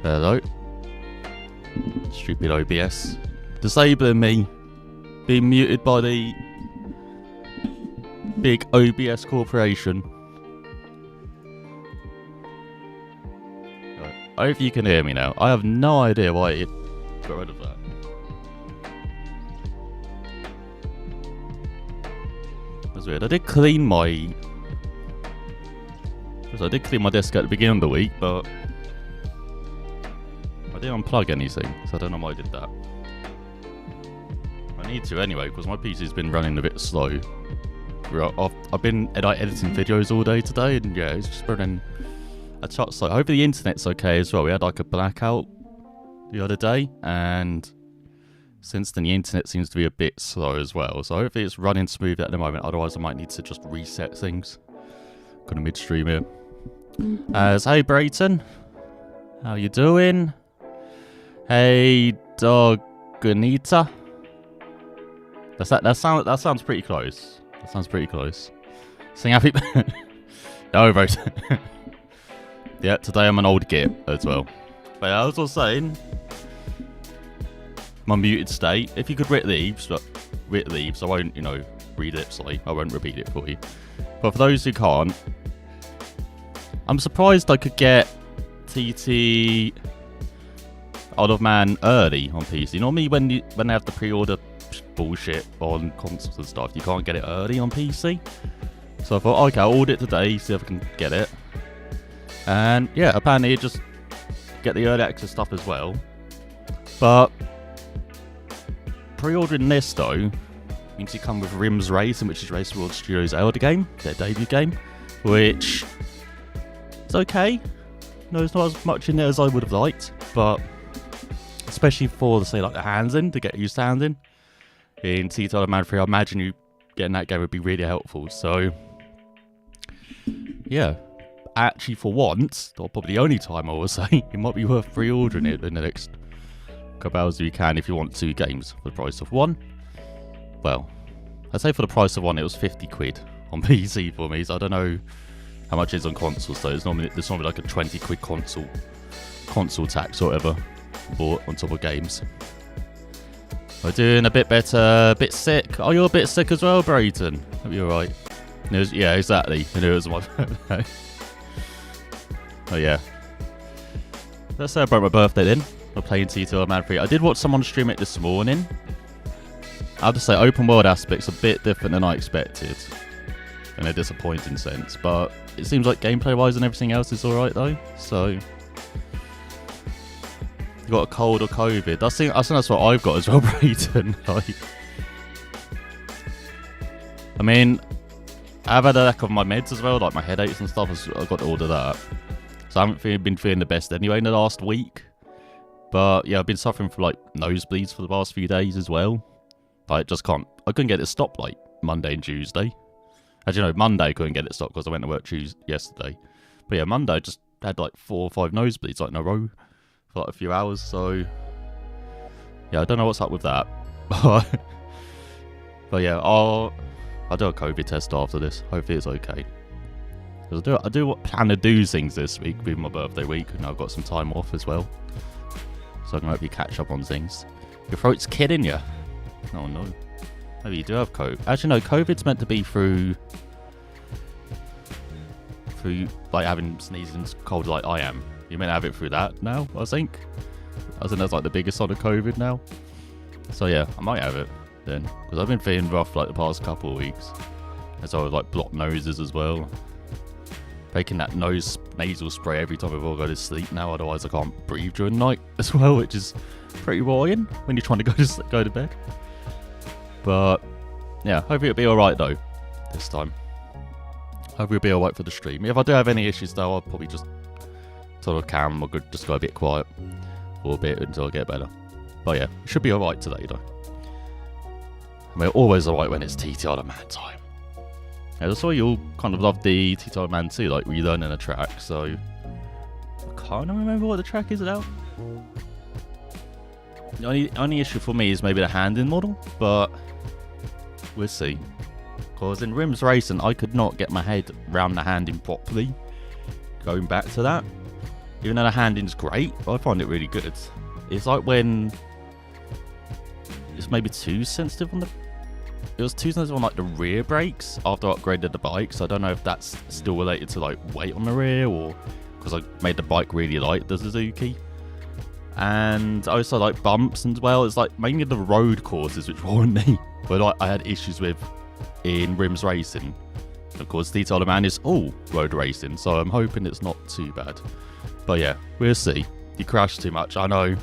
Hello. Stupid OBS. Disabling me. Being muted by the big OBS corporation. Right. I hope you can hear me now. I have no idea why it got rid of that. That's weird. I did clean my desk at the beginning of the week, but I didn't unplug anything, so I don't know why I did that. I need to anyway, because my PC's been running a bit slow. I've been editing videos all day today, and yeah, it's just running a touch slow. Hopefully the internet's okay as well. We had like a blackout the other day, and since then the internet seems to be a bit slow as well. So hopefully it's running smooth at the moment, otherwise I might need to just reset things. Kind of midstream here. Hey Brayton, how you doing? Hey Doganita. That sounds pretty close. That sounds pretty close. Sing happy. No, Brayton. Yeah, today I'm an old git as well. But yeah, I was also saying, my muted state. If you could read leaves, I won't, read it. Sorry, I won't repeat it for you. But for those who can't, I'm surprised I could get TT Out of Man early on PC. Normally when they have the pre-order bullshit on consoles and stuff, you can't get it early on PC. So I thought, okay, I'll order it today, see if I can get it. And yeah, apparently you just get the early access stuff as well. But pre-ordering this though means you come with Rims Racing, which is Race World Studios' Elder game, their debut game, which it's okay. No, there's not as much in there as I would have liked, but especially for, say, like the hands-in, to get used to hands-in in TT Out of Man 3, I imagine you getting that game would be really helpful. So, yeah, actually for once, or probably the only time I will say, it might be worth pre-ordering it in the next couple hours if you can, if you want 2 games for the price of 1. Well, I'd say for the price of 1, it was 50 quid on PC for me, so I don't know how much it is on consoles, so there's normally like a 20 quid console tax or whatever bought on top of games. We're doing a bit better, a bit sick. Oh, you're a bit sick as well, Brayton. Hope you're alright. Yeah, exactly. I knew it was my birthday. Oh yeah. Let's celebrate my birthday then. We're playing TT Out of Man 3. I did watch someone stream it this morning. I have to say, open world aspect's a bit different than I expected. In a disappointing sense, but it seems like gameplay wise and everything else is alright though. So you got a cold or COVID. I think that's what I've got as well, Brayton. I mean, I've had a lack of my meds as well, like my headaches and stuff. I've got to order that. So I haven't been feeling the best anyway in the last week. But yeah, I've been suffering from like nosebleeds for the past few days as well. I couldn't get it stopped like Monday and Tuesday. As you know, Monday I couldn't get it stopped because I went to work yesterday. But yeah, Monday I just had like 4 or 5 nosebleeds like in a row for like a few hours. So yeah, I don't know what's up with that. But yeah, I'll do a COVID test after this. Hopefully it's okay. Because I do plan to do things this week with my birthday week, and I've got some time off as well, so I can hopefully catch up on things. Your throat's kidding you. Oh no. Maybe you do have COVID. Actually, no, COVID's meant to be through like having sneezes and cold like I am. You're meant to have it through that now, I think. I think that's like the biggest side of COVID now. So yeah, I might have it then. Because I've been feeling rough like the past couple of weeks. And so I have like blocked noses as well. Taking that nasal spray every time before I go to sleep now, otherwise I can't breathe during the night as well, which is pretty worrying when you're trying to go to bed. But yeah, hopefully it'll be alright though, this time. Hopefully it'll be alright for the stream. If I do have any issues though, I'll probably just sort of calm or just go a bit quiet for a bit until I get better. But yeah, it should be alright today though. I mean, always alright when it's TT Out of Man time. Yeah, I saw you all kind of love the TT Out of Man 2, like relearning a track, so I can't remember what the track is now. The only issue for me is maybe the hand-in model, but we'll see. Because in Rims Racing, I could not get my head around the hand-in properly. Going back to that. Even though the handling's great, I find it really good. It's like when it's maybe too sensitive on the... It was too sensitive on like the rear brakes after I upgraded the bike, so I don't know if that's still related to like weight on the rear or because I made the bike really light, the Suzuki. And also like bumps as well. It's like mainly the road courses which warned me, but like, I had issues with in Rims Racing. Of course, Detail Man is all road racing, so I'm hoping it's not too bad. But yeah, we'll see. You crashed too much, I know.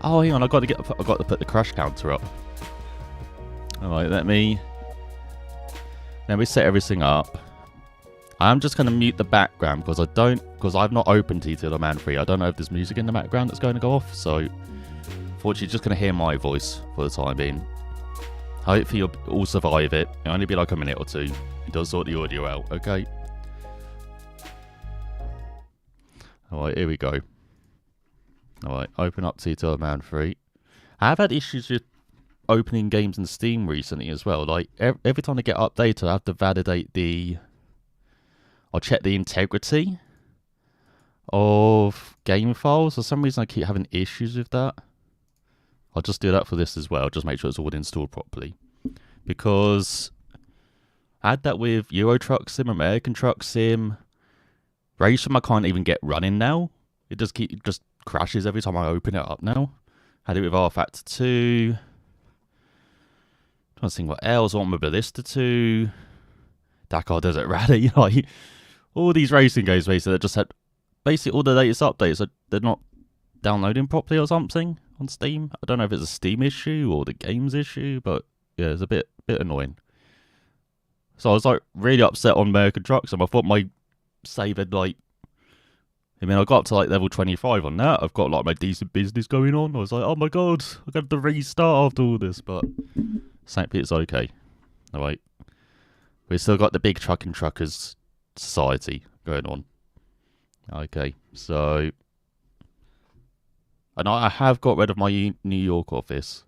Oh, hang on, I got to put the crash counter up. All right, let me set everything up. I'm just going to mute the background because I've not opened Detail Man 3. I don't know if there's music in the background that's going to go off, so fortunately, just going to hear my voice for the time being. Hopefully, you'll all survive it. It'll only be like a minute or two. It does sort the audio out, okay? Alright, here we go. Alright, open up Detail Man 3. I have had issues with opening games in Steam recently as well. Like, every time I get updated, I have to validate the... I'll check the integrity of game files. For some reason, I keep having issues with that. I'll just do that for this as well. Just make sure it's all installed properly. Because I had that with Euro Truck Sim, American Truck Sim. Racing I can't even get running now. It just crashes every time I open it up now. Had it with R Factor 2. Trying to think what else. I want my Ballista 2. Dakar Desert Rally. Like, all these racing games basically that just had basically all the latest updates. They're not downloading properly or something on Steam. I don't know if it's a Steam issue or the game's issue, but yeah, it's a bit annoying. So I was like really upset on American Truck Sim. I thought my save had like... I mean, I got up to like level 25 on that. I've got like my decent business going on. I was like, oh my god, I got to restart after all this, but thankfully it's okay. Alright. We've still got the big trucking truckers society going on. Okay, so... And I have got rid of my New York office.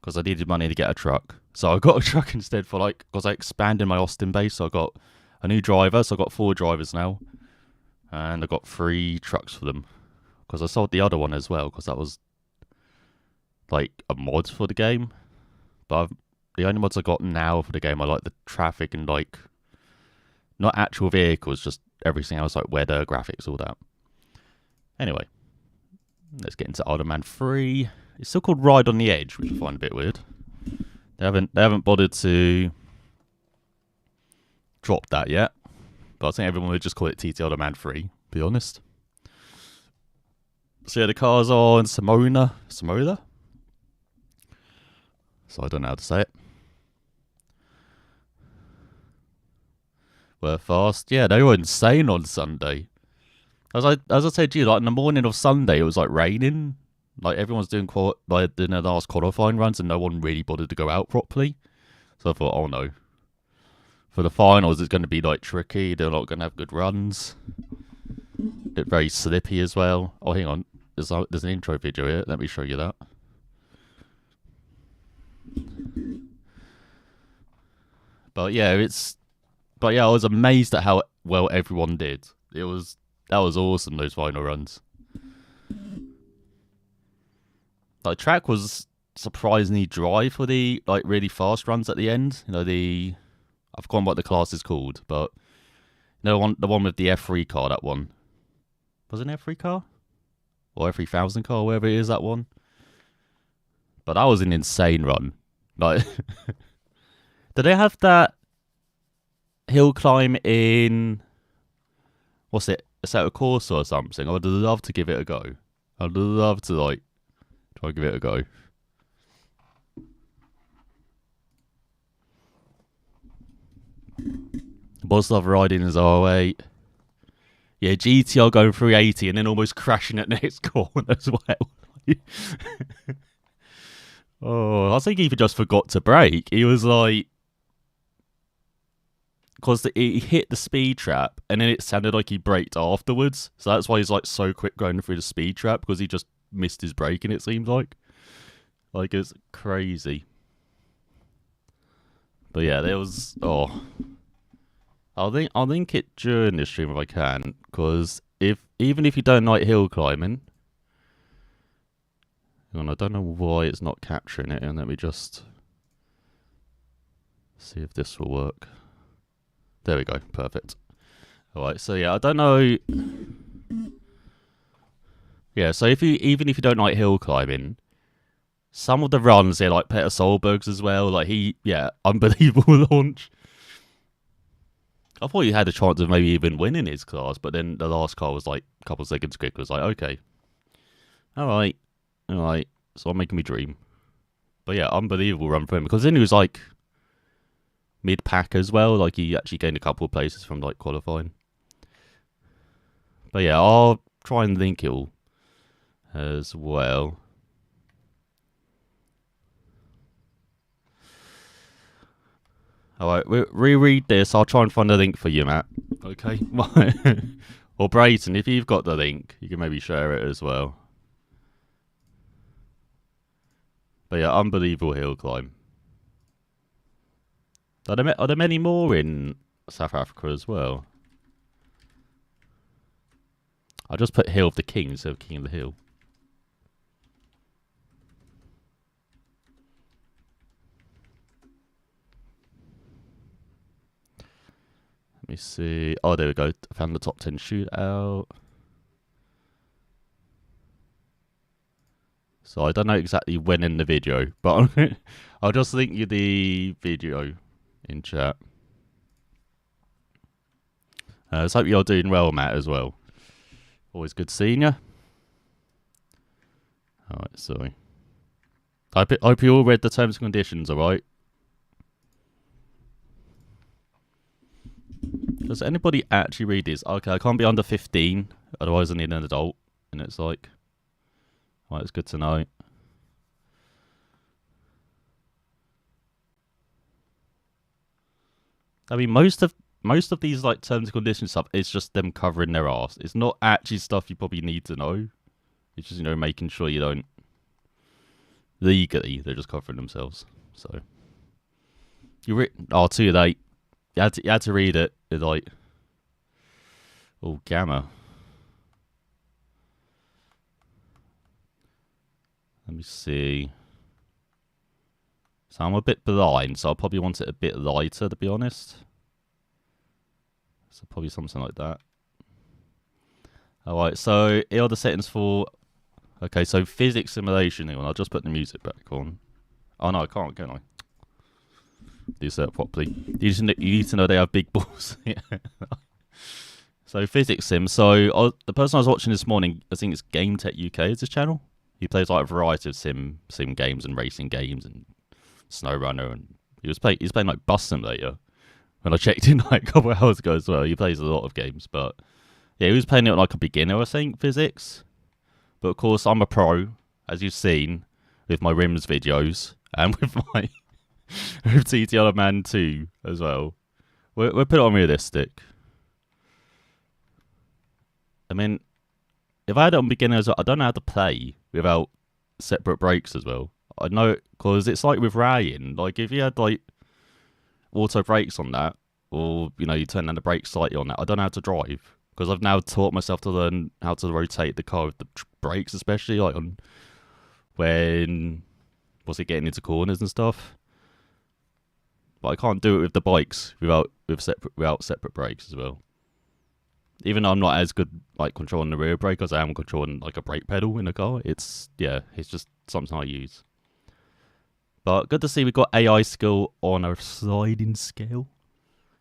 Because I needed money to get a truck. So I got a truck instead for like... Because I expanded my Austin base, so I got a new driver. So I got 4 drivers now. And I got 3 trucks for them. Because I sold the other one as well. Because that was like a mod for the game. But the only mods I got now for the game are like the traffic and like... Not actual vehicles, just everything else like weather, graphics, all that. Anyway. Let's get into Iron Man 3. It's still called Ride on the Edge, which I find a bit weird. They haven't bothered to drop that yet. But I think everyone would just call it TT Iron Man 3, to be honest. So yeah, the car's on Samola? So I don't know how to say it. Were fast. Yeah, they were insane on Sunday. As I said to you, like in the morning of Sunday, it was like raining. Like everyone's doing their last qualifying runs, and no one really bothered to go out properly. So I thought, oh no, for the finals it's going to be like tricky. They're not going to have good runs. It's very slippy as well. Oh, hang on, there's an intro video here. Let me show you that. But yeah, I was amazed at how well everyone did. That was awesome, those final runs. The track was surprisingly dry for the like really fast runs at the end. You know, I've forgotten what the class is called, but the one with the F3 car, that one. Was it an F3 car? Or F3000 car, whatever it is, that one. But that was an insane run. Like, did they have that hill climb in... What's it? A set of course or something? I would love to give it a go. I'd love to, like, try and give it a go. Boss love riding is R8. Yeah, GTR going 380 and then almost crashing at next corner as well. Oh, I think he just forgot to brake. He was like... Because he hit the speed trap and then it sounded like he braked afterwards. So that's why he's like so quick going through the speed trap, because he just missed his braking, it seems like. Like, it's crazy. But yeah, there was... Oh... I'll link it during this stream if I can, because even if you don't like hill climbing, and I don't know why it's not capturing it, and let me just see if this will work. There we go, perfect. Alright, so yeah, I don't know. Yeah, so even if you don't like hill climbing, some of the runs here, like Peter Solberg's as well, like unbelievable launch. I thought he had a chance of maybe even winning his class, but then the last car was like a couple of seconds quick. Was like, okay, all right, so I'm making me dream. But yeah, unbelievable run for him, because then he was like mid-pack as well. Like he actually gained a couple of places from like qualifying. But yeah, I'll try and link it all as well. Alright, reread this. I'll try and find a link for you, Matt. Okay? Or Brayton, if you've got the link, you can maybe share it as well. But yeah, unbelievable hill climb. Are there many more in South Africa as well? I just put Hill of the King instead of King of the Hill. Let me see. Oh, there we go. I found the top 10 shootout. So I don't know exactly when in the video, but I'll just link you the video in chat. So hope you're doing well, Matt, as well. Always good seeing you. Alright, sorry. I hope you all read the terms and conditions, alright? Does anybody actually read this? Okay, I can't be under 15, otherwise I need an adult. And it's like, right, it's good to know. I mean, most of these like terms and conditions stuff, it's just them covering their ass. It's not actually stuff you probably need to know. It's just, making sure you don't legally. They're just covering themselves. So too late. You had to read it. It's like, oh, gamma. Let me see. So I'm a bit blind, so I'll probably want it a bit lighter, to be honest. So probably something like that. Alright, so here are the settings for... Okay, so physics simulation. I'll just put the music back on. Oh no, I can't, can I? Do set up properly. You need to know they have big balls. So physics sim. So the person I was watching this morning, I think it's Game Tech UK is his channel. He plays like a variety of sim games and racing games and SnowRunner, and he's playing like Bus Simulator. When I checked in like a couple of hours ago as well, he plays a lot of games. But yeah, he was playing it like a beginner, I think, physics. But of course, I'm a pro, as you've seen with my rims videos and with my with TTL Man 2 as well. We'll put it on realistic. I mean, if I had it on beginner as well, I don't know how to play without separate brakes as well. I know, because it's like with Ryan, like if you had like auto brakes on that, or you turn down the brakes slightly on that, I don't know how to drive, because I've now taught myself to learn how to rotate the car with the brakes, especially like on when getting into corners and stuff. But I can't do it with the bikes without separate brakes as well. Even though I'm not as good like controlling the rear brake as I am controlling like a brake pedal in a car, it's just something I use. But good to see we've got AI skill on a sliding scale.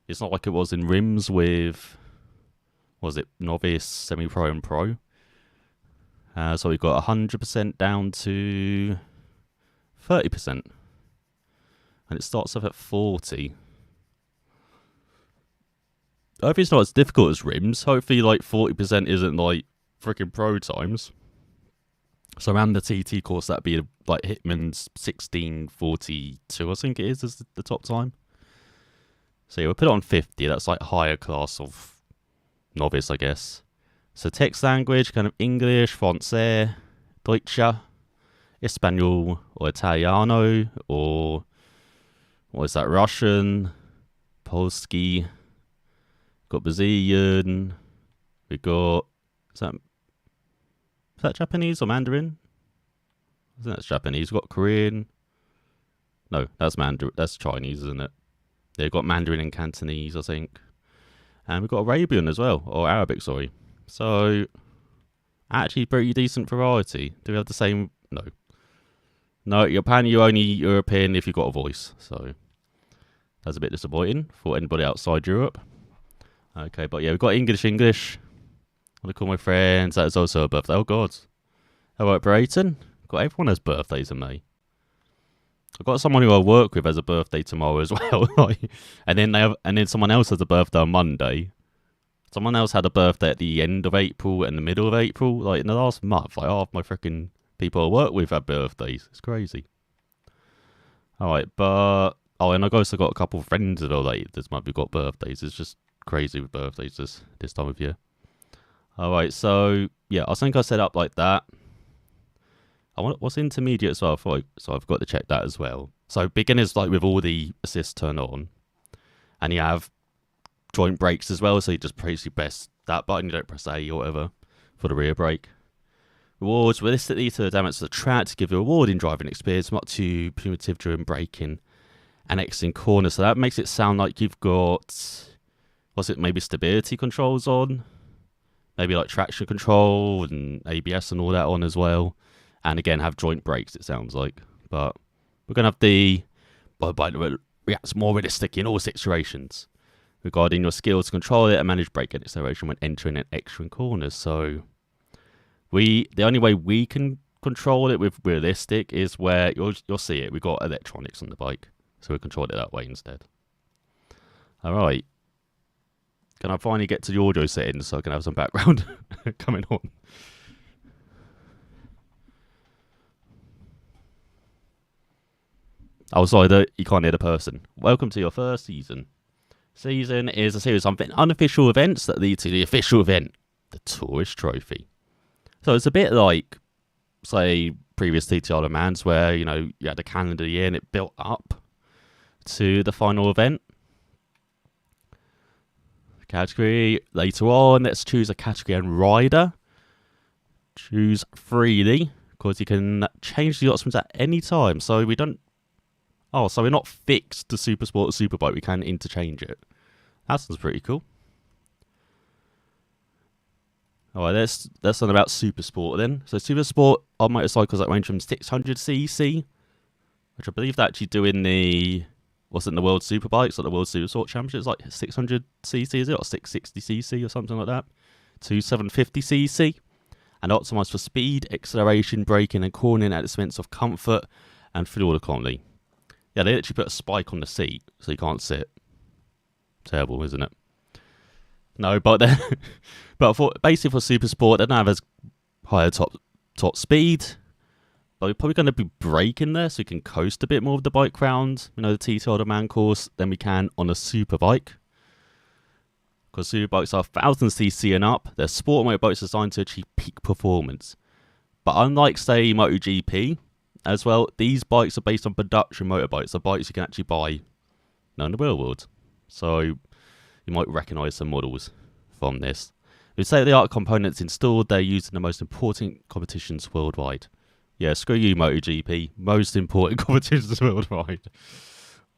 It's not like it was in rims with, novice, semi-pro and pro. So we've got 100% down to 30%. And it starts off at 40. Hopefully it's not as difficult as rims. Hopefully like 40% isn't like freaking pro times. So around the TT course, that'd be like Hitman's 16:42, I think it is the top time. So yeah, we'll put it on 50. That's like higher class of novice, I guess. So text language, kind of English, Francais, Deutsche, Espanol, or Italiano, or what is that, Russian, Polski, got Brazilian, we got that Japanese or Mandarin? I think that's Japanese. We've got Korean. No, that's Mandarin. That's Chinese, isn't it? They've got Mandarin and Cantonese, I think. And we've got Arabian as well, or Arabic, sorry. So, actually pretty decent variety. Do we have the same? No. No, Japan, you're only European if you've got a voice. So, that's a bit disappointing for anybody outside Europe. Okay, but yeah, we've got English. I want to call my friends. That is also a birthday. Oh, God. How about Brayton? Got everyone has birthdays in May. I've got someone who I work with has a birthday tomorrow as well. and then someone else has a birthday on Monday. Someone else had a birthday at the end of April and the middle of April. Like in the last month, like half my freaking people I work with had birthdays. It's crazy. Alright, but and I've also got a couple of friends that are like this month who got birthdays. It's just crazy with birthdays this time of year. Alright, so yeah, I think I set up like that. What's intermediate as well? So I've got to check that as well. So beginners, like with all the assists turned on, and you have joint brakes as well. So you just basically press that button. You don't press A or whatever for the rear brake. Rewards realistically to the damage to the track to give you a reward in driving experience, not too punitive during braking and exiting corners. So that makes it sound like you've got maybe stability controls on, maybe like traction control and ABS and all that on as well. And again, have joint brakes, it sounds like. But we're going to have the reacts more realistic in all situations regarding your skills to control it and manage brake acceleration when entering and exiting corners. So the only way we can control it with realistic is where you'll see it. We've got electronics on the bike, so we control it that way instead. All right. Can I finally get to the audio settings so I can have some background coming on? Oh, sorry, you can't hear the person. Welcome to your first season. Season is a series of unofficial events that lead to the official event, the Tourist Trophy. So it's a bit like, say, previous TTR Le Mans, where, you had a calendar year and it built up to the final event. Category, later on, let's choose a category and rider. Choose freely, because you can change the options at any time, so we don't... Oh, so we're not fixed to Supersport or Superbike. We can interchange it. That sounds pretty cool. Alright, let's learn about Supersport then. So Supersport are motorcycles that range from 600cc, which I believe they're actually doing the World Superbikes, like the World Supersport Championships, like 600cc, is it? Or 660cc or something like that. To 750cc. And optimised for speed, acceleration, braking and cornering at the expense of comfort and fuel economy. Yeah, they literally put a spike on the seat, so you can't sit. Terrible, isn't it? No, but basically for Supersport, they don't have as high a top speed. But we're probably going to be braking there, so you can coast a bit more with the bike round. The TTR Le Mans course, than we can on a Superbike. Because Superbikes are 1000cc and up. They're sport motorbikes designed to achieve peak performance. But unlike, say, MotoGP... as well, these bikes are based on production motorbikes, so bikes you can actually buy in the real world. So you might recognise some models from this. With state-of-the-art components installed, they're used in the most important competitions worldwide. Yeah, screw you, MotoGP. Most important competitions worldwide.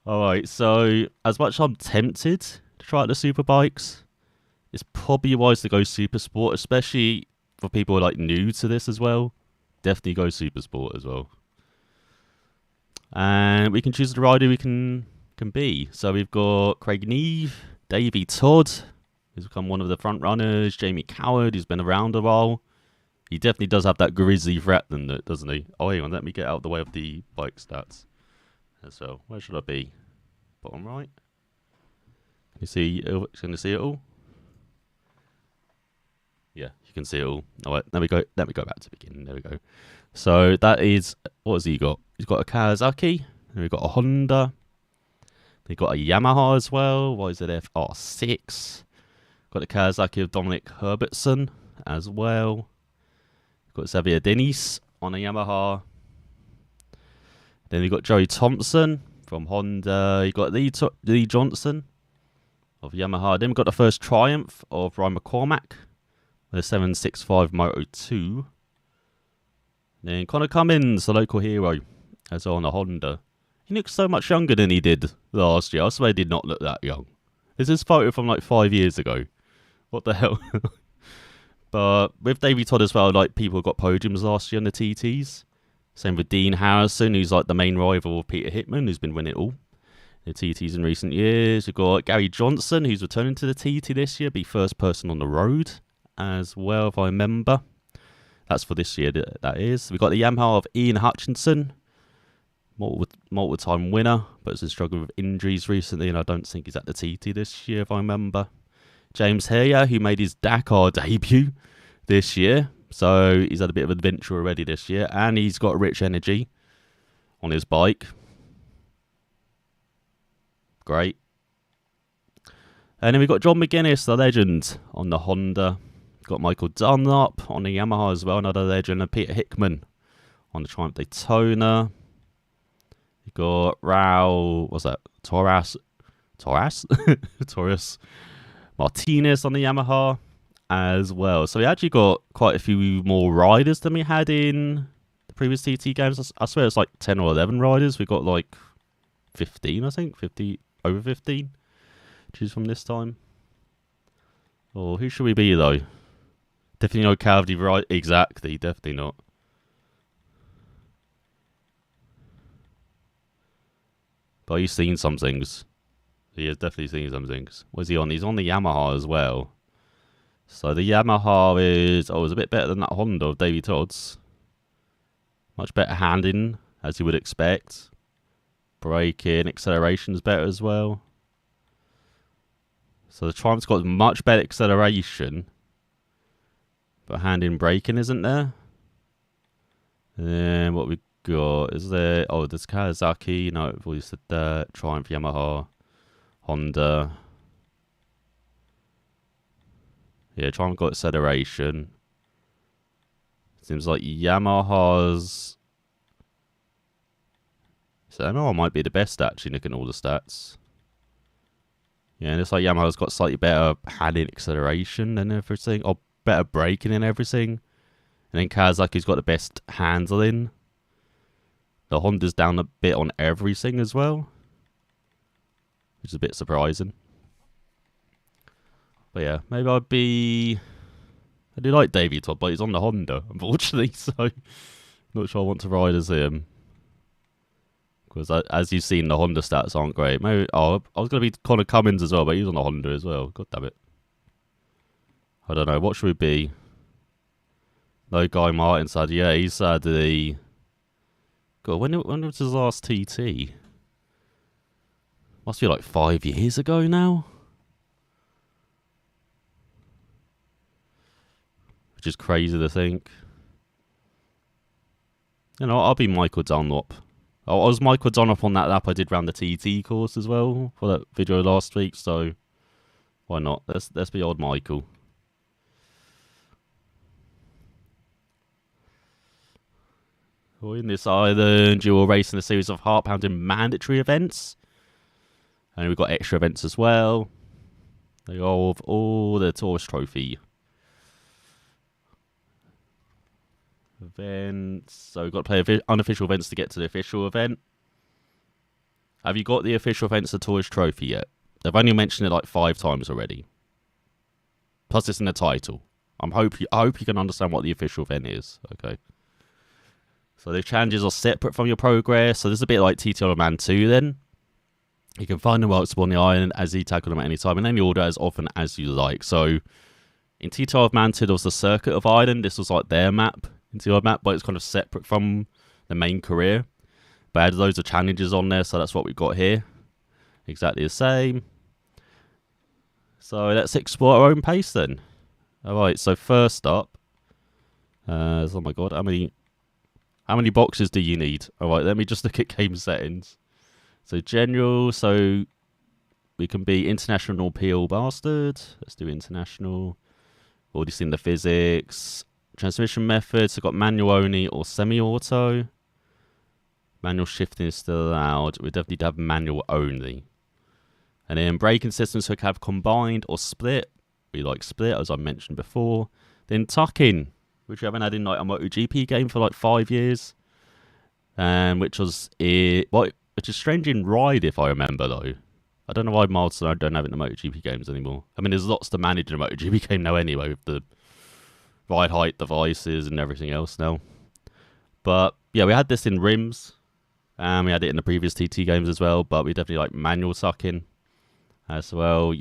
Alright, so as much as I'm tempted to try out the Superbikes, it's probably wise to go Supersport, especially for people who are new to this as well. Definitely go Supersport as well. And we can choose the rider we can be. So we've got Craig Neve, Davey Todd, who's become one of the front runners, Jamie Coward, who's been around a while. He definitely does have that grizzly threat, doesn't he? Oh, hang on, let me get out of the way of the bike stats. So, where should I be? Bottom right? Can you see it all? Yeah, you can see it all. All right, let me go back to the beginning. There we go. So that is, what has he got? He's got a Kawasaki, and we've got a Honda. They've got a Yamaha as well. YZF R6. Got the Kawasaki of Dominic Herbertson as well. Got Xavier Denis on a Yamaha. Then we've got Joey Thompson from Honda. You've got Lee Johnson of Yamaha. Then we've got the first Triumph of Ryan McCormack The 765 Moto 2. Then Connor Cummins, the local hero, as on a Honda. He looks so much younger than he did last year. I swear he did not look that young. This is photo from like 5 years ago. What the hell? But with Davey Todd as well, like people got podiums last year on the TTs. Same with Dean Harrison, who's like the main rival of Peter Hickman, who's been winning it all. The TTs in recent years. We've got Gary Johnson, who's returning to the TT this year, be first person on the road as well, if I remember. That's for this year, that is. We've got the Yamaha of Ian Hutchinson, multiple time winner, but has been struggling with injuries recently, and I don't think he's at the TT this year, if I remember. James Heyer, who made his Dakar debut this year, so he's had a bit of adventure already this year, and he's got Rich Energy on his bike. Great. And then we've got John McGuinness, the legend, on the Honda. Got Michael Dunlop on the Yamaha as well, another legend, and Peter Hickman on the Triumph Daytona. You got Torres Martinez on the Yamaha as well. So we actually got quite a few more riders than we had in the previous TT games. I swear it's like 10 or 11 riders. We got like 15, I think, over 15 choose from this time. Oh, who should we be though? Definitely no Cavity, right? Exactly, definitely not. But he's seen some things. He has definitely seen some things. What's he on? He's on the Yamaha as well. So the Yamaha is a bit better than that Honda of Davey Todd's. Much better handling, as you would expect. Braking, acceleration's better as well. So the Triumph's got much better acceleration, but handling braking isn't there. And then what we got is there? Oh, there's Kawasaki. No, we've already said that. Triumph, Yamaha, Honda. Yeah, Triumph got acceleration. Seems like Yamaha's. So Yamaha might be the best actually, looking at all the stats. Yeah, and it's like Yamaha's got slightly better handling acceleration and everything, or better braking and everything. And then Kawasaki's got the best handling. The Honda's down a bit on everything as well, which is a bit surprising. But yeah, maybe I do like Davey Todd, but he's on the Honda, unfortunately, so not sure I want to ride as him. Because as you've seen, the Honda stats aren't great. Maybe I was going to be Connor Cummins as well, but he's on the Honda as well. God damn it. I don't know. What should we be? No, Guy Martin said, yeah, he said the... God, when was his last TT? Must be like 5 years ago now. Which is crazy to think. You know, I'll be Michael Dunlop. I was Michael Dunlop on that lap I did round the TT course as well for that video last week, so why not? Let's be old Michael. Well, in this island, you will race in a series of heart-pounding mandatory events. And we've got extra events as well. They involve all the Tourist Trophy events. So we've got to play unofficial events to get to the official event. Have you got the official events of the Tourist Trophy yet? They've only mentioned it like 5 times already. Plus it's in the title. I hope you can understand what the official event is. Okay. So the challenges are separate from your progress. So this is a bit like TTR of Man 2 then. You can find them while it's on the island as you tackle them at any time in any order as often as you like. So in TTR of Man 2 there was the Circuit of Ireland. This was like their map. Into your map, but it's kind of separate from the main career. But I had loads of challenges on there, so that's what we've got here. Exactly the same. So let's explore our own pace then. Alright, so first up, oh my god, how many boxes do you need? Alright, let me just look at game settings. So general, so we can be international peel bastard. Let's do international. Already seen the physics. Transmission methods, so got manual only or semi-auto. Manual shifting is still allowed. We definitely have manual only. And then braking systems, so we can have combined or split. We like split, as I mentioned before. Then tuck-in, which we haven't had in like a MotoGP game for like 5 years. Which was which is strange in Ride, if I remember though. I don't know why Milestone don't have it in the MotoGP games anymore. I mean, there's lots to manage in a MotoGP game now anyway, with the ride height devices and everything else now. But yeah, we had this in rims. We had it in the previous TT games as well, but we definitely like manual tuck-in as well.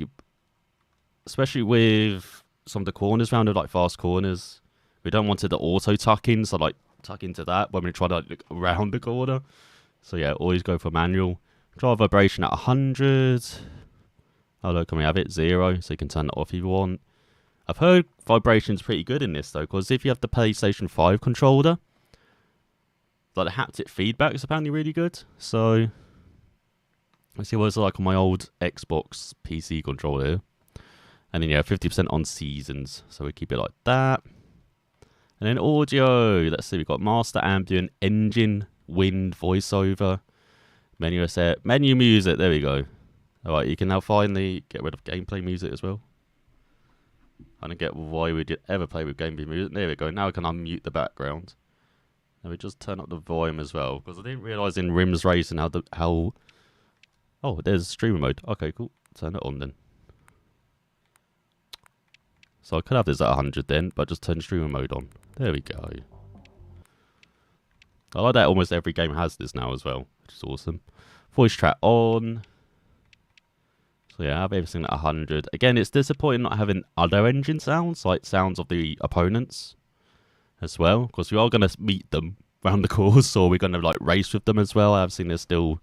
Especially with some of the corners round of like fast corners. We don't want it to auto tuck-in, so like tuck into that when we try to like, look around the corner. So yeah, always go for manual. Try vibration at 100. Oh look, can we have it 0? So you can turn it off if you want. I've heard vibration's pretty good in this though, because if you have the PlayStation 5 controller, like the haptic feedback is apparently really good. So let's see what it's like on my old Xbox PC controller here. And then yeah, 50% on seasons. So we keep it like that. And then audio. Let's see, we've got master, ambient, engine, wind, voiceover, menu asset, menu music. There we go. Alright, you can now finally get rid of gameplay music as well. I don't get why we did ever play with gameplay music. There we go. Now I can unmute the background. And we just turn up the volume as well. Because I didn't realise in Rims Racing how... Oh, there's streamer mode. Okay, cool. Turn it on then. So I could have this at 100 then, but just turn streamer mode on. There we go. I like that almost every game has this now as well, which is awesome. Voice chat on. So yeah, I have everything at 100. Again, it's disappointing not having other engine sounds, like sounds of the opponents as well, because we are going to meet them around the course, or we're going to like race with them as well. I've seen there's still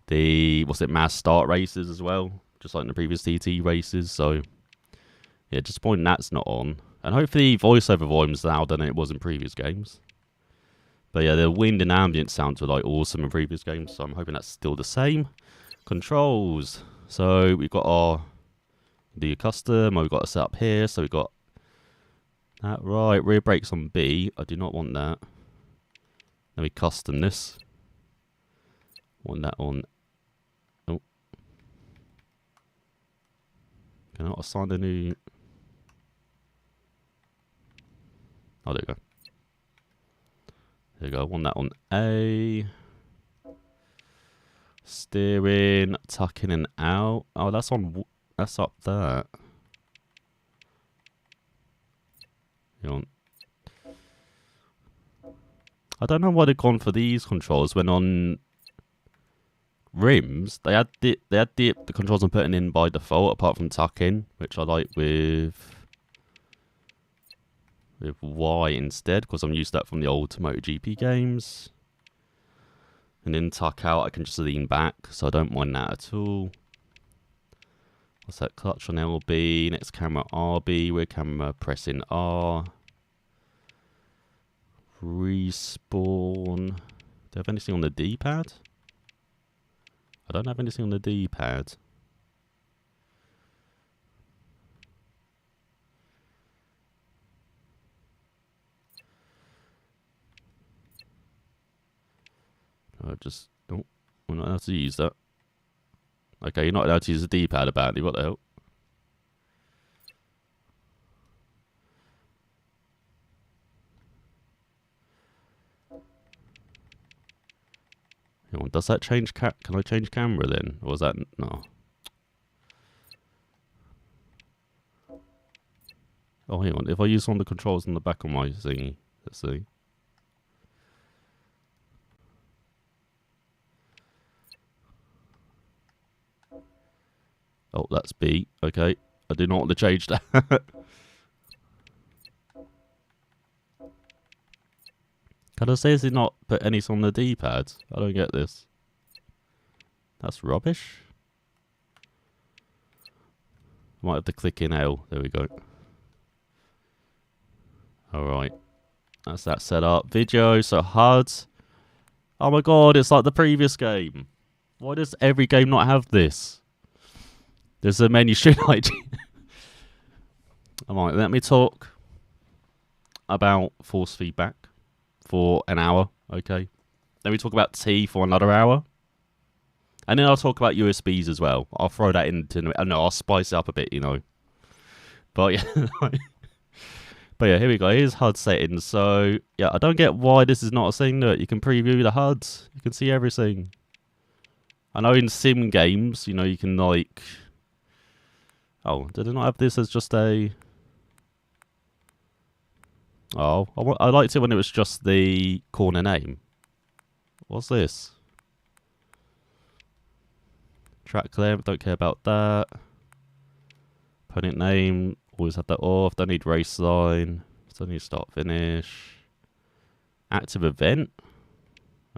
the, mass start races as well, just like in the previous TT races. So yeah, disappointing that's not on. And hopefully voiceover volume's louder than it was in previous games. But yeah, the wind and ambient sounds were like awesome in previous games, so I'm hoping that's still the same. Controls. So we've got our custom, we've got a set up here, so we've got that right. Rear brakes on B. I do not want that. Then we custom this. Want that on. Oh. Can I assign a new? Oh, there we go. There we go. I want that on A. Steering, tuck in and out. Oh, that's on. That's up there. I don't know why they've gone for these controls when on rims they had the controls I'm putting in by default, apart from tuck in, which I like with Y instead, because I'm used to that from the old MotoGP games. And then tuck out, I can just lean back, so I don't mind that at all. What's that? Clutch on LB, next camera RB, rear camera pressing R. Respawn. Do I have anything on the D-pad? I don't have anything on the D-pad. Oh, we're not allowed to use that. Okay, you're not allowed to use the D-pad apparently, what the hell? Hang on, does that change can I change camera then? Or was that, no. Oh, hang on, if I use one of the controls on the back of my thingy, let's see. Oh, that's B. Okay. I do not want to change that. Can I say does it not put anything on the D-pad? I don't get this. That's rubbish. Might have to click in L. There we go. Alright. That's that set up. Video, so HUD. Oh my god, it's like the previous game. Why does every game not have this? There's a menu stream ID. Alright, let me talk about force feedback for an hour, okay? Then we talk about T for another hour. And then I'll talk about USBs as well. I'll throw that into... No, I'll spice it up a bit, you know. But yeah, But yeah, here we go. Here's HUD settings. So yeah, I don't get why this is not a thing that you can preview the HUD. You can see everything. I know in sim games, you know, you can like... Oh, did it not have this as just a... Oh, I liked it when it was just the corner name. What's this? Track clamp, don't care about that. Opponent name, always have that off. Don't need race line. Don't need start finish. Active event.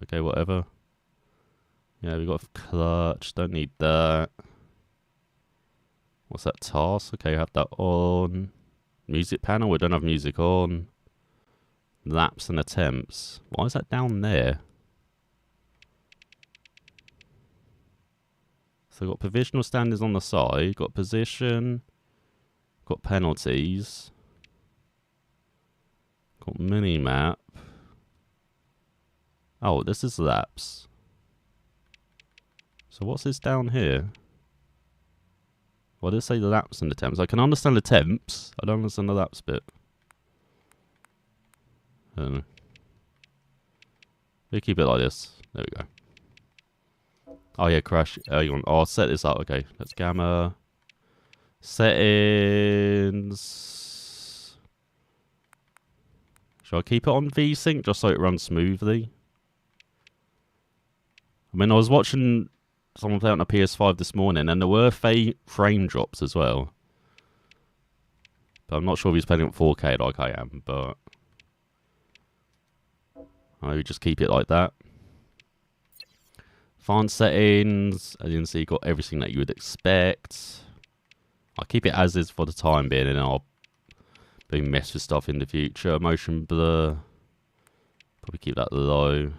Okay, whatever. Yeah, we got clutch. Don't need that. What's that task? Okay, have that on. Music panel, we don't have music on. Laps and attempts. Why is that down there? So we've got provisional standings on the side. Got position. Got penalties. Got mini map. Oh, this is laps. So what's this down here? Well, did it say laps and attempts? I can understand attempts. I don't understand the laps bit. I don't know. We keep it like this. There we go. Oh yeah, crash. Oh, I'll set this up. Okay, let's gamma. Settings. Should I keep it on VSync just so it runs smoothly? I mean, I was watching someone play on a PS5 this morning, and there were frame drops as well. But I'm not sure if he's playing at 4K like I am, but... I'll maybe just keep it like that. Font settings, as you can see, got everything that you would expect. I'll keep it as is for the time being, and I'll maybe mess with stuff in the future. Motion blur, probably keep that low.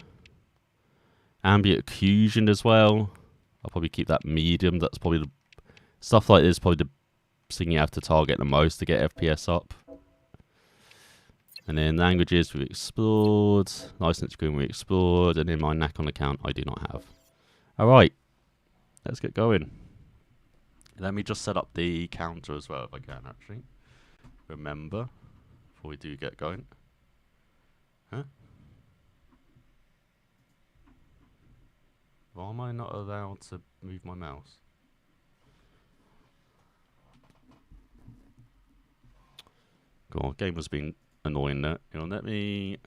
Ambient occlusion as well. I'll probably keep that medium. That's probably the stuff like this. Probably the thing you have to target the most to get FPS up. And then languages we've explored. License screen we explored, and then my Nakon account I do not have. All right, let's get going. Let me just set up the counter as well if I can actually. Remember, before we do get going. Huh? Why am I not allowed to move my mouse? Go on, game has been annoying that. You know, let me...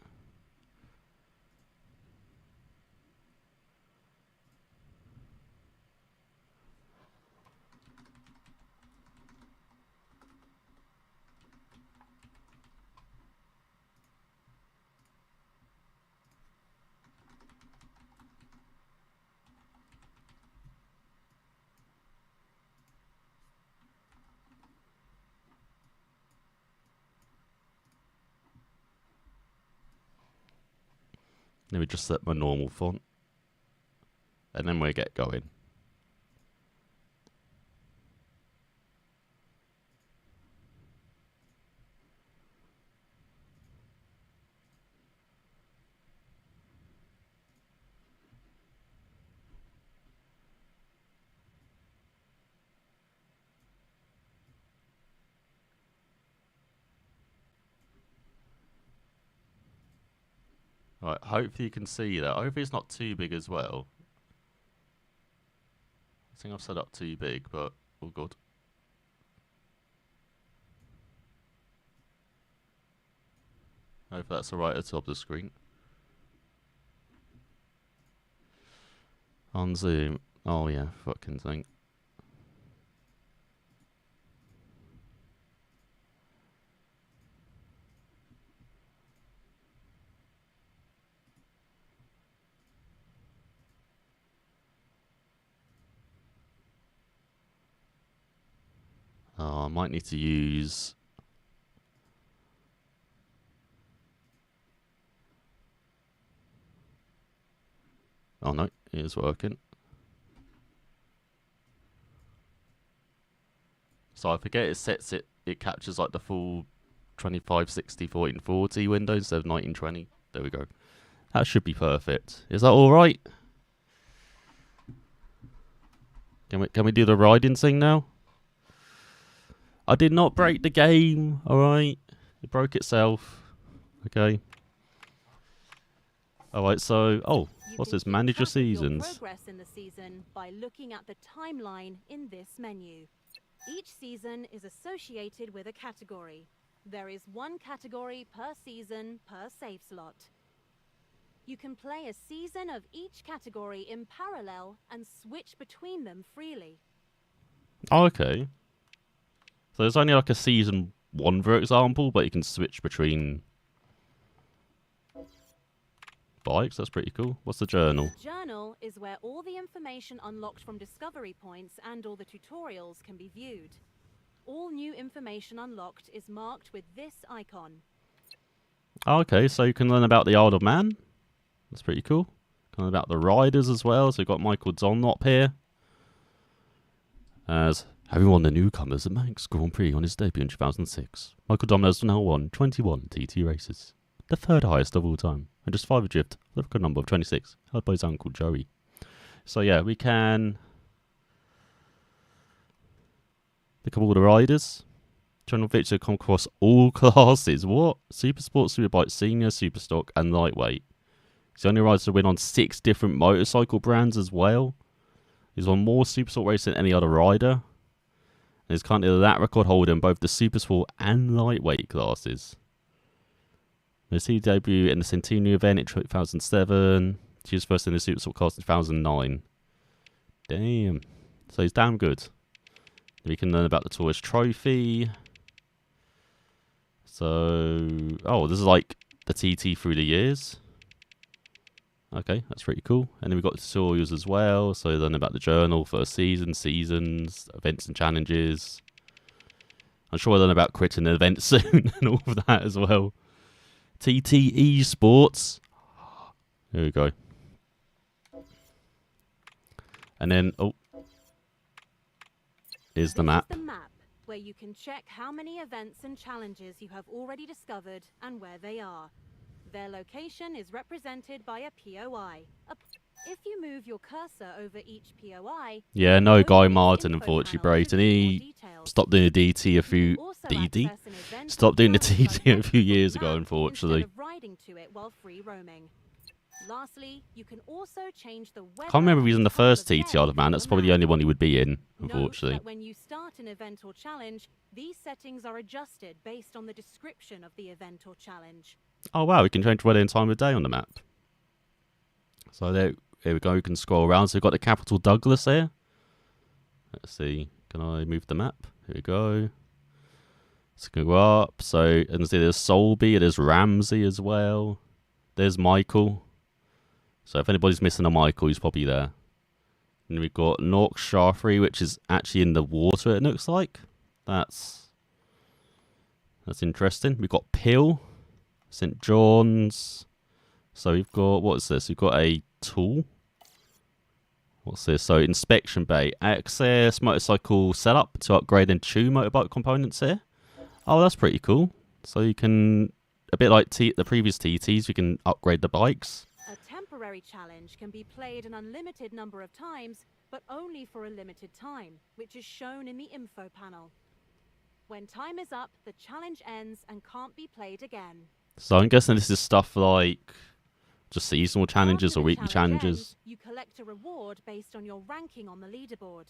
Let me just set my normal font. And then we'll get going. Right, hopefully you can see that. Hopefully it's not too big as well. I think I've set up too big, but all good. Hopefully that's alright at the top of the screen. On Zoom. Oh yeah, fucking thing. Oh, I might need to use... Oh no, it is working. So I forget it sets it, it captures like the full 25, 60, 1440 window instead of 1920. There we go. That should be perfect. Is that alright? Can we do the riding thing now? I did not break the game, alright? It broke itself. Okay. Alright, so... Oh, what's this? Manage your seasons. Your progress in the season by looking at the timeline in this menu. Each season is associated with a category. There is one category per season per save slot. You can play a season of each category in parallel and switch between them freely. Oh, okay. So there's only like a season 1, for example, but you can switch between bikes. That's pretty cool. What's the journal? The journal is where all the information unlocked from discovery points and all the tutorials can be viewed. All new information unlocked is marked with this icon. Oh, okay, so you can learn about the Isle of Man. That's pretty cool. Learn about the riders as well. So we've got Michael Dunlop here as having won the newcomers at Manx Grand Prix on his debut in 2006. Michael Dunlop has now won 21 TT races, the 3rd highest of all time, and just 5 adrift, the record number of 26, held by his uncle Joey. So yeah, we can pick up all the riders. General feature come across all classes. What? Super Sport, Superbike, Senior, Superstock, and Lightweight. He's the only rider to win on 6 different motorcycle brands as well. He's won more Supersport races than any other rider. And he's currently that record holder in both the Supersport and Lightweight classes. He debuted in the Centennial event in 2007. He was first in the Supersport class in 2009. Damn. So he's damn good. We can learn about the Tourist Trophy. So... Oh, this is like the TT through the years. Okay, that's pretty cool. And then we've got tutorials as well. So learn about the journal, first season, seasons, events and challenges. I'm sure we'll learn about quitting an event soon and all of that as well. TT Esports. Here we go. And then, oh. Here's the map. This is the map where you can check how many events and challenges you have already discovered and where they are. Their location is represented by a POI. If you move your cursor over each POI... Yeah, no Guy Martin, unfortunately, Brayton. He stopped doing the DT a few... DD? Stopped doing the TT a few years ago, unfortunately. Riding to it while free roaming. Lastly, you can also change the weather. Can't remember if he was in the first TT Isle of Man. That's probably the only one he would be in, unfortunately. Note that when you start an event or challenge, these settings are adjusted based on the description of the event or challenge. Oh wow, we can change weather and time of day on the map. So there we go, we can scroll around. So we've got the capital Douglas here. Let's see, can I move the map? Here we go. So we can go up. So you can see there's Solby, there's Ramsey as well. There's Michael. So if anybody's missing a Michael, he's probably there. And we've got Nork Shaftesbury, which is actually in the water, it looks like. That's interesting. We've got Pill, St. John's. So we've got, what's this? We've got a tool. What's this? So inspection bay. Access motorcycle setup to upgrade and tune motorbike components here. Oh, that's pretty cool. So you can, a bit like the previous TTs, you can upgrade the bikes. A temporary challenge can be played an unlimited number of times, but only for a limited time, which is shown in the info panel. When time is up, the challenge ends and can't be played again. So I'm guessing this is stuff like just seasonal challenges or weekly challenges. Ends, you collect a reward based on your ranking on the leaderboard.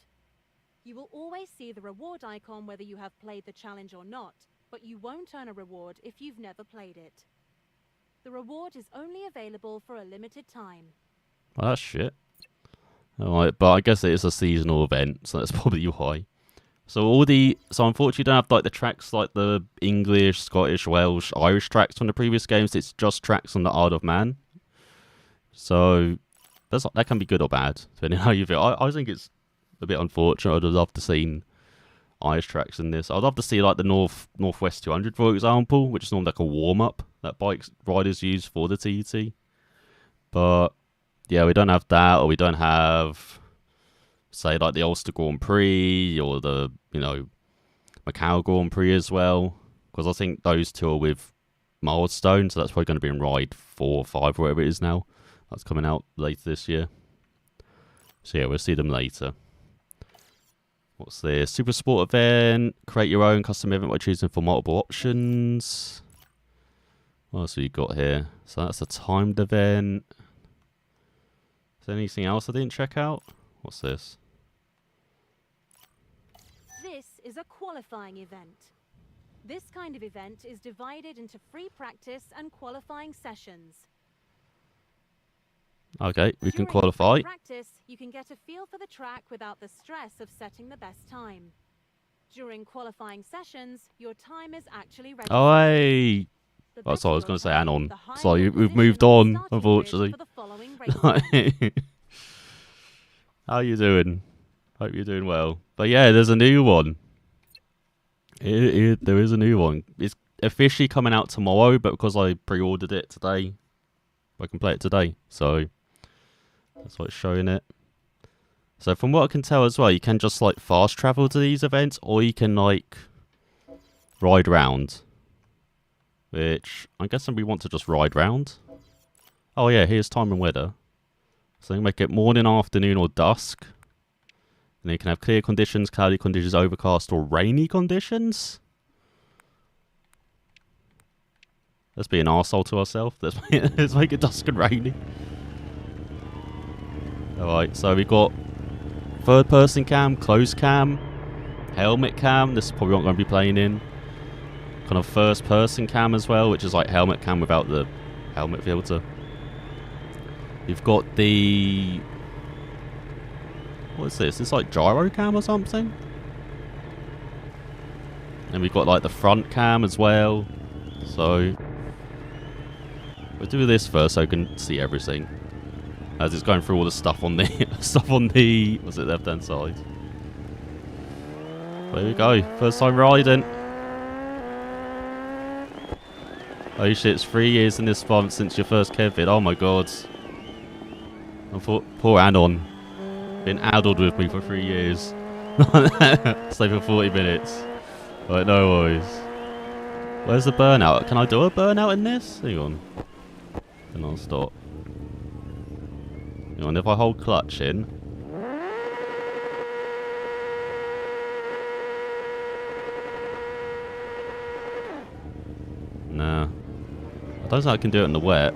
You will always see the reward icon whether you have played the challenge or not, but you won't earn a reward if you've never played it. The reward is only available for a limited time. Well, that's shit. Alright, but I guess it is a seasonal event, so that's probably why. So unfortunately you don't have like the tracks like the English, Scottish, Welsh, Irish tracks from the previous games. It's just tracks on the Isle of Man. So that can be good or bad, depending on how you feel. I think it's a bit unfortunate. I'd love to see Irish tracks in this. I'd love to see like the Northwest 200, for example, which is normally like a warm-up that bikes riders use for the TT. But yeah, we don't have that, or we don't have, say, like the Ulster Grand Prix or the, Macau Grand Prix as well. Because I think those two are with Milestone, so that's probably going to be in Ride 4 or 5, or whatever it is now. That's coming out later this year. So yeah, we'll see them later. What's this? Super Sport event. Create your own custom event by choosing from multiple options. What else have we got here? So that's a timed event. Is there anything else I didn't check out? What's this? This is a qualifying event. This kind of event is divided into free practice and qualifying sessions. Okay, we can During qualify. free practice, you can get a feel for the track without the stress of setting the best time. During qualifying sessions, your time is actually registered. Oh, hey. The Oh, sorry, I was better going to say your time, Anon. the higher Sorry, your we've position moved on the on, starting unfortunately. grid for the following race round. How you doing? Hope you're doing well. But yeah, there's a new one. There is a new one. It's officially coming out tomorrow, but because I pre-ordered it today, I can play it today. So that's why it's showing it. So from what I can tell as well, you can just like fast travel to these events, or you can like ride round. Which I'm guessing we want to just ride round. Oh yeah, here's time and weather. So you can make it morning, afternoon, or dusk. And then you can have clear conditions, cloudy conditions, overcast, or rainy conditions. Let's be an arsehole to ourselves. Let's make it dusk and rainy. Alright, so we got third person cam, closed cam, helmet cam. This is probably what I'm going to be playing in. Kind of first person cam as well, which is like helmet cam without the helmet filter. You've got the... What is this? It's like gyro cam or something? And we've got like the front cam as well. So we'll do this first so I can see everything. As it's going through all the stuff on the what's it, left hand side. There we go. First time riding. Oh shit, it's 3 years in this month since your first Kevin. Oh my god. And poor Anon. Been addled with me for 3 years. Stay for 40 minutes. Right, no worries. Where's the burnout? Can I do a burnout in this? Hang on. And I'll stop. Hang on, if I hold clutch in. Nah. I don't think I can do it in the wet.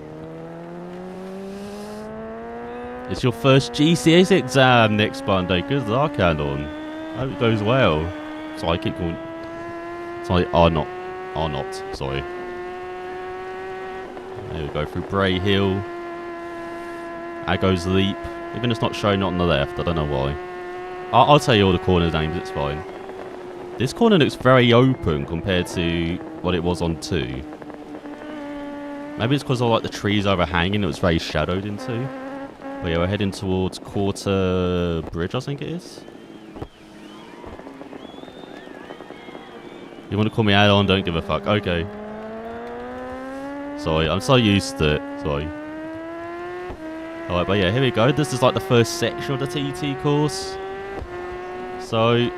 It's your first GCS exam next Monday. Good luck, Anon. Hope it goes well. Sorry, I keep going. Sorry, are not. Sorry. There we go, through Bray Hill. Aggo's Leap. Even it's not showing on the left, I don't know why. I'll tell you all the corner names, it's fine. This corner looks very open compared to what it was on 2. Maybe it's because of like the trees overhanging, it was very shadowed into. But yeah, we're heading towards Quarter Bridge, I think it is. You want to call me Anon? Don't give a fuck. Okay. Sorry, I'm so used to it. Sorry. Alright, but yeah, here we go. This is like the first section of the TT course. So,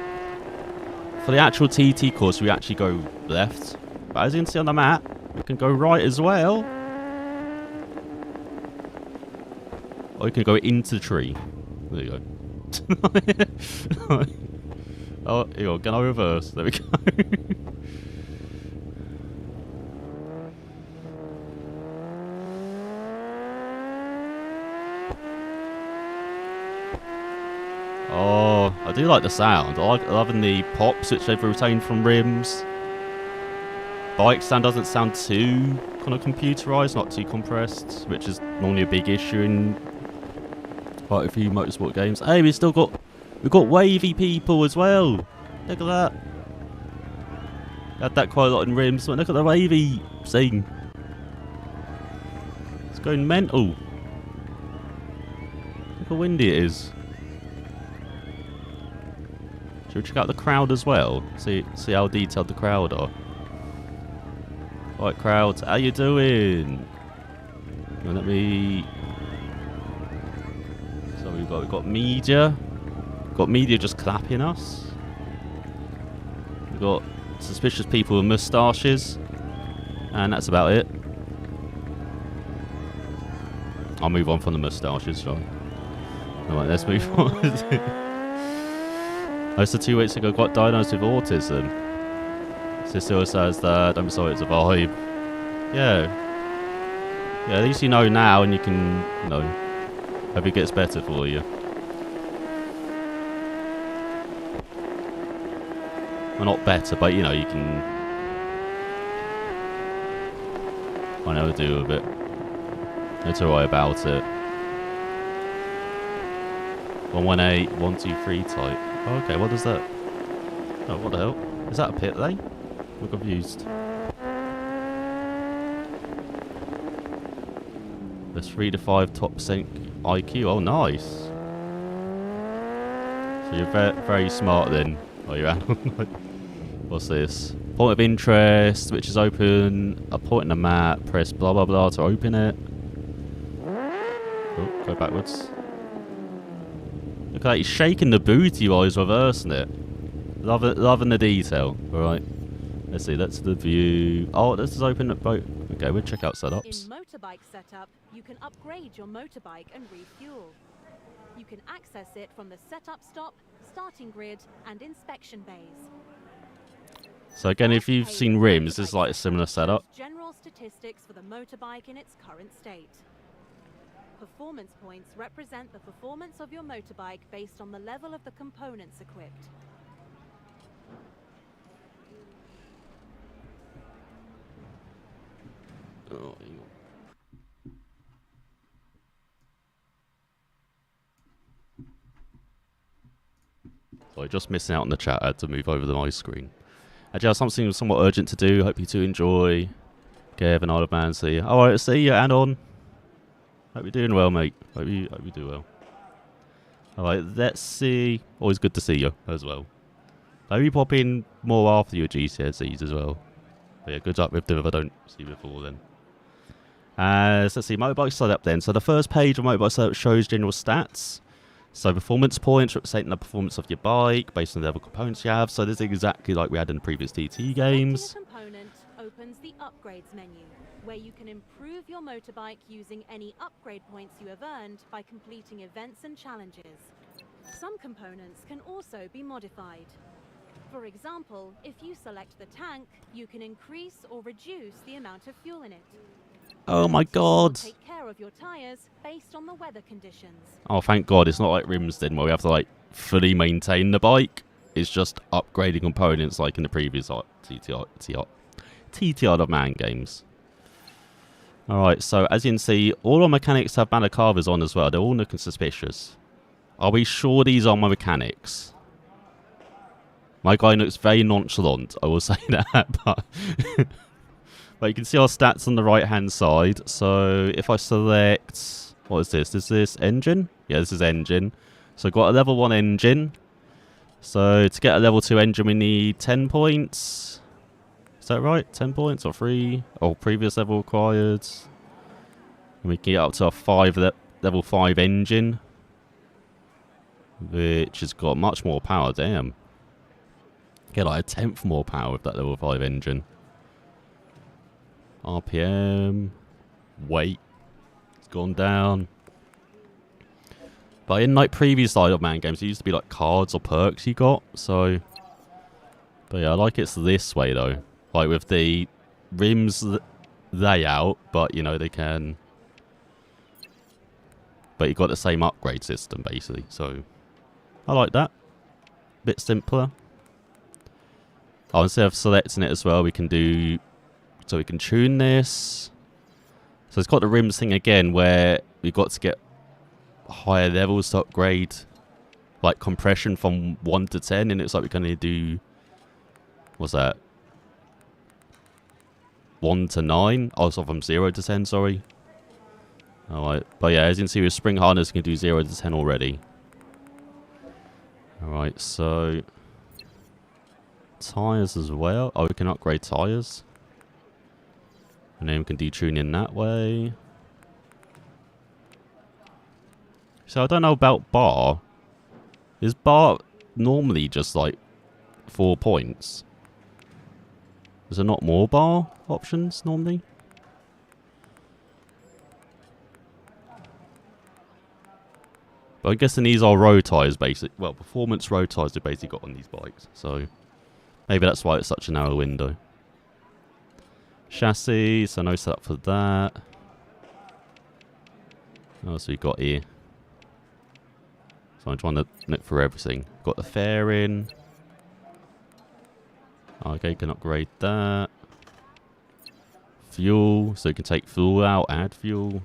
for the actual TT course, we actually go left. But as you can see on the map, we can go right as well. Or you can go into the tree. There you go. Oh, here you go. Can I reverse? There we go. Oh, I do like the sound. I like loving the pops which they've retained from rims. Bike sound doesn't sound too kind of computerized, not too compressed, which is normally a big issue in quite a few motorsport games. Hey, we've got wavy people as well. Look at that. Had that quite a lot in rims, but look at the wavy thing. It's going mental. Look how windy it is. Should we check out the crowd as well? See how detailed the crowd are. Right, crowd, how you doing? Let me... So we've got media. Got media just clapping us. We've got suspicious people with moustaches. And that's about it. I'll move on from the moustaches, shall I? Alright, let's move on. Oh, so 2 weeks ago got diagnosed with autism. Cecile says that, don't be sorry, it's a vibe. Yeah. Yeah, at least you know now and you can, you know, hope it gets better for you. Well, not better, but you know, you can... I know do with it. It's alright about it. 118, 123 type. Oh, okay, what is that? Oh, what the hell? Is that a pit lane? I'm confused. The 3 to 5 top percent IQ. Oh, nice. So you're very smart then. Oh, you're out. What's this? Point of interest, which is open. A point in the map. Press blah blah blah to open it. Oh, go backwards. Look at that, he's shaking the booty while he's reversing it. Loving the detail. Alright. Let's see, that's the view. Oh, this is open at boat. Okay, we'll check out setups. In motorbike setup, you can upgrade your motorbike and refuel. You can access it from the setup stop, starting grid, and inspection bays. So again, if you've seen rims, this is like a similar setup. General statistics for the motorbike in its current state. Performance points represent the performance of your motorbike based on the level of the components equipped. Oh, sorry, just missing out on the chat. I had to move over my screen. Actually, I have something somewhat urgent to do. Hope you two enjoy. Kev and Isle of Man, see you. Alright, see you, Anon. Hope you're doing well, mate. Hope you do well. Alright, let's see. Always good to see you as well. Maybe pop in more after your GCSEs as well. But yeah, good luck with them if I don't see you before then. So let's see, motorbike setup then. So the first page of motorbike setup shows general stats. So performance points representing the performance of your bike based on the level components you have. So this is exactly like we had in the previous TT games. Selecting a component opens the upgrades menu, where you can improve your motorbike using any upgrade points you have earned by completing events and challenges. Some components can also be modified. For example, if you select the tank, you can increase or reduce the amount of fuel in it. Oh my god! Take care of your tires based on the weather conditions. Oh, thank god, it's not like rims then, where we have to like fully maintain the bike. It's just upgrading components like in the previous TTR of Man games. Alright, so as you can see, all our mechanics have banner carvers on as well. They're all looking suspicious. Are we sure these are my mechanics? My guy looks very nonchalant, I will say that, but... But you can see our stats on the right hand side. So if I select, what is this? Is this engine? Yeah, this is engine. So I've got a level 1 engine. So to get a level 2 engine we need 10 points. Is that right? 10 points or 3? Or previous level required. And we can get up to a level 5 engine. Which has got much more power, damn. Get like a 10th more power with that level 5 engine. RPM, weight, it's gone down. But in like previous Isle of Man games, it used to be like cards or perks you got. So, but yeah, I like it's this way though. Like with the rims layout, but you know they can. But you got the same upgrade system basically. So, I like that. Bit simpler. Oh, instead of selecting it as well, we can do. So we can tune this. So it's got the rims thing again where we've got to get higher levels to upgrade like compression from 1 to 10 and it's like we can only do, what's that? 1 to 9? Oh, so from 0 to 10, sorry. Alright, but yeah, as you can see with spring harness, we can do 0 to 10 already. Alright, so... Tyres as well. Oh, we can upgrade tyres. And then we can detune in that way. So I don't know about bar. Is bar normally just like 4 points? Is there not more bar options normally? But I'm guessing these are road tyres, basic. Well, performance road tyres they basically got on these bikes. So maybe that's why it's such a narrow window. Chassis, so no setup for that. What else we got here? So I'm trying to look for everything. Got the fairing. Okay, can upgrade that. Fuel, so you can take fuel out, add fuel.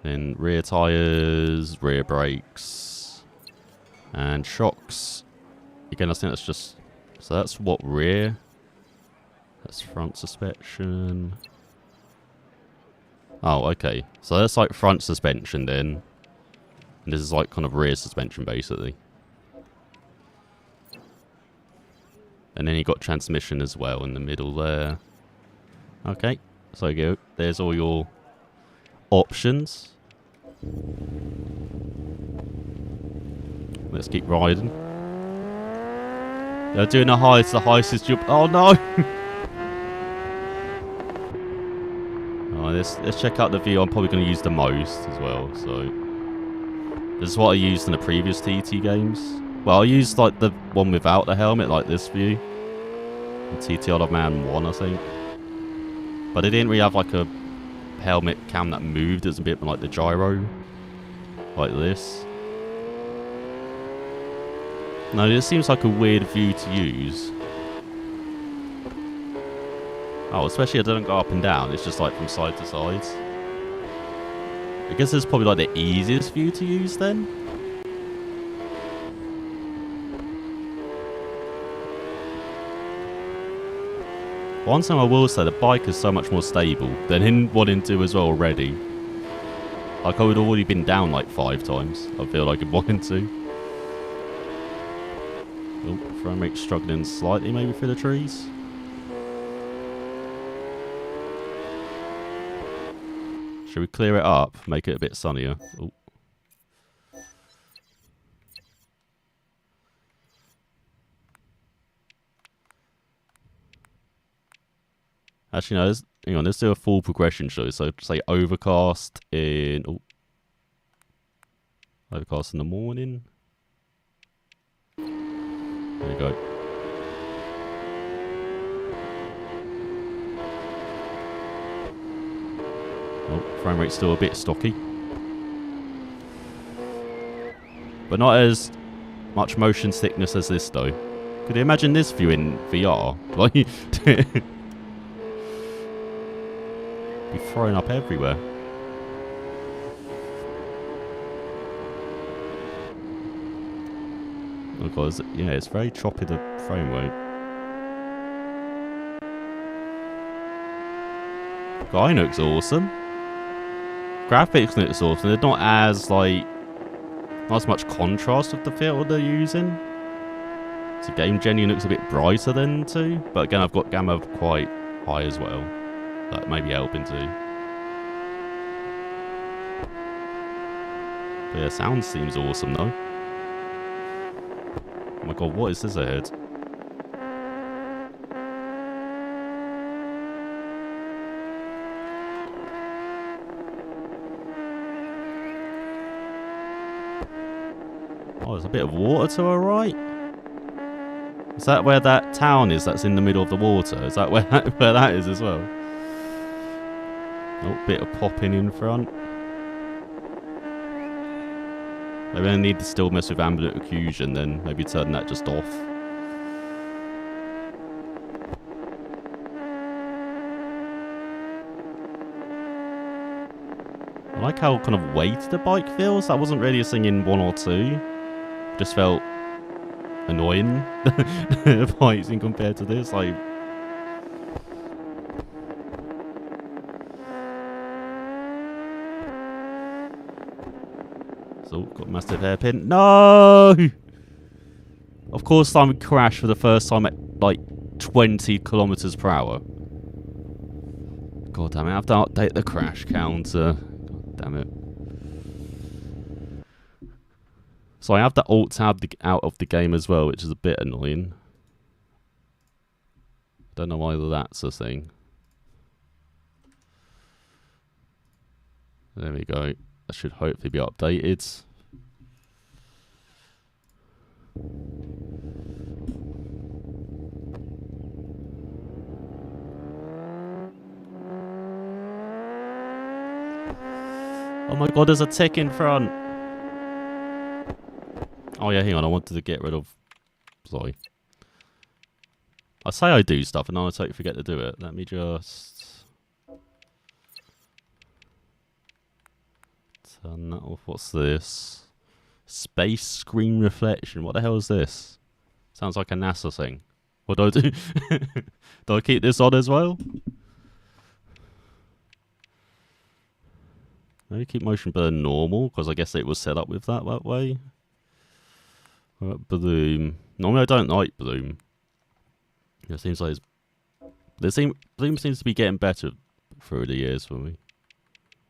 Then rear tyres, rear brakes, and shocks. Again, I think that's just... So that's what rear? That's front suspension. Oh, okay. So that's like front suspension then. And this is like kind of rear suspension basically. And then you got transmission as well in the middle there. Okay. So you go. There's all your options. Let's keep riding. They're doing the highest jump. Oh no! Let's check out the view I'm probably going to use the most as well. So this is what I used in the previous TT games. Well, I used like the one without the helmet, like this view. In TT Odd Man 1, I think. But it didn't really have like a helmet cam that moved. It was a bit like the gyro. Like this. No, this seems like a weird view to use. Oh, especially it doesn't go up and down. It's just like from side to side. I guess it's probably like the easiest view to use then. One thing I will say, the bike is so much more stable than in 1 and 2 as well already. Like I would have already been down like 5 times, I feel like in 1 and 2. Oh, frame rate struggling slightly maybe through the trees. Should we clear it up? Make it a bit sunnier. Ooh. Actually, no. Hang on. Let's do a full progression show. So, say overcast in. Oh, overcast in the morning. There you go. Oh, frame rate's still a bit stocky. But not as much motion sickness as this, though. Could you imagine this view in VR? Like, be thrown up everywhere. Oh god, yeah, it's very choppy, the frame rate. Guy looks awesome. Graphics looks awesome. They're not as like not as much contrast with the filter they're using. So game genuinely looks a bit brighter than 2, but again I've got gamma quite high as well. That may be helping too. But yeah, sound seems awesome though. Oh my god, what is this ahead? Oh, there's a bit of water to our right. Is that where that town is that's in the middle of the water? Is that where that is as well? Oh, bit of popping in front. Maybe I need to still mess with ambient occlusion, then maybe turn that just off. I like how kind of weighted the bike feels. That wasn't really a thing in 1 or 2. Just felt annoying. The bikes in compared to this, like. So, got a massive hairpin. No! Of course, I would crash for the first time at like 20 kilometers per hour. God damn it, I have to update the crash counter. God damn it. So I have the alt tab out of the game as well, which is a bit annoying. Don't know whether that's a thing. There we go. that should hopefully be updated. Oh my god, there's a tick in front. Oh yeah, hang on, I wanted to get rid of... Sorry. I say I do stuff and then I totally forget to do it. Let me just... turn that off. What's this? Space screen reflection. What the hell is this? Sounds like a NASA thing. What do I do? Do I keep this on as well? Maybe keep motion blur normal, because I guess it was set up with that way. Bloom. Normally I don't like bloom. It seems like bloom seems to be getting better through the years for me.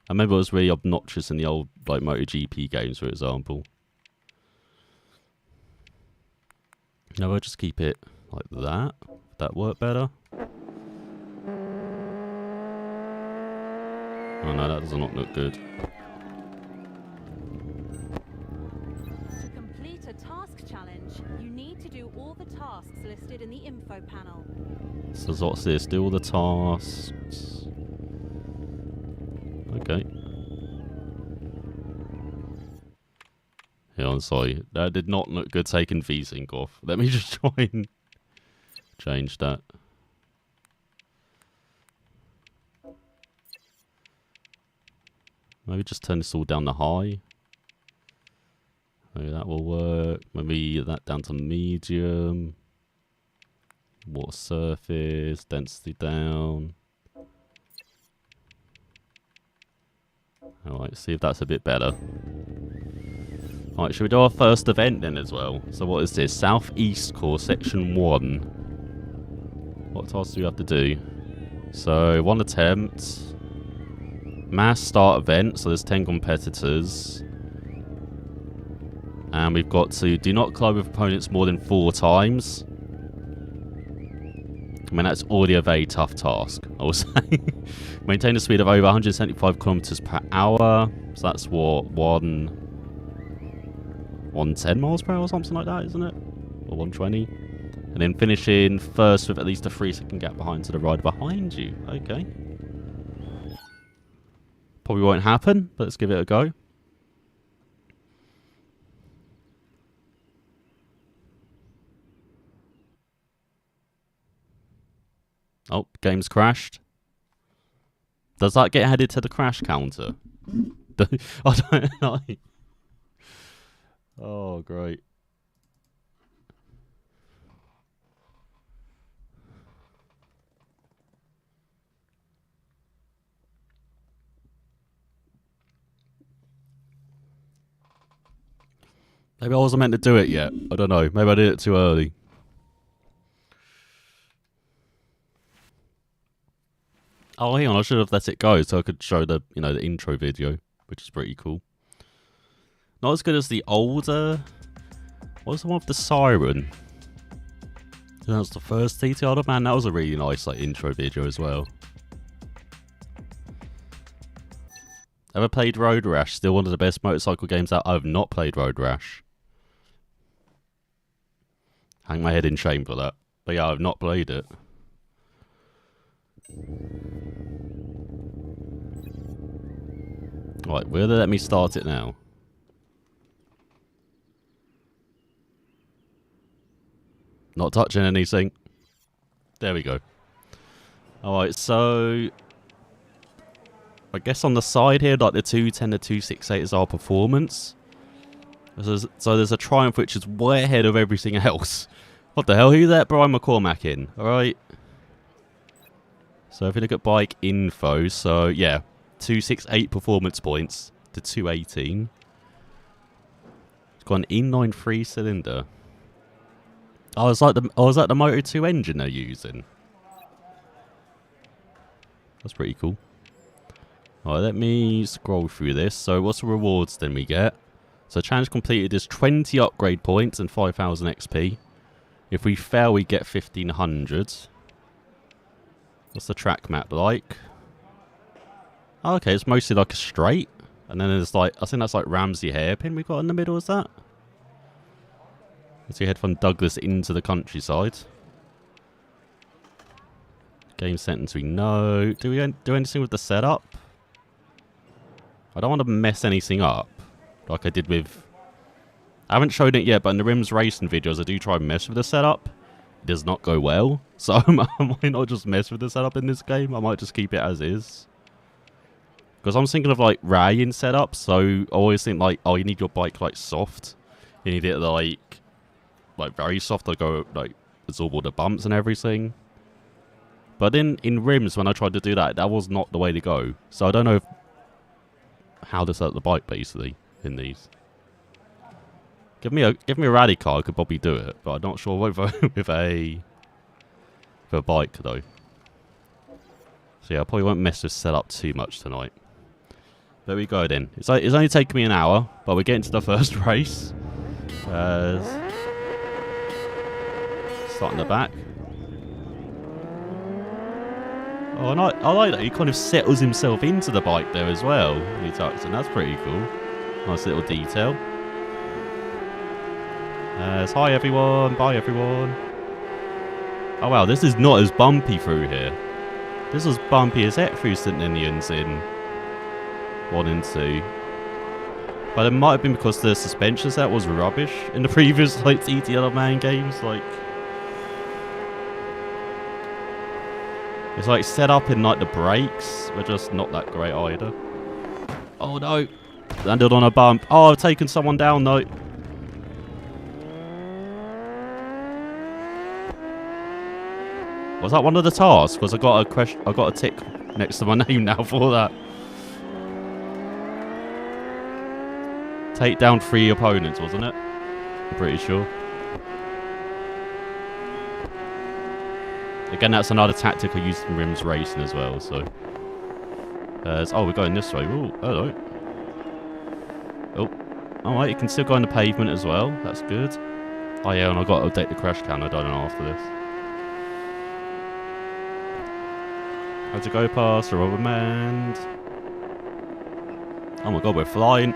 I remember it was really obnoxious in the old like MotoGP games, for example. Now I'll just keep it like that. Would that work better? Oh no, that does not look good. To complete a task challenge, you need to do all the tasks listed in the info panel. So what's this? Do all the tasks. Okay. Yeah, I'm sorry. That did not look good taking VSync off. Let me just try and change that. Maybe just turn this all down to high. Maybe that will work. Maybe that down to medium. Water surface, density down. Alright, see if that's a bit better. Alright, should we do our first event then as well? So what is this? Southeast Course, Section 1. What tasks do we have to do? So, 1 attempt. Mass start event, so there's 10 competitors. And we've got to do not collide with opponents more than 4 times. I mean, that's already a very tough task, I would say. Maintain a speed of over 175 kilometers per hour. So that's what, 110 miles per hour or something like that, isn't it? Or 120. And then finishing first with at least a 3-second gap behind to the rider behind you. Okay. Probably won't happen, but let's give it a go. Oh, game's crashed. Does that get added to the crash counter? I don't know. Oh, great. Maybe I wasn't meant to do it yet. I don't know. Maybe I did it too early. Oh, hang on. I should have let it go so I could show the, the intro video, which is pretty cool. Not as good as the older... What was the one with the siren? That was the first TTR. Man, that was a really nice intro video as well. Ever played Road Rash? Still one of the best motorcycle games out. I have not played Road Rash. Hang my head in shame for that. But yeah, I've not played it. Right, will they let me start it now? Not touching anything. There we go. Alright, so... I guess on the side here, like the 210 to 268 is our performance. So there's a Triumph which is way ahead of everything else. What the hell? Who's that Brian McCormack in? Alright. So if you look at bike info, so yeah, 268 performance points to 218. It's got an inline 3-cylinder. Oh, was that the Moto 2 engine they're using? That's pretty cool. Alright, let me scroll through this. So what's the rewards then we get? So challenge completed is 20 upgrade points and 5,000 XP. If we fail, we get 1,500. What's the track map like? Oh, okay, it's mostly like a straight. And then there's like, I think that's like Ramsey hairpin we got in the middle, is that? As you head from Douglas into the countryside. Game sentence we know. Do we do anything with the setup? I don't want to mess anything up. Like I did with... I haven't shown it yet, but in the Rims racing videos I do try and mess with the setup. It does not go well. So I might not just mess with the setup in this game. I might just keep it as is. Because I'm thinking of like rallying setup. So I always think like, oh, you need your bike like soft. You need it like very soft to go like absorb all the bumps and everything. But in Rims, when I tried to do that, that was not the way to go. So I don't know how to set up the bike, basically, in these. Give me a rally car, I could probably do it. But I'm not sure whether with a bike, though. So yeah, I probably won't mess with setup too much tonight. There we go, then. It's only taken me an hour, but we're getting to the first race. Starting the back. Oh, and I like that he kind of settles himself into the bike there as well. When he tucks in. That's pretty cool. Nice little detail. Hi everyone. Bye everyone. Oh wow, this is not as bumpy through here. This was bumpy as heck through St. Ninians in 1 and 2. But it might have been because the suspension set was rubbish in the previous like TTL Man games. Like, it's like set up in like the brakes were just not that great either. Oh no! Landed on a bump. Oh, I've taken someone down though. Was that one of the tasks? Because I got a question. I got a tick next to my name now for that. Take down 3 opponents, wasn't it? I'm pretty sure. Again, that's another tactic I used in Rims Racing as well, so... oh, we're going this way. Ooh, hello. Oh, alright, you can still go on the pavement as well. That's good. Oh yeah, and I've got to update the crash cam. I don't know after this. How to go past the rubber band. Oh my god, we're flying.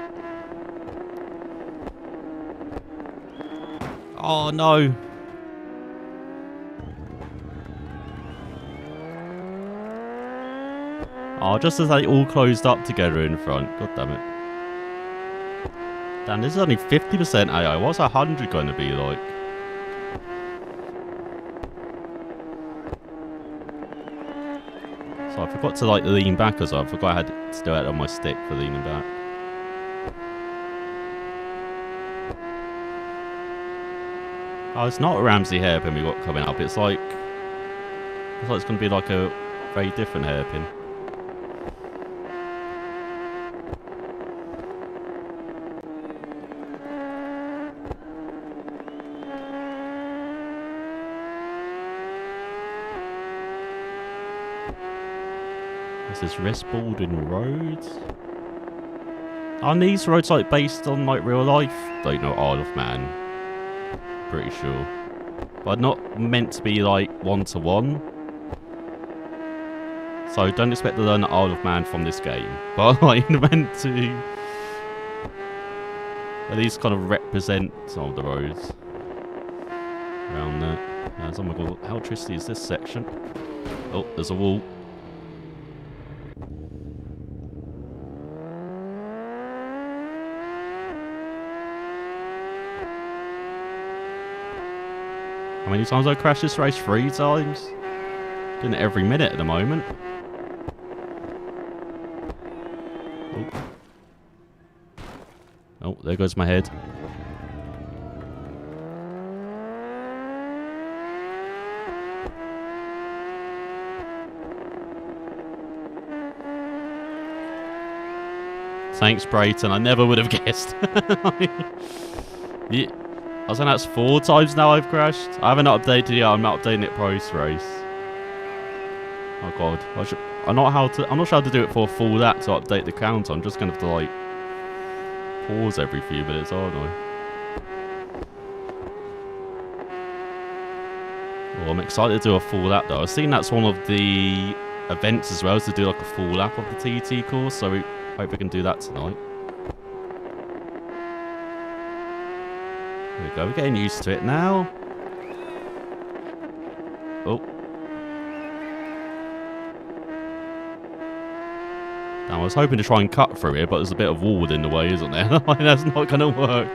Oh no. Oh, just as they all closed up together in front. God damn it. Damn, this is only 50% AI. What's 100 going to be like? So I forgot to like lean back as well. I forgot I had to do it on my stick for leaning back. Oh, it's not a Ramsey hairpin we got coming up. It's like it's going to be like a very different hairpin. This is Resbaldin Road. Aren't these roads like based on like real life? Don't know, Isle of Man. Pretty sure. But not meant to be like one-to-one. So don't expect to learn the Isle of Man from this game. But like meant to at least kind of represent some of the roads around there. Oh my god, how twisty is this section? Oh, there's a wall. How many times I crashed this race? 3 times? Doing it every minute at the moment. Oh, there goes my head. Thanks, Brayton. I never would have guessed. Yeah. I think that's 4 times now I've crashed. I haven't updated yet. I'm not updating it post race. Oh god, I'm not sure how to do it for a full lap to update the count. I'm just gonna have to like pause every few minutes, aren't I? Oh, I'm excited to do a full lap though. I've seen that's one of the events as well, is to do like a full lap of the TT course. So Hope we can do that tonight. There we go. We're getting used to it now. Oh. Now, I was hoping to try and cut through it, but there's a bit of wall in the way, isn't there? That's not going to work.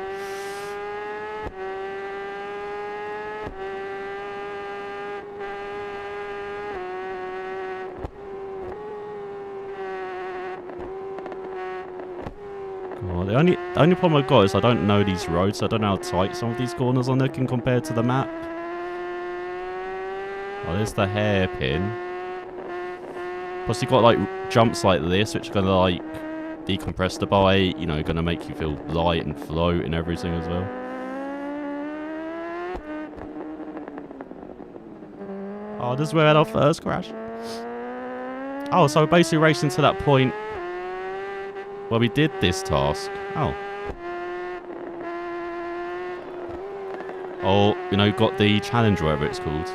God, the only problem I've got is I don't know these roads. So I don't know how tight some of these corners are looking compared to the map. Oh, there's the hairpin. Plus you've got like jumps like this, which are going to like decompress the bike, you know, going to make you feel light and float and everything as well. Oh, this is where we had our first crash. Oh, so we're basically racing to that point where we did this task. Oh. Oh, you know, got the challenge, whatever it's called.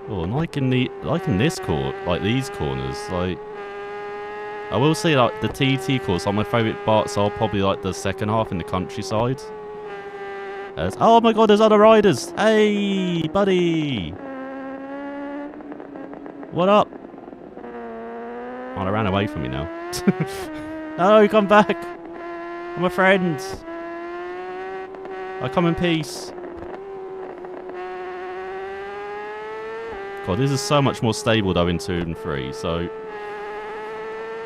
Oh, and like in this court, like these corners, like I will say like the TT course, like my favourite parts are probably like the second half in the countryside. Oh my god, there's other riders! Hey, buddy! What up? Oh, they ran away from me now. No, come back! I'm a friend! I come in peace. God, this is so much more stable though in 2 and 3, so... Look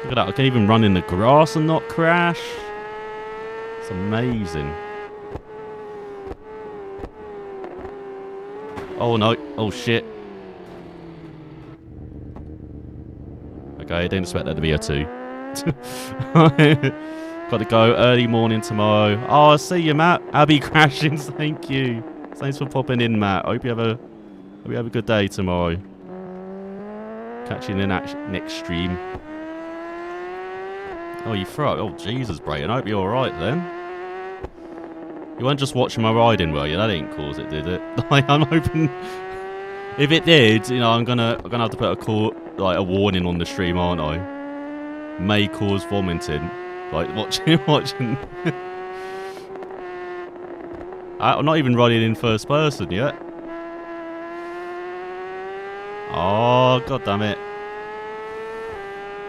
at that, I can even run in the grass and not crash. It's amazing. Oh no, oh shit. Okay, I didn't expect that to be a 2. Got to go early morning tomorrow. Oh, I see you, Matt. Abby crashing, thank you. Thanks for popping in, Matt. Hope you have a good day tomorrow. Catch you in the next stream. Oh, you throw it. Oh, Jesus, Brayton. I hope you're alright then. You weren't just watching my riding, were you? That didn't cause it, did it? Like, I'm hoping... If it did, you know, I'm gonna have to put a warning on the stream, aren't I? May cause vomiting. Like, watching... I'm not even running in first person yet. Oh, god damn it.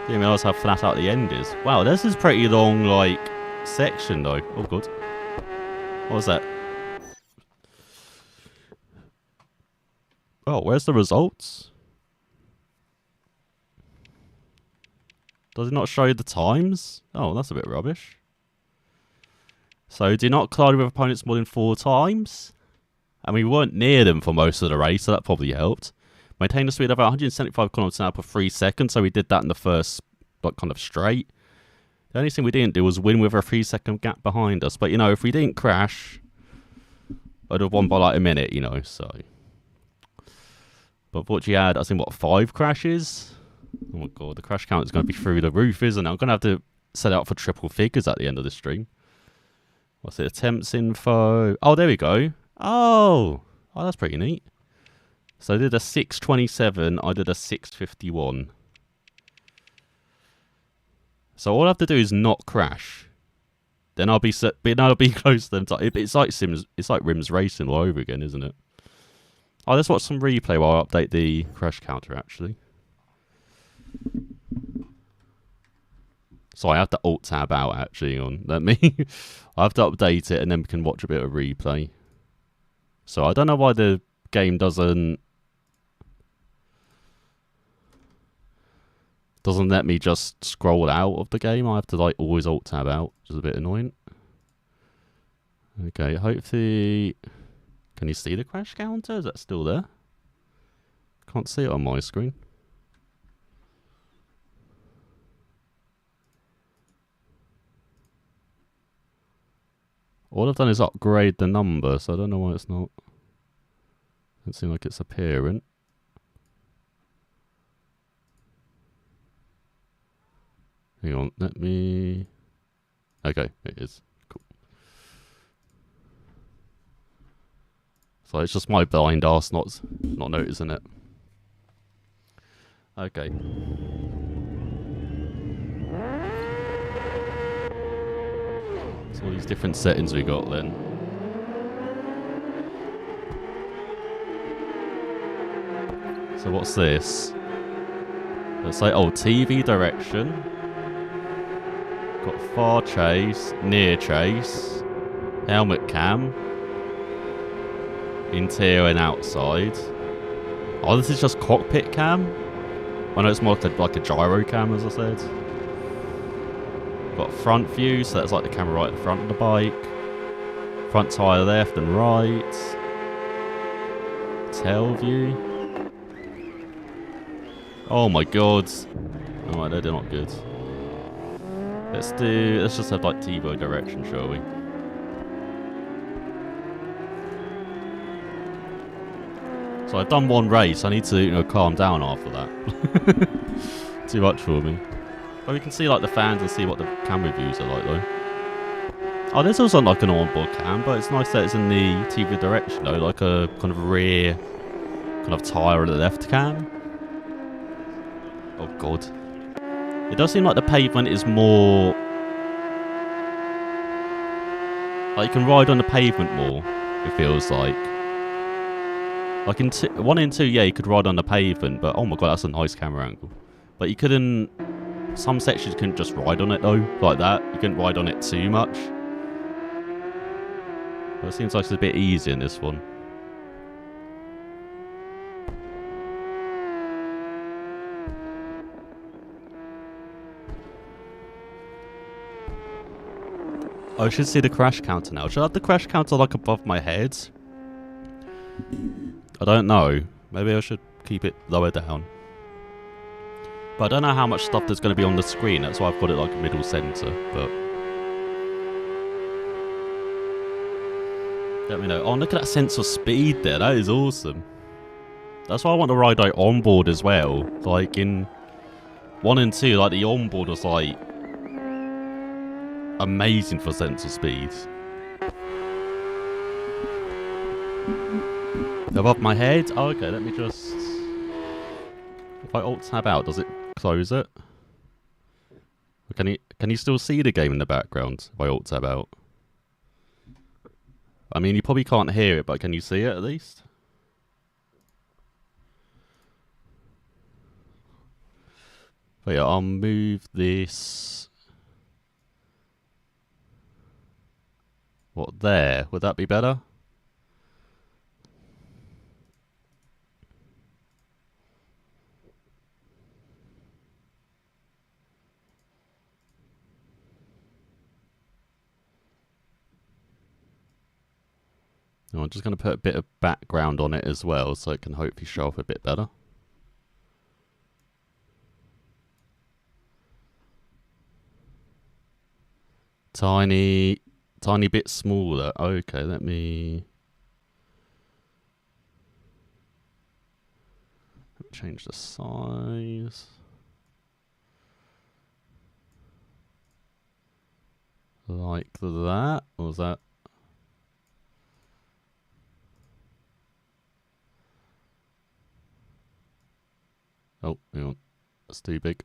Didn't realise how flat out the end is. Wow, this is pretty long, like, section, though. Oh, god. What was that? Oh, where's the results? Does it not show you the times? Oh, that's a bit rubbish. So, do not collide with opponents more than 4 times. And we weren't near them for most of the race, so that probably helped. Maintain a speed of about 175 kilometers an hour per 3 seconds, so we did that in the first, like, kind of straight. The only thing we didn't do was win with a 3-second gap behind us. But, you know, if we didn't crash, I'd have won by, like, a minute, you know, so. But what you had, I think, what, 5 crashes? Oh, my God, the crash count is going to be through the roof, isn't it? I'm going to have to set it up for triple figures at the end of the stream. What's it? Attempts info. Oh, there we go. Oh, that's pretty neat. So I did a 6:27. I did a 6:51. So all I have to do is not crash. Then I'll be close to them. It's like Sims. It's like Rims Racing all over again, isn't it? Oh, let's watch some replay while I update the crash counter. Actually, so I have to alt tab out. Actually, let me. I have to update it, and then we can watch a bit of replay. So I don't know why the game doesn't let me just scroll out of the game. I have to like always alt tab out, which is a bit annoying. Okay, hopefully... Can you see the crash counter? Is that still there? Can't see it on my screen. All I've done is upgrade the number, so I don't know why it's not... Doesn't seem like it's appearing. Hang on, let me... Okay, it is. Cool. So it's just my blind ass not noticing it. Okay. So all these different settings we got then. So what's this? Let's say, oh, TV direction. Got far chase, near chase, helmet cam, interior and outside. Oh, this is just cockpit cam? I know it's more like a gyro cam, as I said. Got front view, so that's like the camera right at the front of the bike. Front tyre left and right. Tail view. Oh my god. Oh, they're not good. Let's just have like TiVo direction, shall we? So I've done one race, I need to, calm down after that. Too much for me. But we can see like the fans and see what the camera views are like though. Oh, there's also like an onboard cam, but it's nice that it's in the TV direction though, like a kind of rear kind of tyre at the left cam. Oh god. It does seem like the pavement is more... like you can ride on the pavement more, it feels like. Like in 1 and 2, yeah, you could ride on the pavement, but oh my god, that's a nice camera angle. But you couldn't... some sections you couldn't just ride on it though, like that. You couldn't ride on it too much. But it seems like it's a bit easier in this one. I should see the crash counter now. Should I have the crash counter like above my head? I don't know. Maybe I should keep it lower down. But I don't know how much stuff there's going to be on the screen. That's why I've got it like middle center. But let me know. Oh, look at that sense of speed there. That is awesome. That's why I want to ride like onboard as well. Like in 1 and 2, like the onboard was like amazing for sense of speed. Above my head? Oh, okay, let me just... if I alt-tab out, does it close it? Can you still see the game in the background if I alt-tab out? I mean, you probably can't hear it, but can you see it at least? But yeah, I'll move this... what, there? Would that be better? I'm just going to put a bit of background on it as well, so it can hopefully show up a bit better. Tiny bit smaller. Okay, let me change the size. Like that. Or was that? Oh, hang on. That's too big.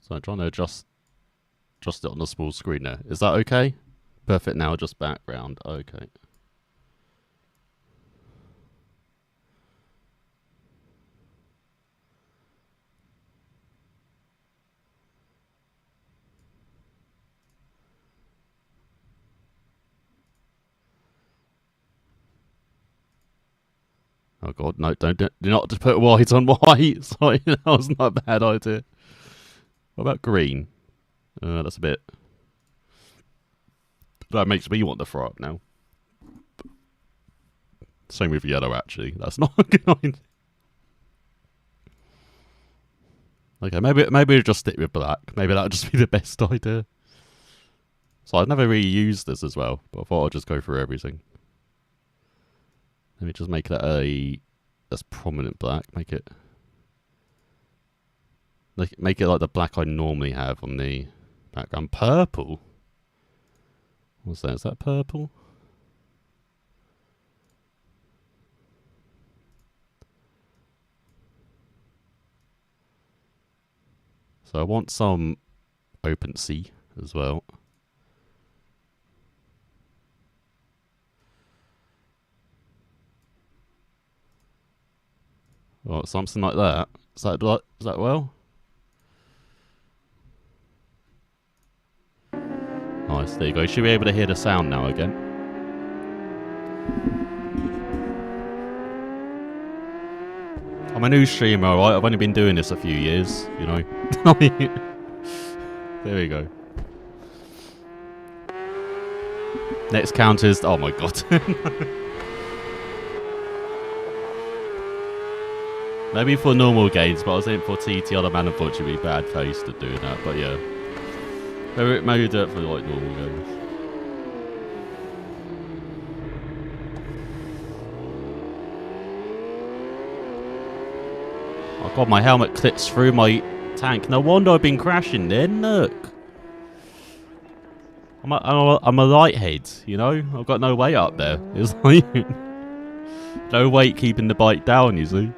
So I'm trying to adjust it on the small screen there. Is that okay? Perfect now, just background. Okay. Oh god, no, do not just put white on white. Sorry, that was not a bad idea. What about green? That's a bit... that makes me want to throw up now. Same with yellow, actually. That's not a good idea. Okay, maybe we'll just stick with black. Maybe that'll just be the best idea. So I've never really used this as well, but I thought I'd just go through everything. Let me just make that that's prominent black. Make it... Like, make it like the black I normally have on the background. Purple? What's that? Is that purple? So I want some open sea as well. Or something like that. Is that well? Nice, there you go. You should be able to hear the sound now again. I'm a new streamer, alright? I've only been doing this a few years, you know. There we go. Next counter is... Oh my god. Maybe for normal games, but I was thinking for TT on a man, unfortunately, bad face to doing that, but yeah. Maybe do it for like normal games. Oh god, my helmet clips through my tank. No wonder I've been crashing then, look. I'm a lighthead, you know? I've got no weight up there. It's like... no weight keeping the bike down, you see?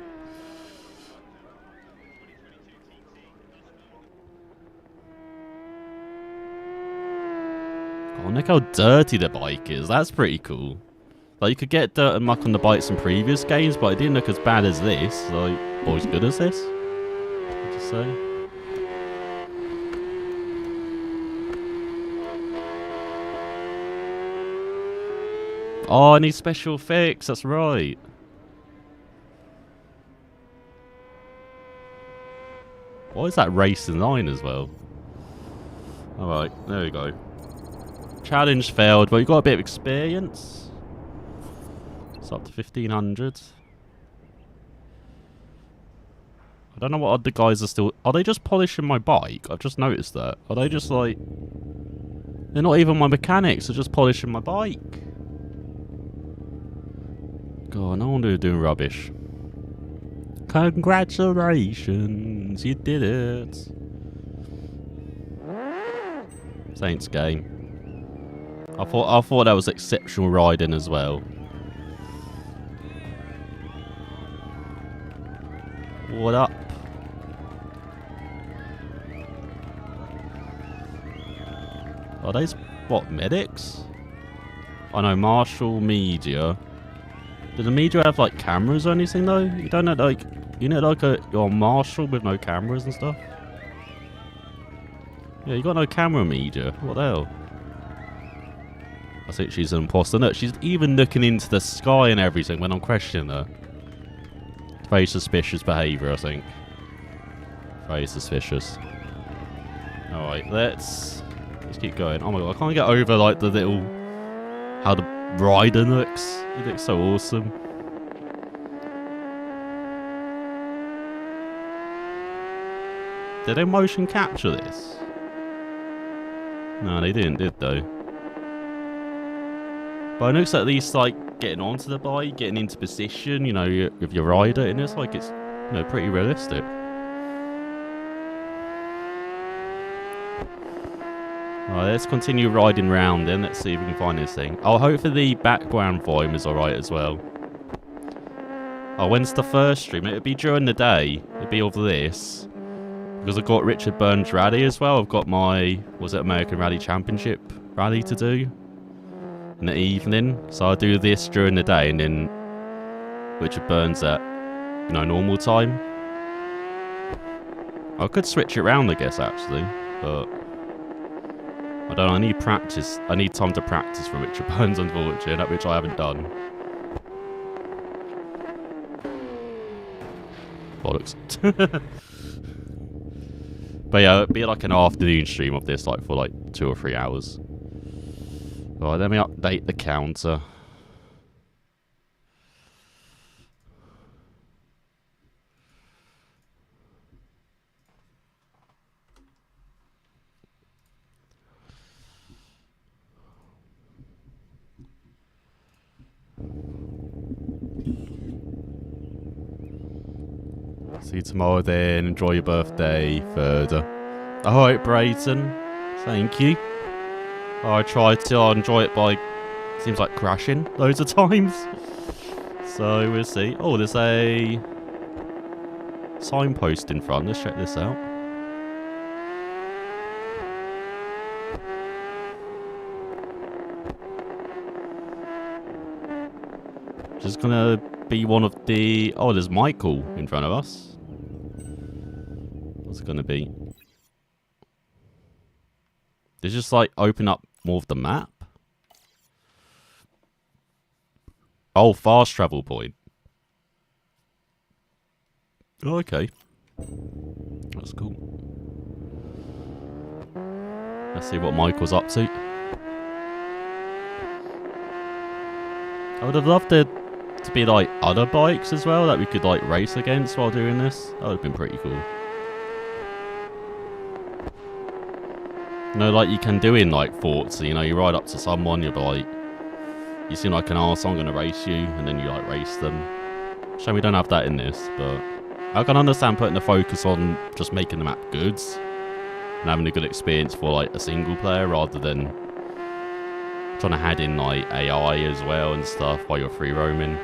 Oh, look how dirty the bike is. That's pretty cool. Like, you could get dirt and muck on the bikes in previous games, but it didn't look as bad as this. Like, or as good as this. What to say? Oh, I need special fix. That's right. Why is that racing line as well? Alright, there we go. Challenge failed, but you got a bit of experience. It's up to 1500. I don't know what other guys are still... Are they just polishing my bike? I've just noticed that. Are they just like... They're not even my mechanics, they're just polishing my bike. God, no wonder they're doing rubbish. Congratulations, you did it. Saints game. I thought that was exceptional riding as well. What up? Are these what, medics? Oh no, Marshall Media. Does the media have like cameras or anything though? You don't know, like, you know, like you're a marshal with no cameras and stuff. Yeah, you got no camera media. What the hell? I think she's an imposter. Look, she's even looking into the sky and everything when I'm questioning her. Very suspicious behaviour, I think. Very suspicious. Alright, let's keep going. Oh my god, I can't get over like the little... how the rider looks. It looks so awesome. Did they motion capture this? No, they didn't, did they? But it looks at least like getting onto the bike, getting into position, you know, with your rider, and it's like it's, you know, pretty realistic. Alright, let's continue riding round then. Let's see if we can find this thing. Oh, hopefully the background volume is alright as well. Oh, when's the first stream? It'd be during the day. It'd be of this. Because I've got Richard Burns Rally as well. I've got my, was it American Rally Championship rally to do in the evening. So I do this during the day and then Richard Burns at, you know, normal time. I could switch it around, I guess, actually. But I don't know, I need practice. I need time to practice for Richard Burns, unfortunately, which I haven't done. Bollocks. But yeah, it'd be like an afternoon stream of this, like for like 2 or 3 hours. Alright, let me update the counter. See you tomorrow then. Enjoy your birthday further. Alright, Brayton. Thank you. I tried to enjoy it by, seems like crashing loads of times. So we'll see. Oh, there's a signpost in front. Let's check this out. Just gonna be one of the... Oh, there's Michael in front of us. What's it gonna be? They just like open up more of the map. Oh, fast travel point. Oh, okay. That's cool. Let's see what Michael's up to. I would have loved it to be like other bikes as well that we could like race against while doing this. That would have been pretty cool. You know, like you can do in like Forza, you know, you ride up to someone, you're like, you seem like an arse, I'm gonna race you, and then you like race them. Shame we don't have that in this, but I can understand putting the focus on just making the map good and having a good experience for like a single player rather than trying to add in like AI as well and stuff while you're free roaming.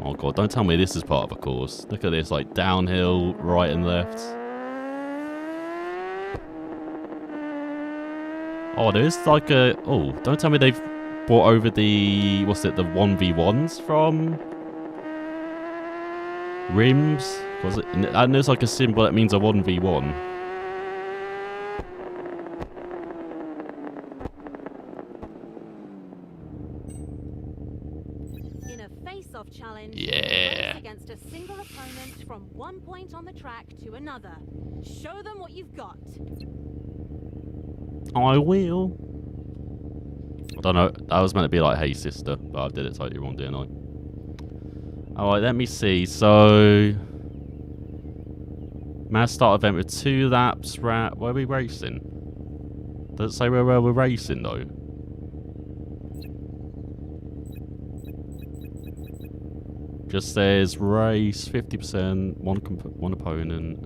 Oh god, don't tell me this is part of a course. Look at this, like downhill, right and left. Oh, there's like a... Oh, don't tell me they've brought over the... What's it, the 1v1s from... rims? Was it? And there's like a symbol that means a 1v1. In a face-off challenge, Yeah. race against a single opponent from one point on the track to another. Show them what you've got. I will. I don't know. That was meant to be like, hey sister, but I did it totally wrong, didn't I? Alright, let me see. So... Mass start event with 2 laps. Where are we racing? Does it say where we're racing though? Just says race 50%, one opponent.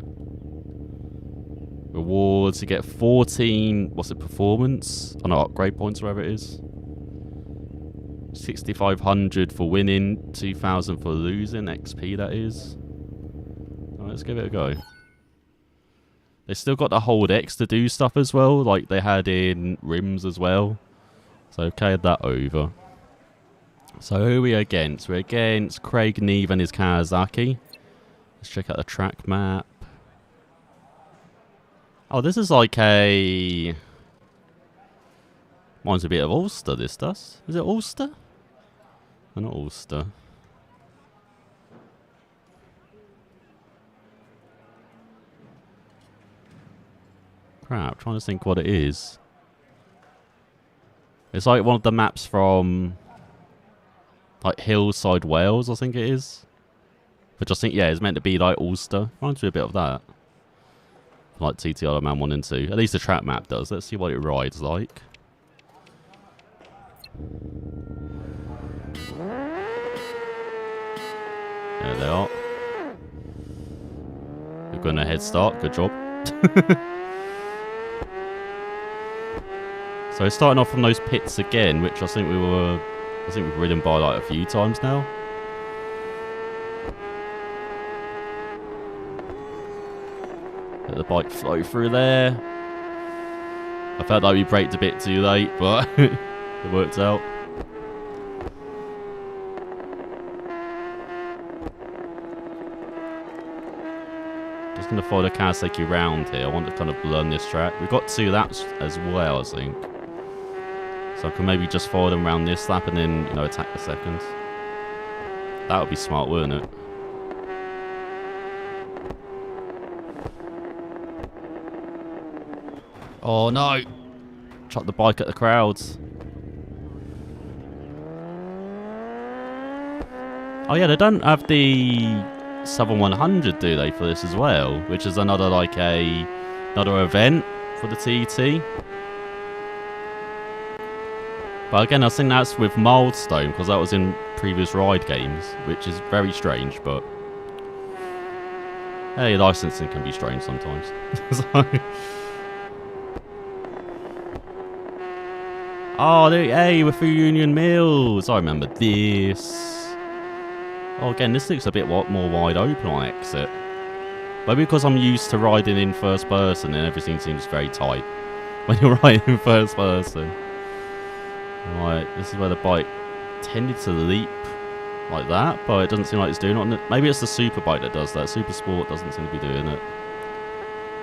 Rewards, you get 14, what's it, performance? Oh no, upgrade points, whatever it is. 6,500 for winning, 2,000 for losing, XP that is. Alright, let's give it a go. They still got the hold X to do stuff as well, like they had in rims as well. So carried that over. So who are we against? We're against Craig Neve and his Kawasaki. Let's check out the track map. Oh, this is like a... Mine's a bit of Ulster, this does. Is it Ulster? No, not Ulster. Crap, trying to think what it is. It's like one of the maps from... like Hillside, Wales, I think it is. Which I think, yeah, it's meant to be like Ulster. Reminds me a bit of that. Like TTR Man 1 and 2. At least the track map does. Let's see what it rides like. There they are. We've got a head start. Good job. So starting off from those pits again, which I think we've ridden by like a few times now. Let the bike flow through there. I felt like we braked a bit too late, but it worked out. Just going to follow the Kawasaki round here. I want to kind of learn this track. We've got 2 laps as well, I think. So I can maybe just follow them around this lap and then, you know, attack the second. That would be smart, wouldn't it? Oh no! Chuck the bike at the crowds. Oh yeah, they don't have the Southern 100, do they, for this as well? Which is another, like, another event for the TT. But again, I think that's with Milestone, because that was in previous ride games, which is very strange, but... Hey, licensing can be strange sometimes. So... Oh, hey, we're through Union Mills. I remember this. Oh, again, this looks a bit more wide open on exit. Maybe because I'm used to riding in first person and everything seems very tight when you're riding in first person. Right, this is where the bike tended to leap like that, but it doesn't seem like it's doing it. Maybe it's the Superbike that does that. Super Sport doesn't seem to be doing it.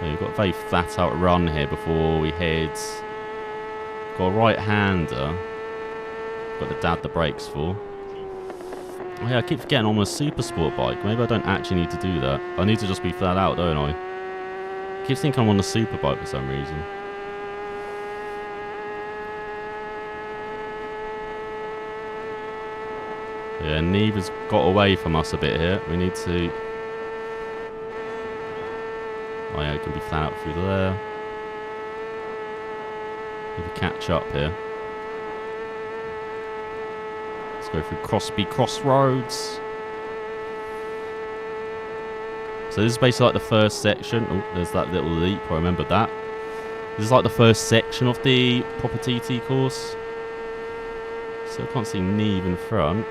Yeah, we've got a very flat out run here before we head. Got a right-hander. Got the dad the brakes for. Oh yeah, I keep forgetting I'm on a Super Sport bike. Maybe I don't actually need to do that. I need to just be flat out, don't I? I keep thinking I'm on a Super bike for some reason. Yeah, Neve has got away from us a bit here. We need to... Oh yeah, it can be flat out through there. Need to catch up here. Let's go through Crosby Crossroads. So this is basically like the first section. Oh, there's that little leap. I remember that. This is like the first section of the proper TT course. So I can't see Neve in front.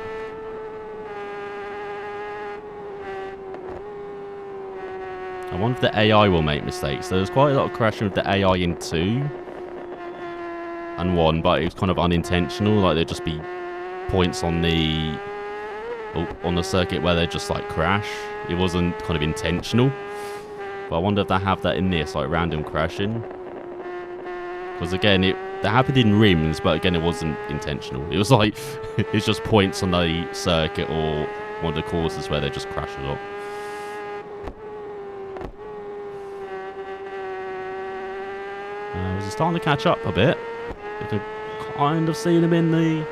I wonder if the AI will make mistakes. So there's quite a lot of crashing with the AI in 2 and 1, but it was kind of unintentional. Like there'd just be points on the circuit where they just like crash. It wasn't kind of intentional. But I wonder if they have that in this, like random crashing. Because again, they happened in rims, but again, it wasn't intentional. It was like it's just points on the circuit or one of the courses where they just crash a lot. Is it starting to catch up a bit? You can kind of see them in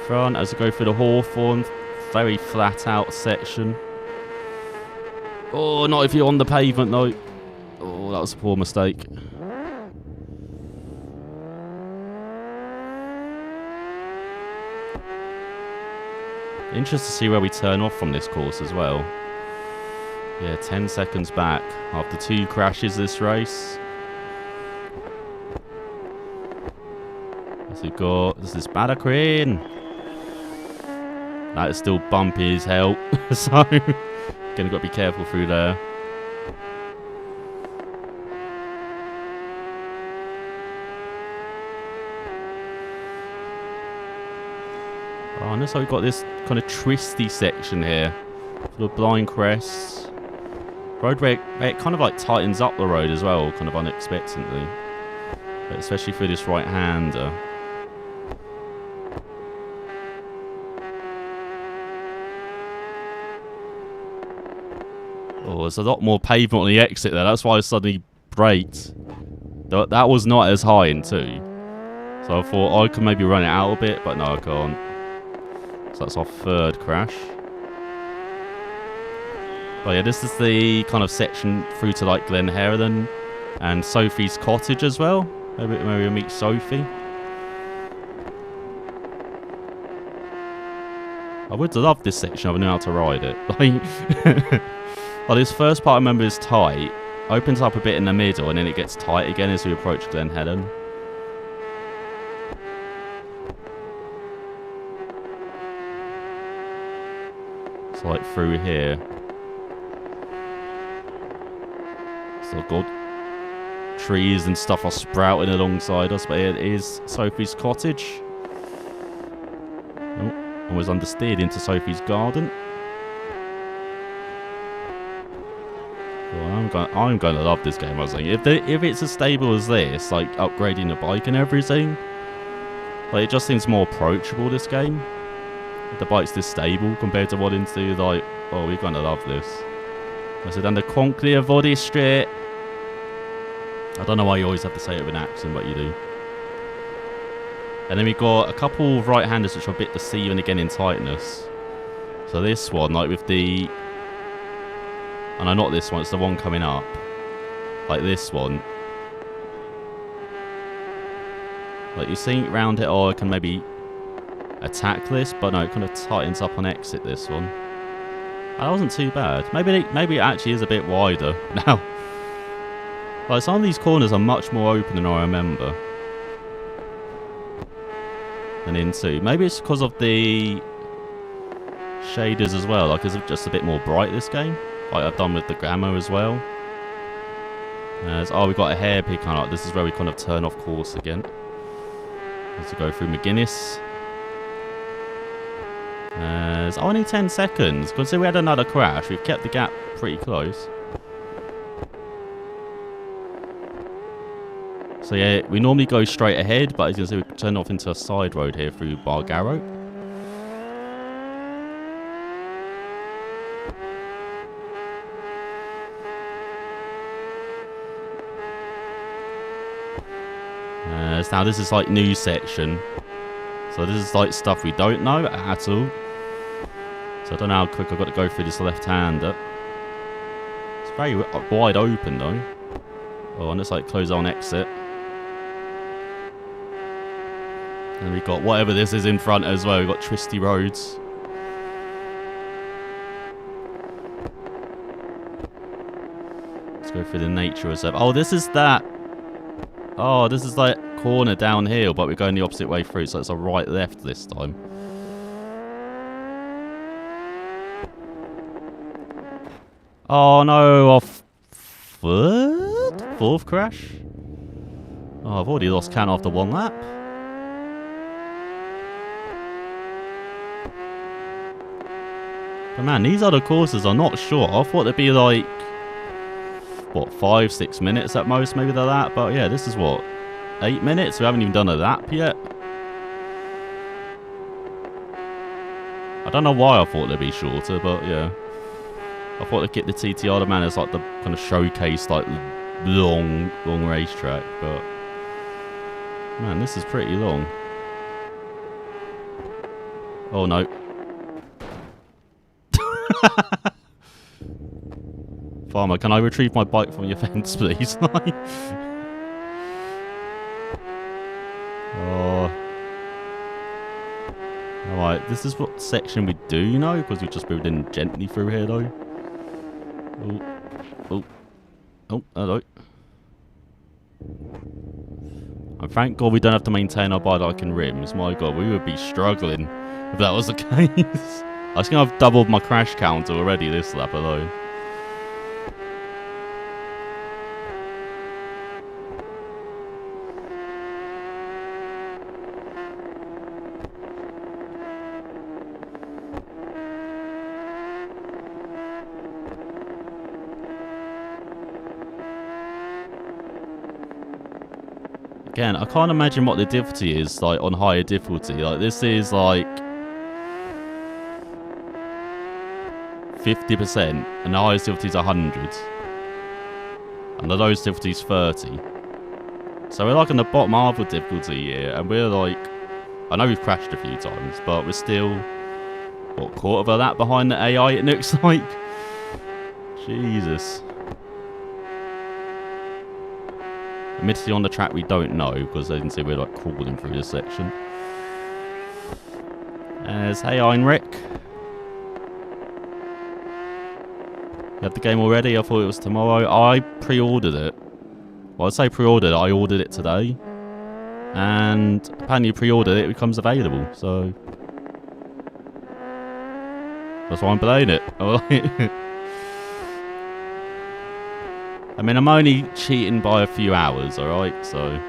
front as I go through the Hawthorne. Very flat out section. Oh, not if you're on the pavement though. Oh, that was a poor mistake. Interesting to see where we turn off from this course as well. Yeah, 10 seconds back after 2 crashes this race. So we've got, this is Badacrin. That is still bumpy as hell. So, gonna got to be careful through there. Oh, and so we've got this kind of twisty section here. Full of blind crests. Road where it kind of like tightens up the road as well, kind of unexpectedly. But especially through this right-hander. Oh, there's a lot more pavement on the exit there. That's why I suddenly braked. That was not as high in 2. So I thought I could maybe run it out a bit, but no, I can't. So that's our 3rd crash. Oh yeah, this is the kind of section through to like Glen Heron and Sophie's Cottage as well. Maybe we'll meet Sophie. I would love this section. I don't know how to ride it. Like this first part I remember is tight. Opens up a bit in the middle and then it gets tight again as we approach Glen Helen. It's like through here. So good. Trees and stuff are sprouting alongside us, but it is Sophie's Cottage. Oh, I was understeered into Sophie's Garden. Well, I'm going to love this game. I was like, if it's as stable as this, like upgrading the bike and everything, like it just seems more approachable. This game, if the bike's this stable compared to wanting to like, oh, we're going to love this. So then the Conklia Body Street. I don't know why you always have to say it with an accent, but you do. And then we got a couple right-handers which are a bit deceiving again in tightness. So this one, like with the... Oh no, not this one, it's the one coming up. Like this one. Like you see around it, or I can maybe attack this, but no, it kind of tightens up on exit this one. That wasn't too bad. Maybe it actually is a bit wider now. Like some of these corners are much more open than I remember. And into maybe it's because of the shaders as well. Like, is it just a bit more bright this game? Like I've done with the grammar as well. Oh, we've got a hairpin kind of. This is where we kind of turn off course again. As we go through McGuinness. It's only 10 seconds. Considering we had another crash, we've kept the gap pretty close. So yeah, we normally go straight ahead, but as you can see, we turn off into a side road here through Bargarrow. Now this is like new section. So this is like stuff we don't know at all. So I don't know how quick I've got to go through this left-hander. It's very wide open though. Oh, and it's like close on exit. And we've got whatever this is in front as well. We've got twisty roads. Let's go through the nature reserve. Oh, this is that. Oh, this is like corner downhill, but we're going the opposite way through, so it's a right left this time. Oh no, off fourth crash. Oh, I've already lost count after one lap. But man, these other courses are not short. I thought they'd be like, what, 5-6 minutes at most, maybe they're that. But yeah, this is what, 8 minutes? We haven't even done a lap yet. I don't know why I thought they'd be shorter, but yeah. I thought they'd get the TTR the man as like the kind of showcase, like long racetrack, but man, this is pretty long. Oh no. Farmer, can I retrieve my bike from your fence, please? Oh. Alright, this is what section we do, you know, because we just moved in gently through here, though. Oh. Oh. Oh, hello. And thank God we don't have to maintain our bike and rims. My God, we would be struggling if that was the case. I think I've doubled my crash counter already this lap alone. Again, I can't imagine what the difficulty is like on higher difficulty. Like this is like 50%, and the highest difficulty is 100, and the lowest difficulty is 30. So we're like on the bottom half of difficulty here, and we're like, I know we've crashed a few times, but we're still what, quarter of a lap behind the AI. It looks like. Jesus. Admittedly, on the track we don't know, because they didn't say we're like crawling through this section. As hey Heinrich. You have the game already? I thought it was tomorrow. I pre-ordered it. Well, I'd say pre-ordered. I ordered it today. And apparently you pre-ordered it, it becomes available. So that's why I'm playing it. I mean, I'm only cheating by a few hours, alright? So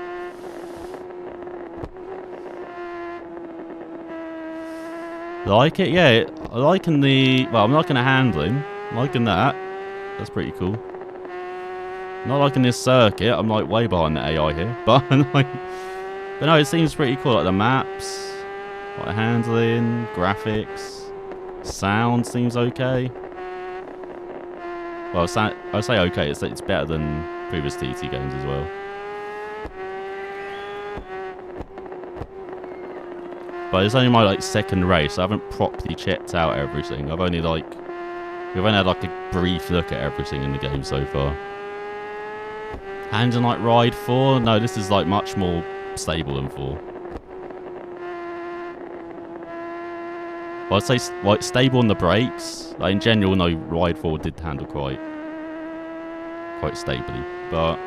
like it? Yeah, I'm liking the... Well, I'm liking the handling. I'm liking that. That's pretty cool. Not liking this circuit. I'm like way behind the AI here. But like... But no, it seems pretty cool. Like the maps, like handling, graphics, sound seems okay. Well, I say okay. It's better than previous TT games as well. But it's only my like second race. So I haven't properly checked out everything. We've only had like a brief look at everything in the game so far. Handling like Ride 4. No, this is like much more stable than 4. Well, I'd say like stable on the brakes. Like in general, no, ride 4 did handle quite stably, but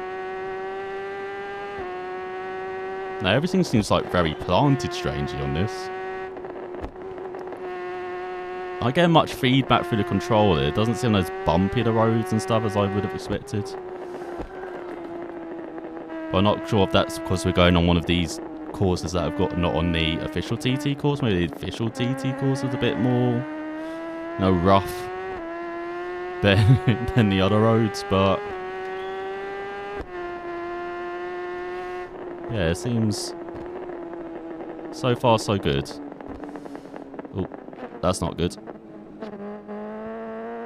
no, everything seems like very planted strangely on this. I get much feedback through the controller. It doesn't seem as bumpy the roads and stuff as I would have expected. But I'm not sure if that's because we're going on one of these courses that I've got not on the official TT course. Maybe the official TT course is a bit more, you know, rough than the other roads, but yeah, it seems so far so good. Oh, that's not good.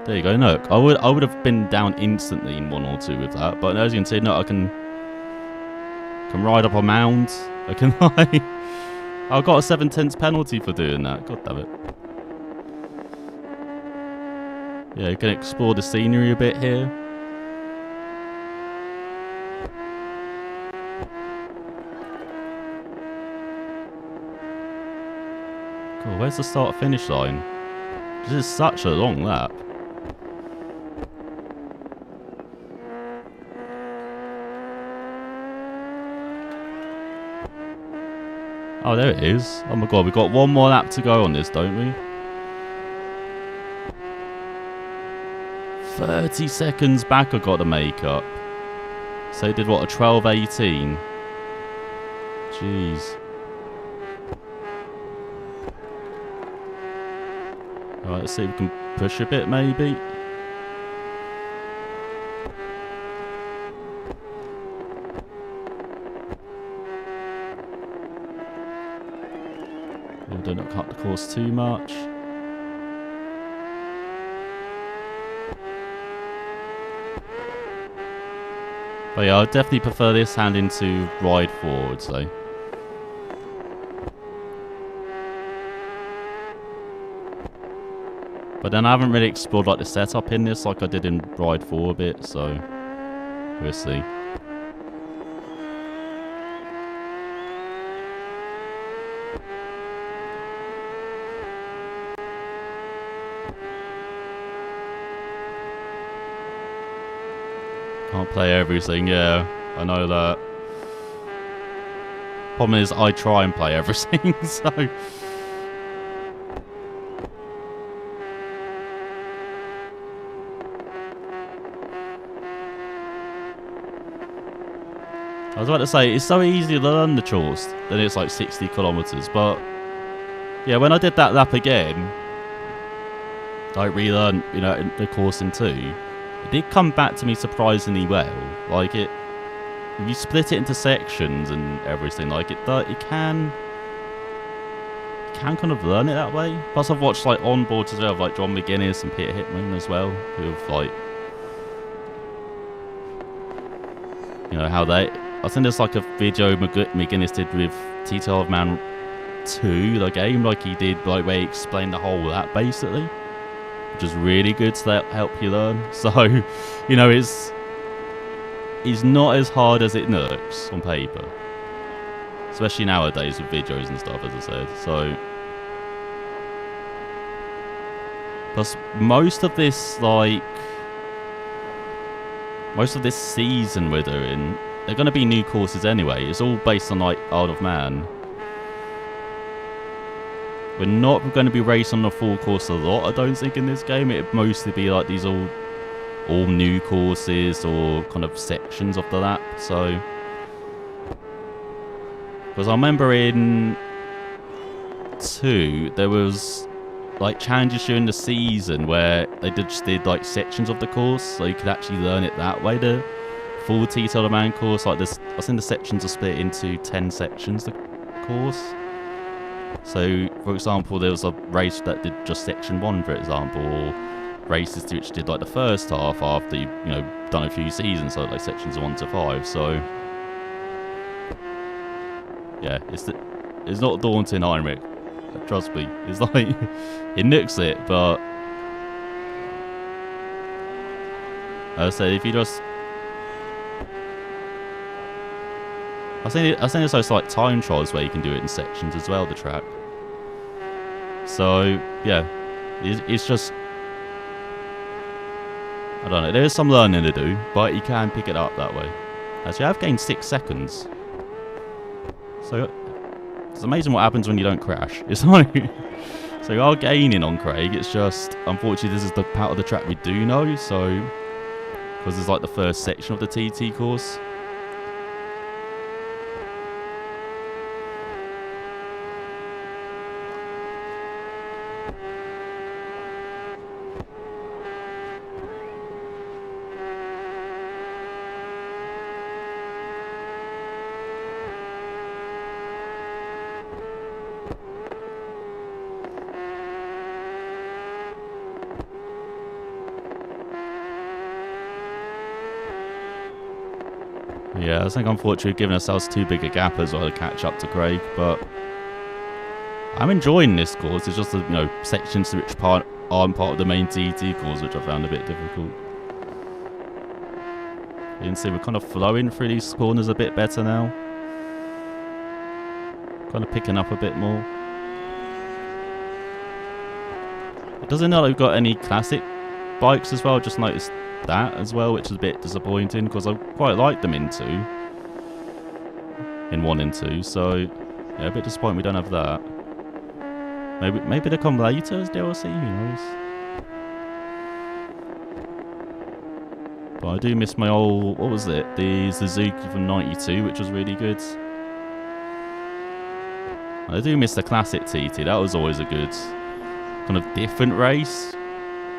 There you go. Look, I would have been down instantly in 1 or 2 with that, but as you can see, no, I can ride up a mound. I can like, I got a 7/10 penalty for doing that. God damn it. Yeah, you can explore the scenery a bit here. Cool, where's the start-finish line? This is such a long lap. Oh, there it is. Oh my god, we've got 1 more lap to go on this, don't we? 30 seconds back I got to make up. So it did what, a 12:18? Jeez. Alright, let's see if we can push a bit maybe. Do not cut the course too much. But yeah, I definitely prefer this handling to ride 4, I would say. But then I haven't really explored like the setup in this like I did in ride 4 a bit, so we'll see. Can't play everything, yeah, I know that. Problem is, I try and play everything, so... I was about to say, it's so easy to learn the course, then it's like 60 kilometers, but... Yeah, when I did that lap again, I relearned, you know, the course in 2. It did come back to me surprisingly well. Like it, if you split it into sections and everything, like it can kind of learn it that way. Plus, I've watched like onboards as well, of, like John McGuinness and Peter Hickman as well, who have like, you know, how they. I think there's like a video McGuinness did with TT Man 2, the game, like he did, like where he explained the whole lap basically. Which is really good to help you learn. So, you know, it's not as hard as it looks on paper. Especially nowadays with videos and stuff, as I said. So, plus most of this season we're doing, they're going to be new courses anyway. It's all based on like Isle of Man. We're not going to be racing on the full course a lot, I don't think, in this game. It'd mostly be like these all new courses or kind of sections of the lap. So, because I remember in 2 there was like challenges during the season where they just did like sections of the course, so you could actually learn it that way. The full TT Man course, like this, I think the sections are split into 10 sections. The course. So, for example, there was a race that did just section 1, for example, or races which did like the first half after you know done a few seasons, so like sections 1 to 5. So, yeah, it's not daunting, Heinrich. Trust me, it's like it looks it, but as I say, if you just I think there's those like time trials where you can do it in sections as well, the track. So yeah, it's just, I don't know, there's some learning to do, but you can pick it up that way. Actually, I've gained 6 seconds. So it's amazing what happens when you don't crash. It's like, so you are gaining on Craig, it's just, unfortunately this is the part of the track we do know, so, because it's like the first section of the TT course. Yeah, I think unfortunately we've given ourselves too big a gap as well to catch up to Craig, but I'm enjoying this course. It's just the, you know, sections which aren't part of the main TT course, which I found a bit difficult. You can see we're kind of flowing through these corners a bit better now. Kind of picking up a bit more. It doesn't know we've got any classic bikes as well, just noticed that as well, which is a bit disappointing because I quite like them in 1 and 2, so yeah, a bit disappointed we don't have that. Maybe they come later as DLC, who knows. But I do miss my old, what was it, the Suzuki from 92, which was really good. I do miss the classic TT, that was always a good kind of different race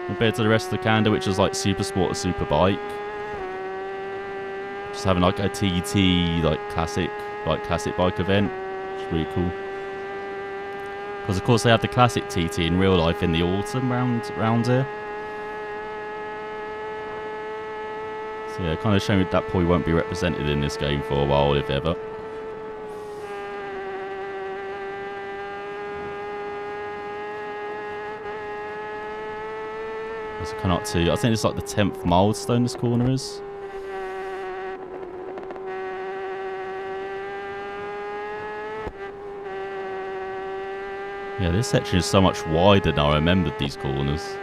compared to the rest of the calendar, which is like Supersport or Superbike. Just having like a TT like classic bike event, which is really cool. Because of course they have the classic TT in real life in the autumn round here. So yeah, kind of showing that probably won't be represented in this game for a while, if ever. So come up to, I think it's like the 10th milestone this corner is. Yeah, this section is so much wider than I remembered these corners.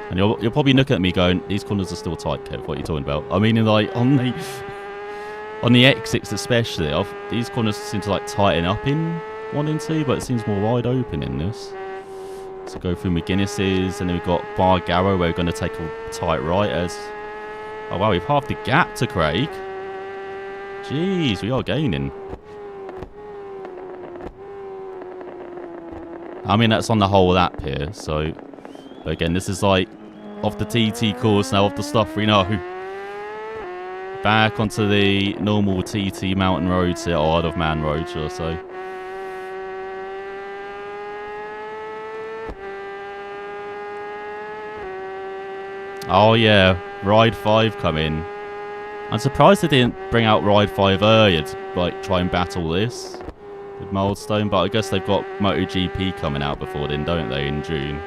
And you're probably looking at me going, these corners are still tight, Kev, what are you talking about? I mean, like, on the exits especially, these corners seem to like tighten up in 1 and 2, but it seems more wide open in this. So go through McGuinness's, and then we've got Bar Garrow where we're going to take a tight right as... Oh wow, we've halved the gap to Craig. Jeez, we are gaining. I mean, that's on the whole lap here, so... But again, this is like off the TT course now, off the stuff we know. Back onto the normal TT mountain roads here, or Isle of Man road, should I say. Oh yeah, Ride 5 come in. I'm surprised they didn't bring out Ride 5 earlier to like try and battle this with Milestone, but I guess they've got MotoGP coming out before then, don't they, in June?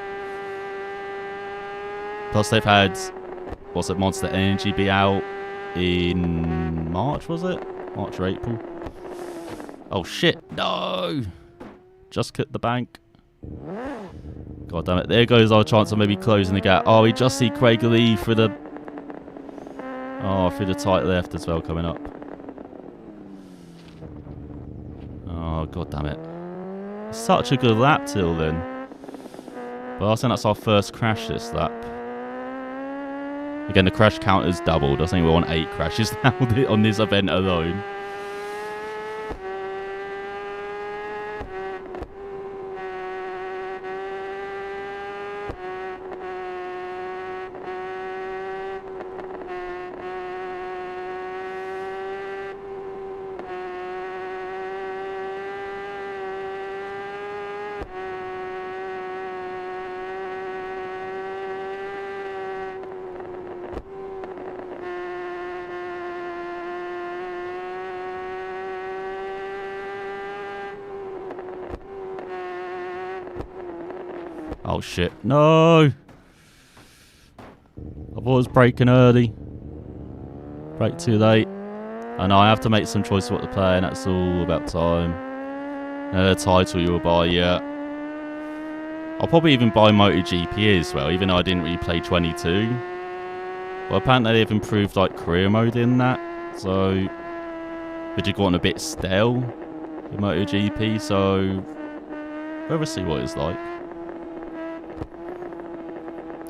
Plus they've had, what's it, Monster Energy be out in March, was it? March or April? Oh shit, no! Just cut the bank. God damn it, there goes our chance of maybe closing the gap. Oh, we just see Craig Lee through the... Oh, through the tight left as well coming up. Oh, god damn it. Such a good lap till then. But I think that's our first crash this lap. Again, the crash count has doubled. I think we're on 8 crashes now on this event alone. Oh shit, no! I thought it was braking early. Brake too late. I know I have to make some choice what to play, and that's all about time. The title you'll buy, yeah. I'll probably even buy MotoGP as well, even though I didn't really play 22. But apparently they've improved like career mode in that, so it just gotten a bit stale in MotoGP, so we'll see what it's like.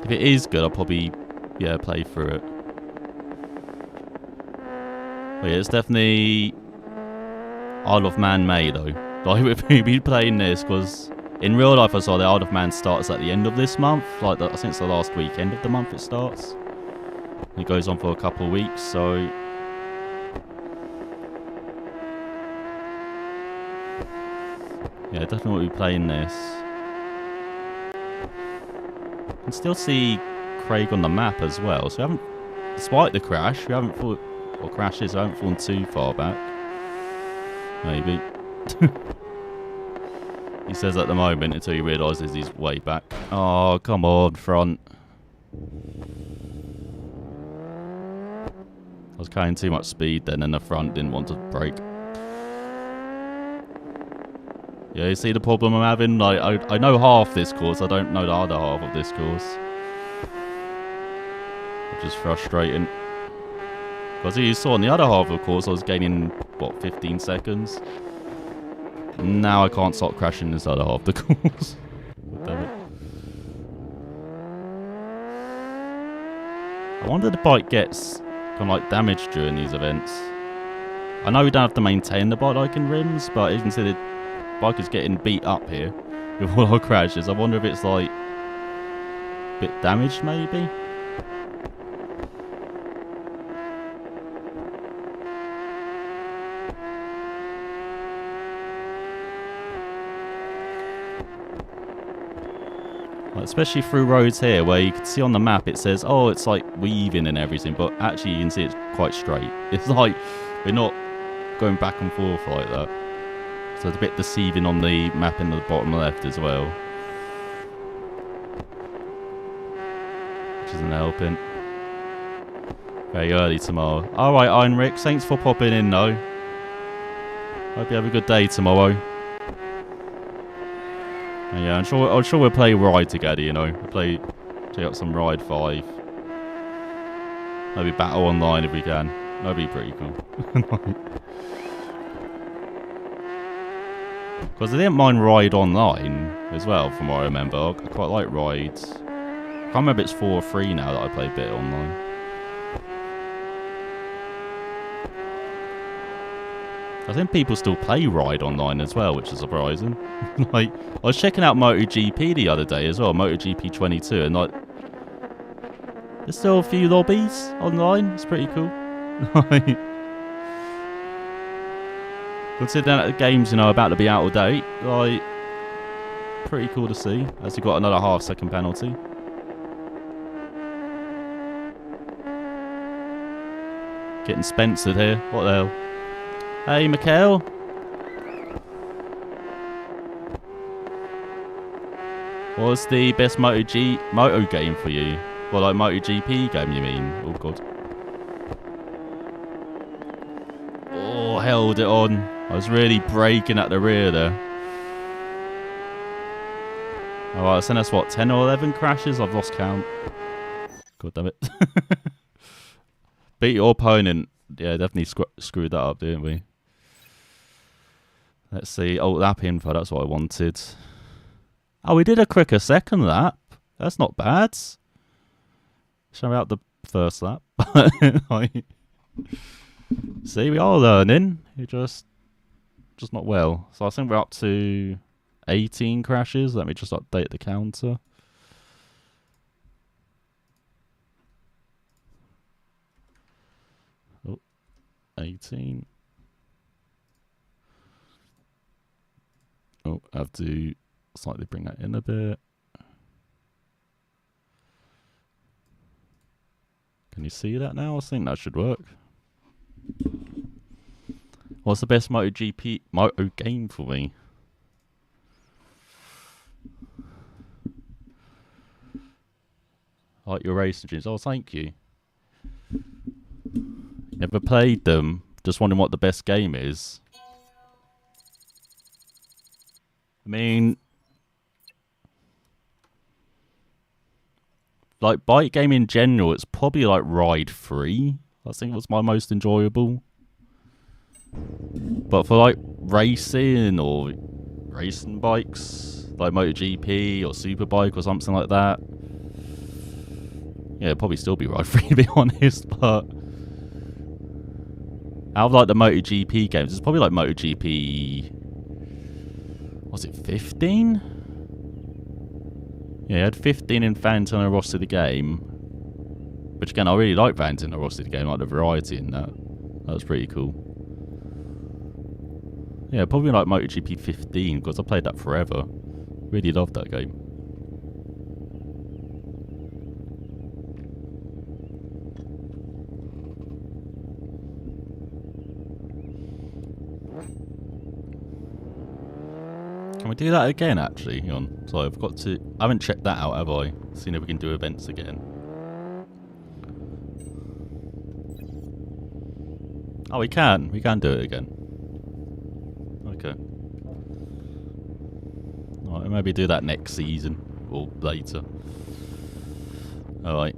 If it is good, I'll probably play through it. But yeah, it's definitely Isle of Man made though. Like with me playing this, because in real life I saw the Isle of Man starts at the end of this month. Like I think it's the last weekend of the month it starts. It goes on for a couple of weeks, so yeah, definitely will be playing this. You can still see Craig on the map as well, so we haven't, despite the crash, we haven't fallen, or crashes, I haven't fallen too far back. Maybe. He says at the moment until he realises he's way back. Oh, come on, front. I was carrying too much speed then, and the front didn't want to brake. Yeah, you see the problem I'm having? Like, I know half this course, I don't know the other half of this course. Which is frustrating. Because you saw on the other half of the course, I was gaining, what, 15 seconds? Now I can't stop crashing this other half of the course. Damn it. I wonder if the bike gets kind of like damaged during these events. I know we don't have to maintain the bike like in rims, but you can see the bike is getting beat up here with all our crashes. I wonder if it's like a bit damaged maybe. Especially through roads here where you can see on the map it says, oh, it's like weaving and everything, but actually you can see it's quite straight. It's like we're not going back and forth like that. So it's a bit deceiving on the map in the bottom left as well. Which isn't helping. Very early tomorrow. Alright, Heinrich, thanks for popping in though. Hope you have a good day tomorrow. Yeah, I'm sure we'll play Ride together, you know. We'll check out some Ride 5. Maybe battle online if we can. That'd be pretty cool. Because I didn't mind Ride online as well, from what I remember. I quite like Ride. I can't remember if it's 4 or 3 now that I play a bit online. I think people still play Ride online as well, which is surprising. Like, I was checking out MotoGP the other day as well, MotoGP 22, and like, there's still a few lobbies online. It's pretty cool. Considering that the game's, you know, about to be out of date, like, pretty cool to see. As you got another half-second penalty. Getting Spencered here. What the hell? Hey, Mikhail. What's the best moto game for you? Well, like MotoGP game, you mean? Oh, God. Oh, held it on. I was really braking at the rear there. Alright, so that's what, 10 or 11 crashes? I've lost count. God damn it. Beat your opponent. Yeah, definitely screwed that up, didn't we? Let's see. Oh, lap info. That's what I wanted. Oh, we did a quicker second lap. That's not bad. Show me out the first lap. See, we are learning. You're just not well. So I think we're up to 18 crashes. Let me just update the counter. Oh, 18. Oh, I have to slightly bring that in a bit. Can you see that now? I think that should work. What's the best moto game for me? I like your racing dreams. Oh, thank you. Never played them. just wondering what the best game is. I mean, like bike game in general, it's probably like Ride 3. I think was my most enjoyable. But for like racing or racing bikes, like MotoGP or Superbike or something like that, yeah, it'd probably still be Ride 3 to be honest. But out of like the MotoGP games, it's probably like MotoGP. Was it 15? Yeah, I had 15 in Valentino Rossi the game. Which again, I really like Valentino Rossi the game, like the variety in that. That was pretty cool. Yeah, probably like MotoGP 15, because I played that forever. Really loved that game. Can we do that again, actually? Hang on. Sorry, I've got to... I haven't checked that out, have I? Seen if we can do events again. Oh, we can. We can do it again. Okay. Alright, maybe do that next season. Or later. Alright.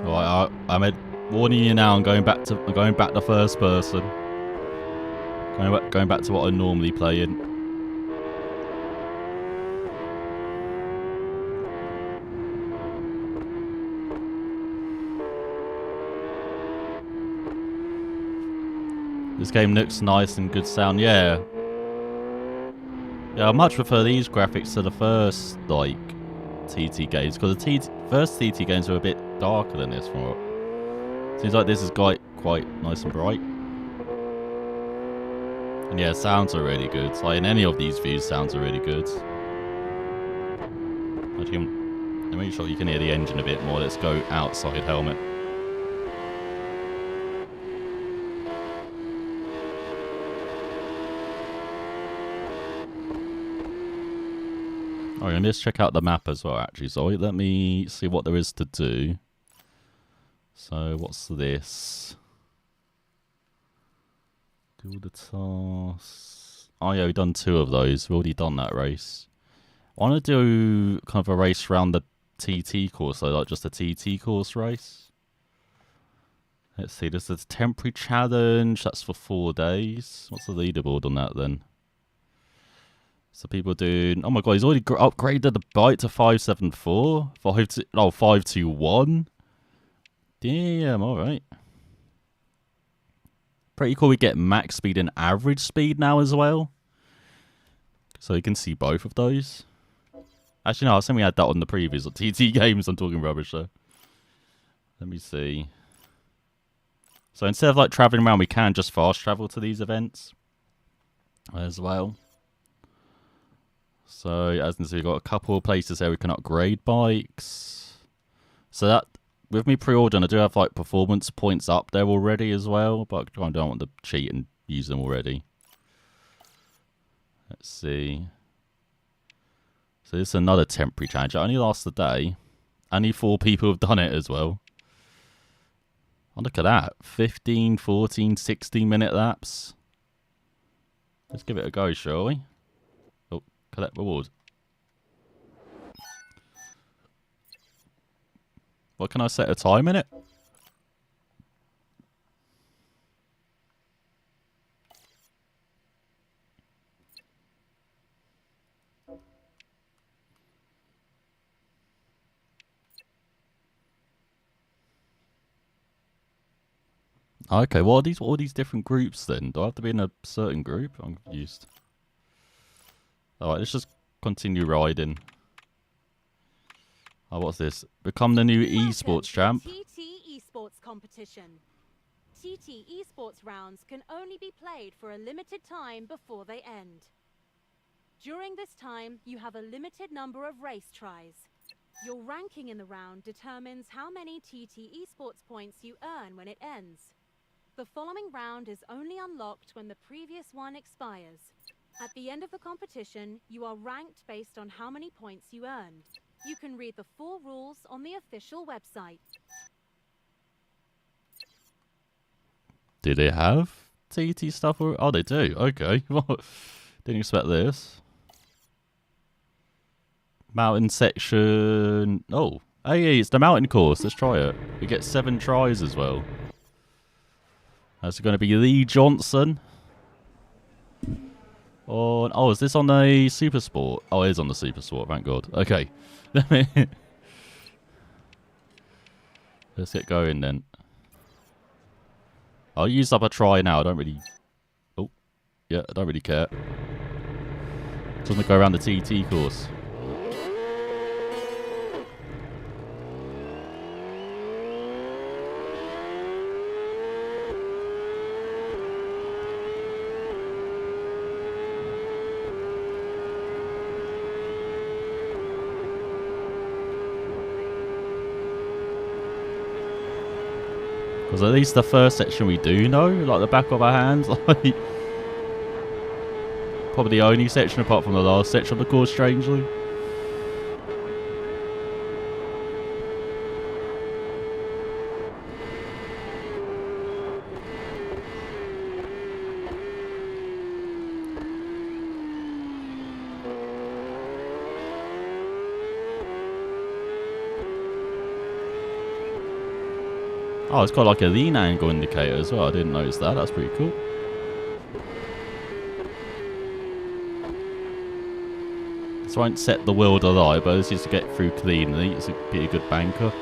Alright, I'm warning you now, I'm going back to first person. Going back to what I normally play in. This game looks nice and good sound, yeah. Yeah, I much prefer these graphics to the first, like, TT games. Because the first TT games were a bit darker than this. Seems like this is quite nice and bright. And yeah, sounds are really good. Like in any of these views, sounds are really good. Actually, make sure you can hear the engine a bit more. Let's go outside helmet. Alright, let's check out the map as well, actually. So let me see what there is to do. So what's this? Do all the tasks. Oh yeah, we've done 2 of those. We've already done that race. I want to do kind of a race around the TT course, so like just a TT course race. Let's see, this is a temporary challenge. That's for 4 days. What's the leaderboard on that then? So people doing... Oh my god, he's already upgraded the bike to 574? 521? Damn, alright. Pretty cool we get max speed and average speed now as well. So you can see both of those. Actually, no, I think we had that on the previous TT games. I'm talking rubbish though. Let me see. So instead of like traveling around, we can just fast travel to these events as well. So as you can see, we've got a couple of places there we can upgrade bikes. So that... With me pre-ordering, I do have like performance points up there already as well, but I don't want to cheat and use them already. Let's see. So this is another temporary challenge. It only lasts a day. Only 4 people have done it as well. Oh, look at that. 15, 14, 16-minute laps. Let's give it a go, shall we? Oh, collect reward. What, can I set a time in it? Okay, what are these? What are these different groups then? Do I have to be in a certain group? I'm confused. Alright, let's just continue riding. Oh, what's this? Become the new esports champ. TT Esports competition. TT Esports rounds can only be played for a limited time before they end. During this time, you have a limited number of race tries. Your ranking in the round determines how many TT Esports points you earn when it ends. The following round is only unlocked when the previous one expires. At the end of the competition, you are ranked based on how many points you earned. You can read the full rules on the official website. Do they have TT stuff? Oh, they do. Okay. Didn't expect this. Mountain section. Oh, hey, it's the mountain course. Let's try it. We get 7 tries as well. That's going to be Lee Johnson. Oh, is this on the Super Sport? Oh, it is on the Super Sport. Thank God. Okay. Let's get going then. I'll use up a try now. I don't really... Oh, yeah, I don't really care. Just want to go around the TT course. Because at least the first section we do know, like the back of our hands, like probably the only section apart from the last section of the course, strangely. Oh, it's got like a lean angle indicator as well. I didn't notice that. That's pretty cool. This won't set the world alight, but this is to get through cleanly. It's a pretty good banker.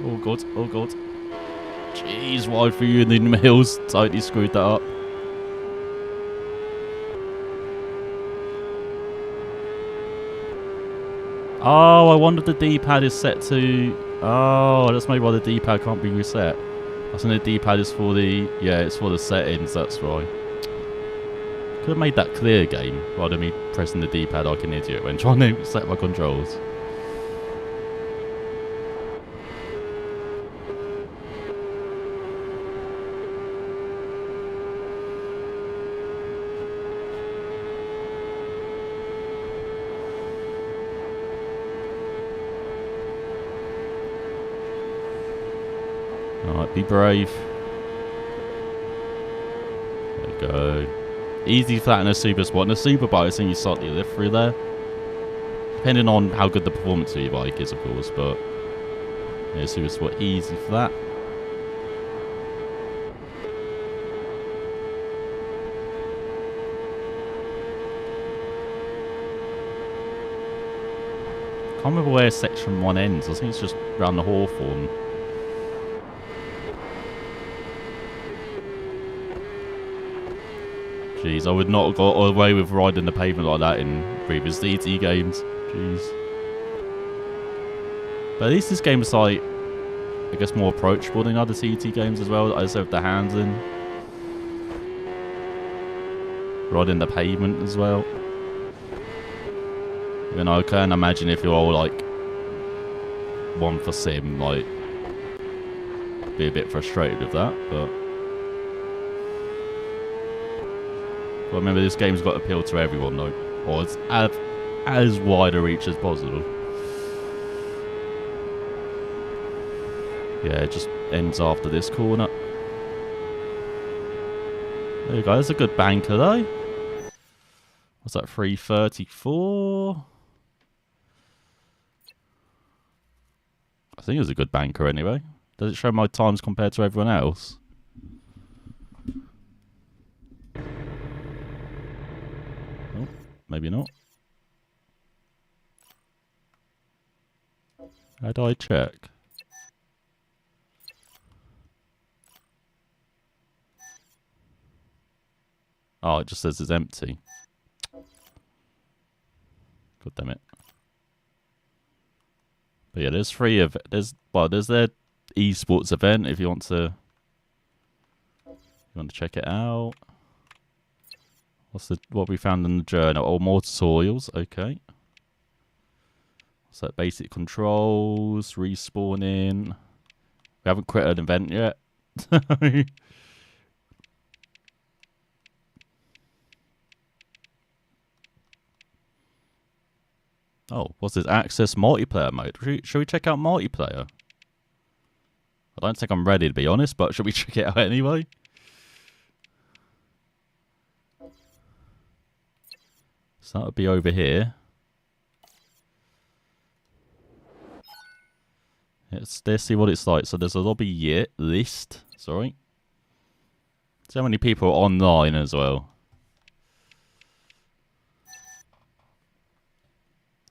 Oh god, oh god. Jeez, wide for you in the hills. Totally screwed that up. Oh, I wonder if the D-pad is set to... Oh, that's maybe why the D-pad can't be reset. I think the D-pad is for the... Yeah, it's for the settings, that's right. Could have made that clear, game, rather than me pressing the D-pad like an idiot when trying to set my controls. Alright, be brave. There we go. Easy flat in a super spot. In a super bike, I think you slightly lift through there. Depending on how good the performance of your bike is, of course, but yeah, super spot, easy flat. Can't remember where section 1 ends. I think it's just around the Hawthorne. Jeez, I would not have got away with riding the pavement like that in previous DT games. Jeez. But at least this game is like, I guess, more approachable than other CT games as well. I just have the hands in. Riding the pavement as well. You know, I can imagine if you're all like one for sim, like, be a bit frustrated with that, but. Well, remember, this game's got to appeal to everyone, though. Or it's as wide a reach as possible. Yeah, it just ends after this corner. There you go. That's a good banker, though. What's that, 334? I think it was a good banker, anyway. Does it show my times compared to everyone else? Maybe not. How do I check? Oh, it just says it's empty. God damn it. But yeah, there's there's their esports event if you want to check it out. what we found in the journal? Oh, more tutorials. Okay. So basic controls, respawning. We haven't quit an event yet. Oh, what's this? Access multiplayer mode. Should we check out multiplayer? I don't think I'm ready, to be honest, but should we check it out anyway? So that would be over here. Let's see what it's like. So there's a lobby list. Sorry. See how many people are online as well.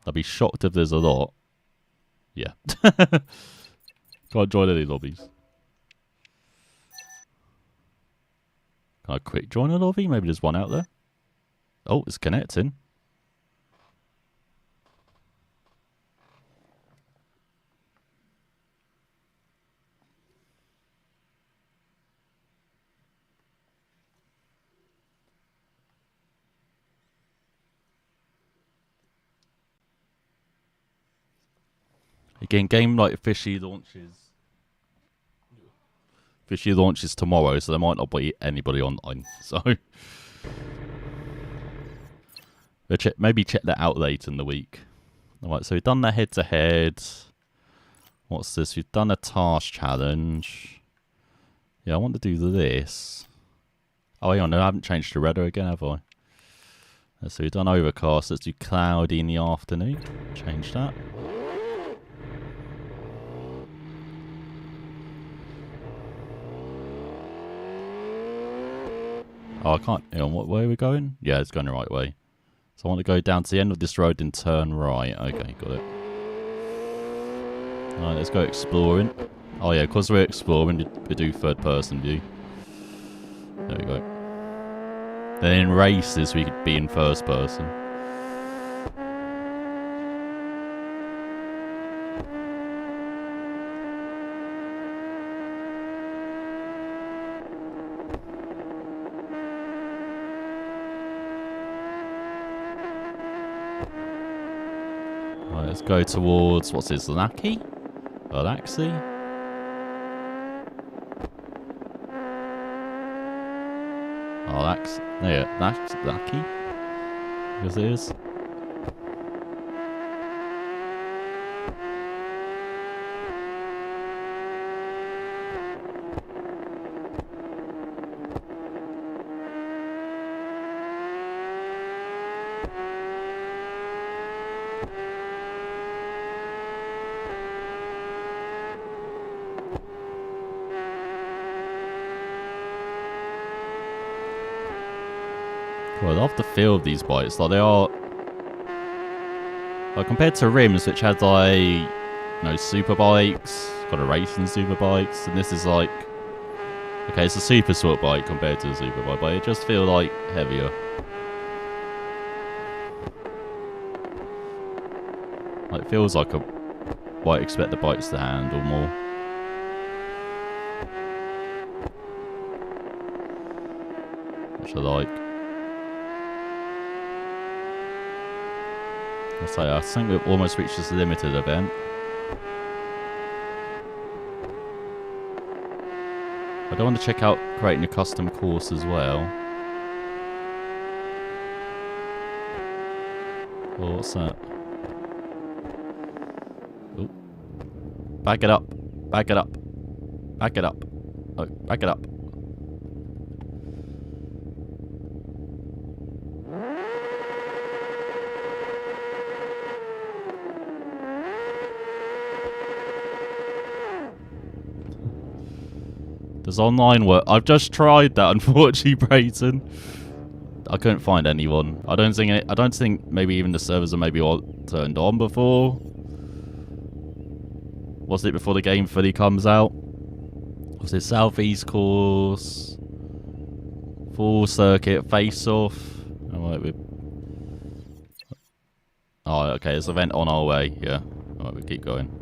I'd be shocked if there's a lot. Yeah. Can't join any lobbies. Can I quick join a lobby? Maybe there's one out there. Oh, it's connecting. Again, game like officially launches tomorrow, so there might not be anybody online. So maybe check that out later in the week. Alright, so we've done the head-to-head. What's this? We've done a task challenge. Yeah, I want to do this. Oh, hang on, no, I haven't changed to redder again, have I? So we've done overcast. Let's do cloudy in the afternoon. Change that. Oh, I can't. Hang on, what way are we going? Yeah, it's going the right way. So I want to go down to the end of this road and turn right. Okay, got it. Alright, let's go exploring. Oh yeah, because we're exploring, we do third person view. There we go. Then in races, we could be in first person. Right, let's go towards, what's this, Lackey? Or Laxi? Oh, Lax. Yeah, Lackey? Because it is. Well, I love the feel of these bikes. Like, they are... Like, compared to rims, which had, like... You know, Superbikes. Got a racing Superbikes. And this is, like... Okay, it's a super sport bike compared to a Superbike, but it just feels, like, heavier. Like, it feels like what I expect the bikes to handle more. Which I like. I think we've almost reached this limited event. I don't want to check out creating a custom course as well. Oh, what's that? Oh. Back it up. Back it up. Back it up. Oh, back it up. Does online work? I've just tried that, unfortunately, Brayton. I couldn't find anyone. I don't think maybe even the servers are maybe all turned on before. Was it before the game fully comes out? Was it Southeast course? Full circuit face off? Oh, okay, there's an event on our way. Yeah. Alright, we keep going.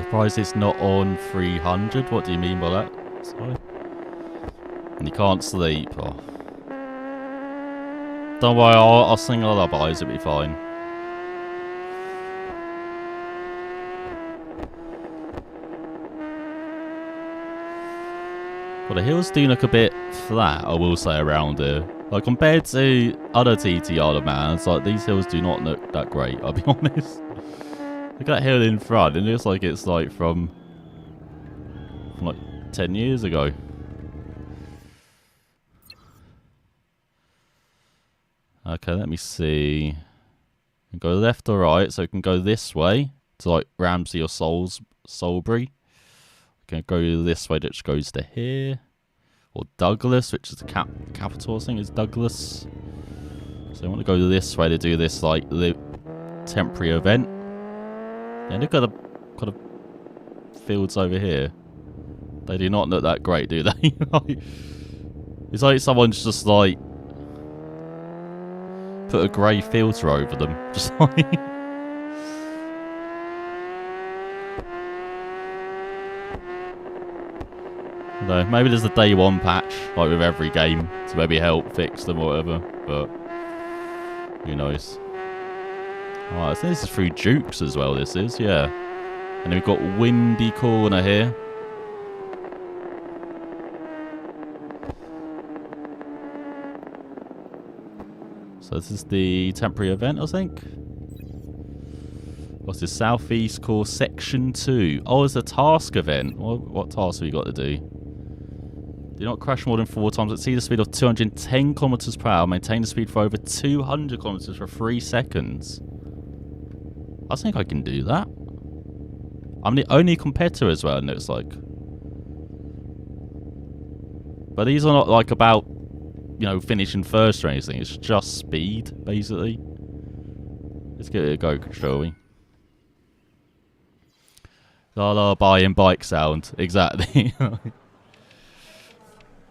surprised it's not on 300. What do you mean by that? Sorry. And you can't sleep. Oh. Don't worry, I'll sing lullabies, it'll be fine. Well, the hills do look a bit flat, I will say, around here. Like, compared to other TTR demands, like, these hills do not look that great, I'll be honest. Look at that hill in front, it looks like it's, like, from like, 10 years ago. Okay, let me see. We can go left or right, so we can go this way to, like, Ramsey or Salisbury. We can go this way, that just goes to here. Or Douglas, which is the capital, I think is Douglas. So I want to go this way to do this, like, the temporary event. Yeah, look at the kind of fields over here. They do not look that great, do they? It's like someone's just, like, put a grey filter over them. Just like... No, maybe there's a day one patch, like with every game, to maybe help fix them or whatever, but who knows. Alright, I think this is through Dukes as well, this is, yeah. And then we've got Windy Corner here. So this is the temporary event, I think. What's this? Southeast Course Section 2. Oh, it's a task event. What task have we got to do? Do not crash more than 4 times. Exceed the speed of 210 kilometers per hour. Maintain the speed for over 200 kilometers for 3 seconds. I think I can do that. I'm the only competitor as well, it looks like. But these are not like about, you know, finishing first or anything. It's just speed, basically. Let's give it a go, shall we? La buying bike sound. Exactly.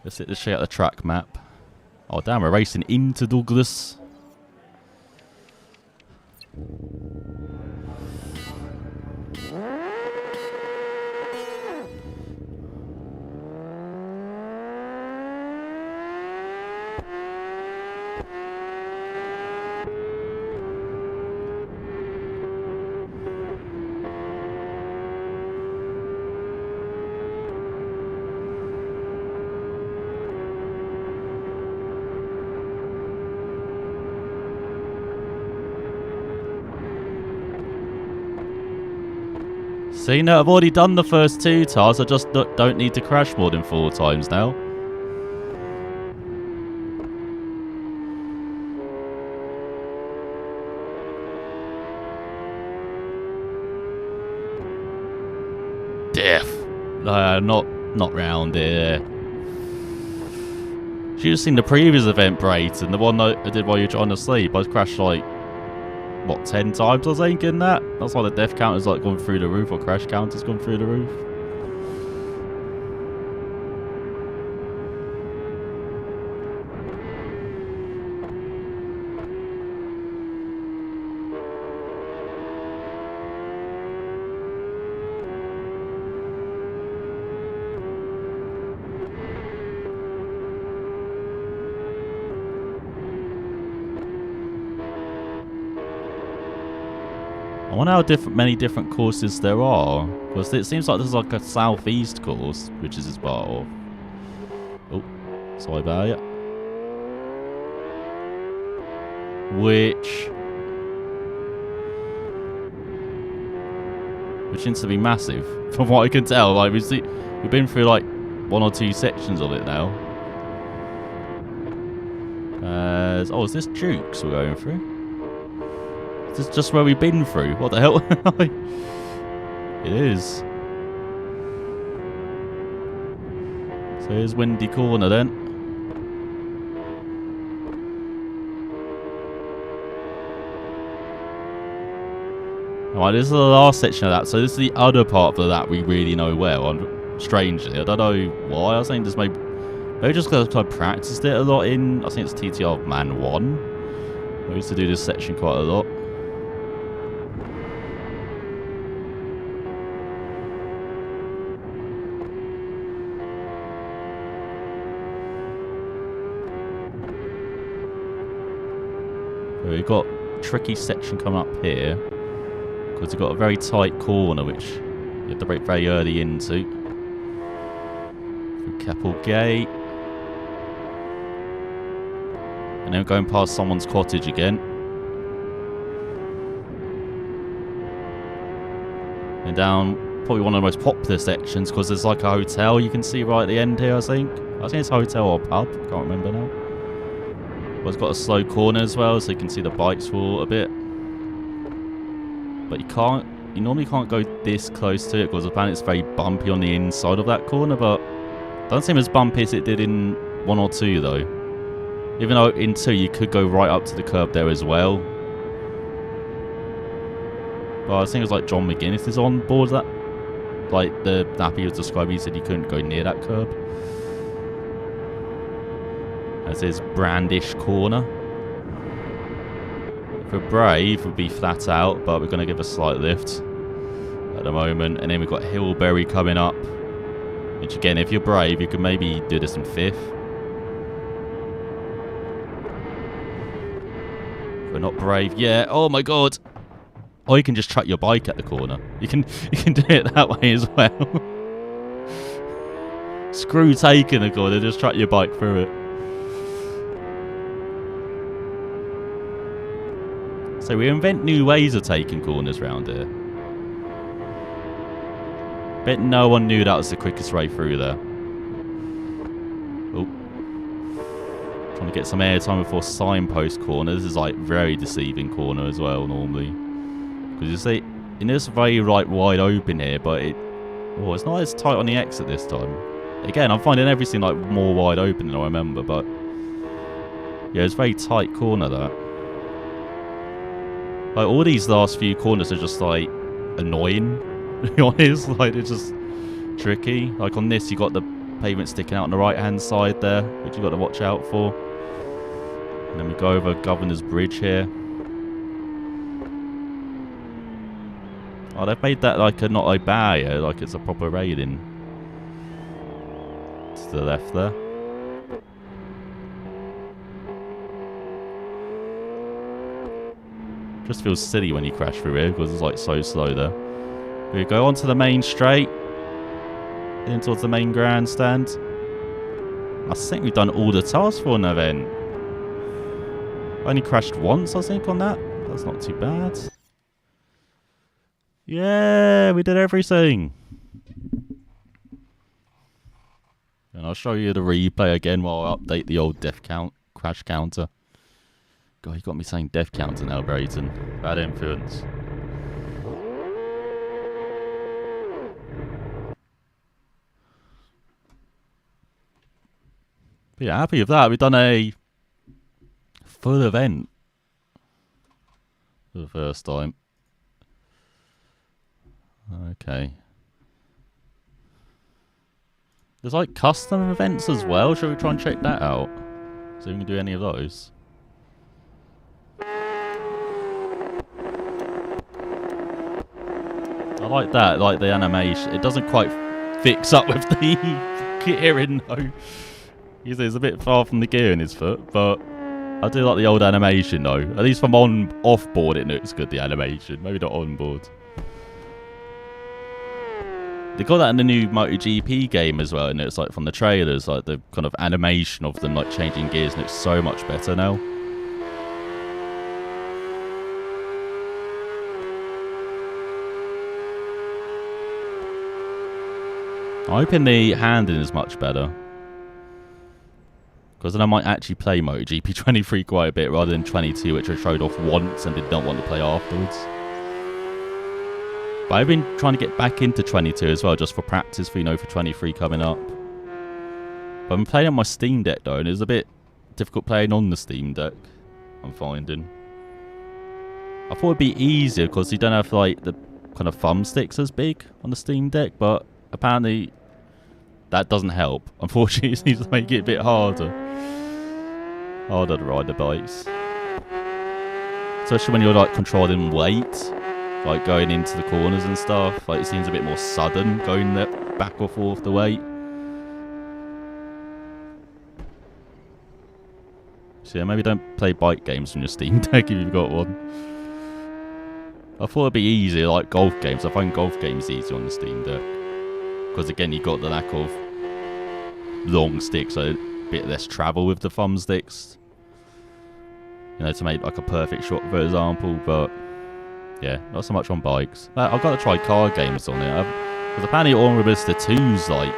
Let's check out the track map. Oh damn, we're racing into Douglas. See, no, I've already done the first 2 tasks. I just don't need to crash more than 4 times now. Death. Not round here. Should have seen the previous event, Brayton, the one that I did while you were trying to sleep. I crashed like, what, 10 times I think in that? That's why the death counter's like gone through the roof, or crash counter's gone through the roof. I wonder how many different courses there are, because it seems like there's like a southeast course, which is as part of. Oh, sorry about it. Which seems to be massive, from what I can tell. Like we've been through like 1 or 2 sections of it now. Oh, is this Dukes we're going through? This is just where we've been through. What the hell? It is. So here's Windy Corner then. Alright, this is the last section of that. So this is the other part of that we really know well. And strangely, I don't know why. I think just maybe just because I practiced it a lot in, I think it's TTR Man 1. I used to do this section quite a lot. we've got a tricky section coming up here. Because we've got a very tight corner which you have to brake very early into. Through Keppel Gate. And then going past someone's cottage again. And down probably one of the most popular sections because there's like a hotel you can see right at the end here, I think. I think it's a hotel or a pub, can't remember now. But it's got a slow corner as well, so you can see the bikes for a bit. But you normally can't go this close to it because apparently it's very bumpy on the inside of that corner, but it doesn't seem as bumpy as it did in 1 or 2 though. Even though in 2 you could go right up to the curb there as well. But I think it was like John McGuinness is on board that. Like the nappy he was describing, he said you couldn't go near that curb. As his Brandish corner. For Brave would be flat out, but we're going to give a slight lift at the moment. And then we've got Hillberry coming up. Which again, if you're Brave, you could maybe do this in 5th. We're not Brave yet. Oh my god. Or you can just truck your bike at the corner. You can do it that way as well. Screw taking the corner, just truck your bike through it. So we invent new ways of taking corners around here. Bet no one knew that was the quickest way through there. Oh. Trying to get some airtime before signpost corner. This is like very deceiving corner as well normally. Because you see, it's very like wide open here, but it's not as tight on the exit this time. Again, I'm finding everything like more wide open than I remember, but yeah, it's a very tight corner that. Like all these last few corners are just like annoying, to be honest. Like it's just tricky. Like on this, you got the pavement sticking out on the right hand side there, which you got to watch out for. And then we go over Governor's Bridge here. Oh, they've made that like not a barrier, like it's a proper railing. To the left there. Just feels silly when you crash through here because it's like so slow there. We go onto the main straight. In towards the main grandstand. I think we've done all the tasks for an event. I only crashed once, I think, on that. That's not too bad. Yeah, we did everything. And I'll show you the replay again while I update the old crash counter. God, you got me saying death counter now, Brayton. Bad influence. But yeah, happy with that. We've done a full event for the first time. Okay. There's like custom events as well. Shall we try and check that out? See if we can do any of those. I like that, like the animation. It doesn't quite fix up with the gearing though. It's a bit far from the gear in his foot, but I do like the old animation though. At least from off board it looks good, the animation. Maybe not on board. They got that in the new MotoGP game as well, and it's like from the trailers, like the kind of animation of them like changing gears looks so much better now. I'm hoping the handling is much better. Because then I might actually play MotoGP 23 quite a bit rather than 22, which I showed off once and did not want to play afterwards. But I've been trying to get back into 22 as well, just for practice, for for 23 coming up. But I'm playing on my Steam Deck though, and it's a bit difficult playing on the Steam Deck, I'm finding. I thought it'd be easier because you don't have like the kind of thumbsticks as big on the Steam Deck, but apparently that doesn't help. Unfortunately, it seems to make it a bit harder. Harder to ride the bikes. Especially when you're like controlling weight. Like going into the corners and stuff. Like it seems a bit more sudden going back or forth the weight. So yeah, maybe don't play bike games on your Steam Deck if you've got one. I thought it'd be easier, like golf games. I find golf games easier on the Steam Deck. Because again, you've got the lack of long sticks, so a bit less travel with the thumbsticks. You know, to make like a perfect shot, for example. But yeah, not so much on bikes. I've got to try car games on it. Because apparently Automobilista 2's like...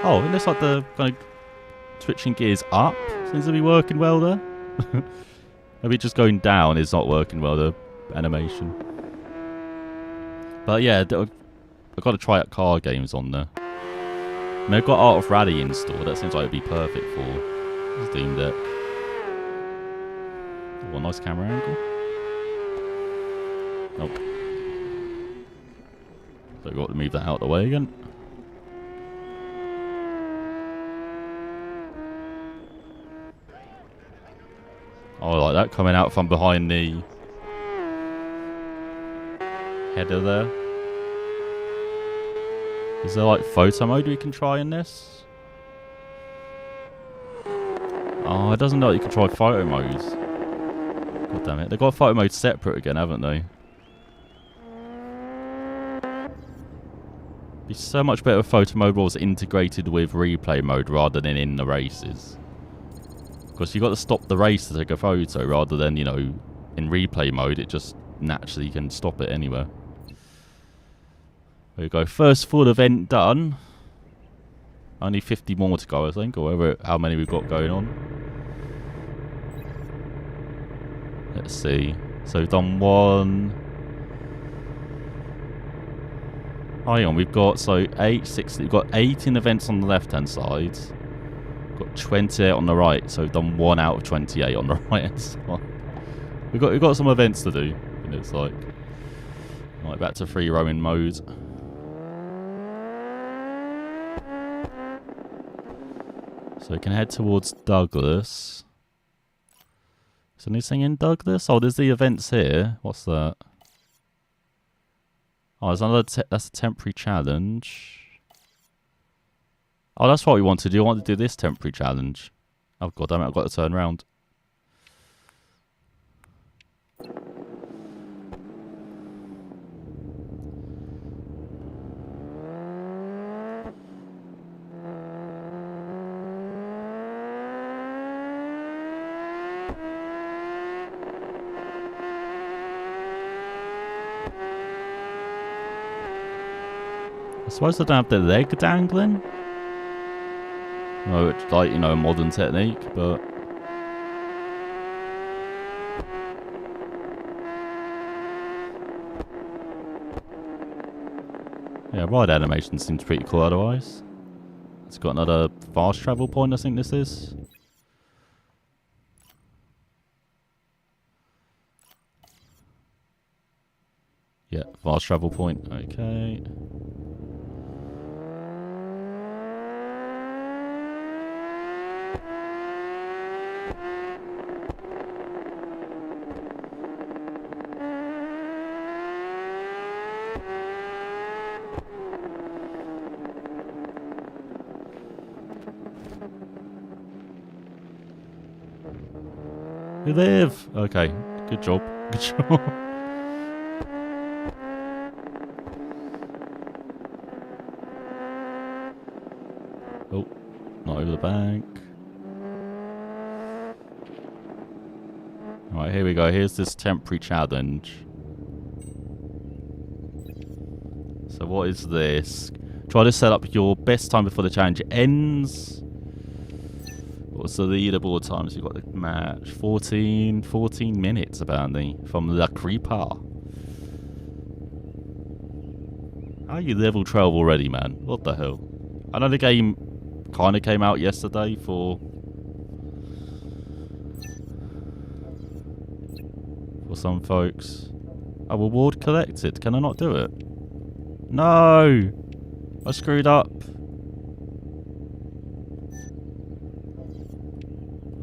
Oh, it looks like the kind of switching gears up seems to be working well there. Maybe just going down is not working well, the animation. But yeah, I've got to try out car games on there. I mean, I've got Art of Rally installed. That seems like it'd be perfect for Steam Deck. Oh, nice camera angle. Nope. So we've got to move that out of the way again. Oh, I like that coming out from behind the header there. Is there like photo mode we can try in this? Oh, it doesn't know you can try photo modes. God damn it. They've got photo mode separate again, haven't they? It'd be so much better if photo mode was integrated with replay mode rather than in the races. Because you've got to stop the race to take a photo rather than, you know, in replay mode, it just naturally can stop it anywhere. There we go. First full event done. Only 50 more to go, I think, or whatever, how many we've got going on. Let's see. So we've done one. Oh, hang on, we've got, so 8, 6, we've got 18 events on the left-hand side. Got 28 on the right, so we've done 1 out of 28 on the right hand side. We've got some events to do, and it's like back to free roaming mode. So we can head towards Douglas. Is there anything in Douglas? Oh, there's the events here. What's that? Oh, there's another. That's a temporary challenge. Oh, that's what we want to do. I want to do this temporary challenge. Oh, god damn it, I've got to turn around. I suppose I don't have the leg dangling. No, it's like, you know, a modern technique, but... yeah, ride animation seems pretty cool otherwise. It's got another fast travel point, I think this is. Yeah, fast travel point, okay. You live! Okay, good job. Good job. Oh, not over the bank. Alright, here we go. Here's this temporary challenge. So what is this? Try to set up your best time before the challenge ends. What's the leaderboard times? You've got the match. 14 minutes apparently from La Creeper. How are you level 12 already, man? What the hell? I know the game kind of came out yesterday for some folks. A reward collected. Can I not do it? No! I screwed up.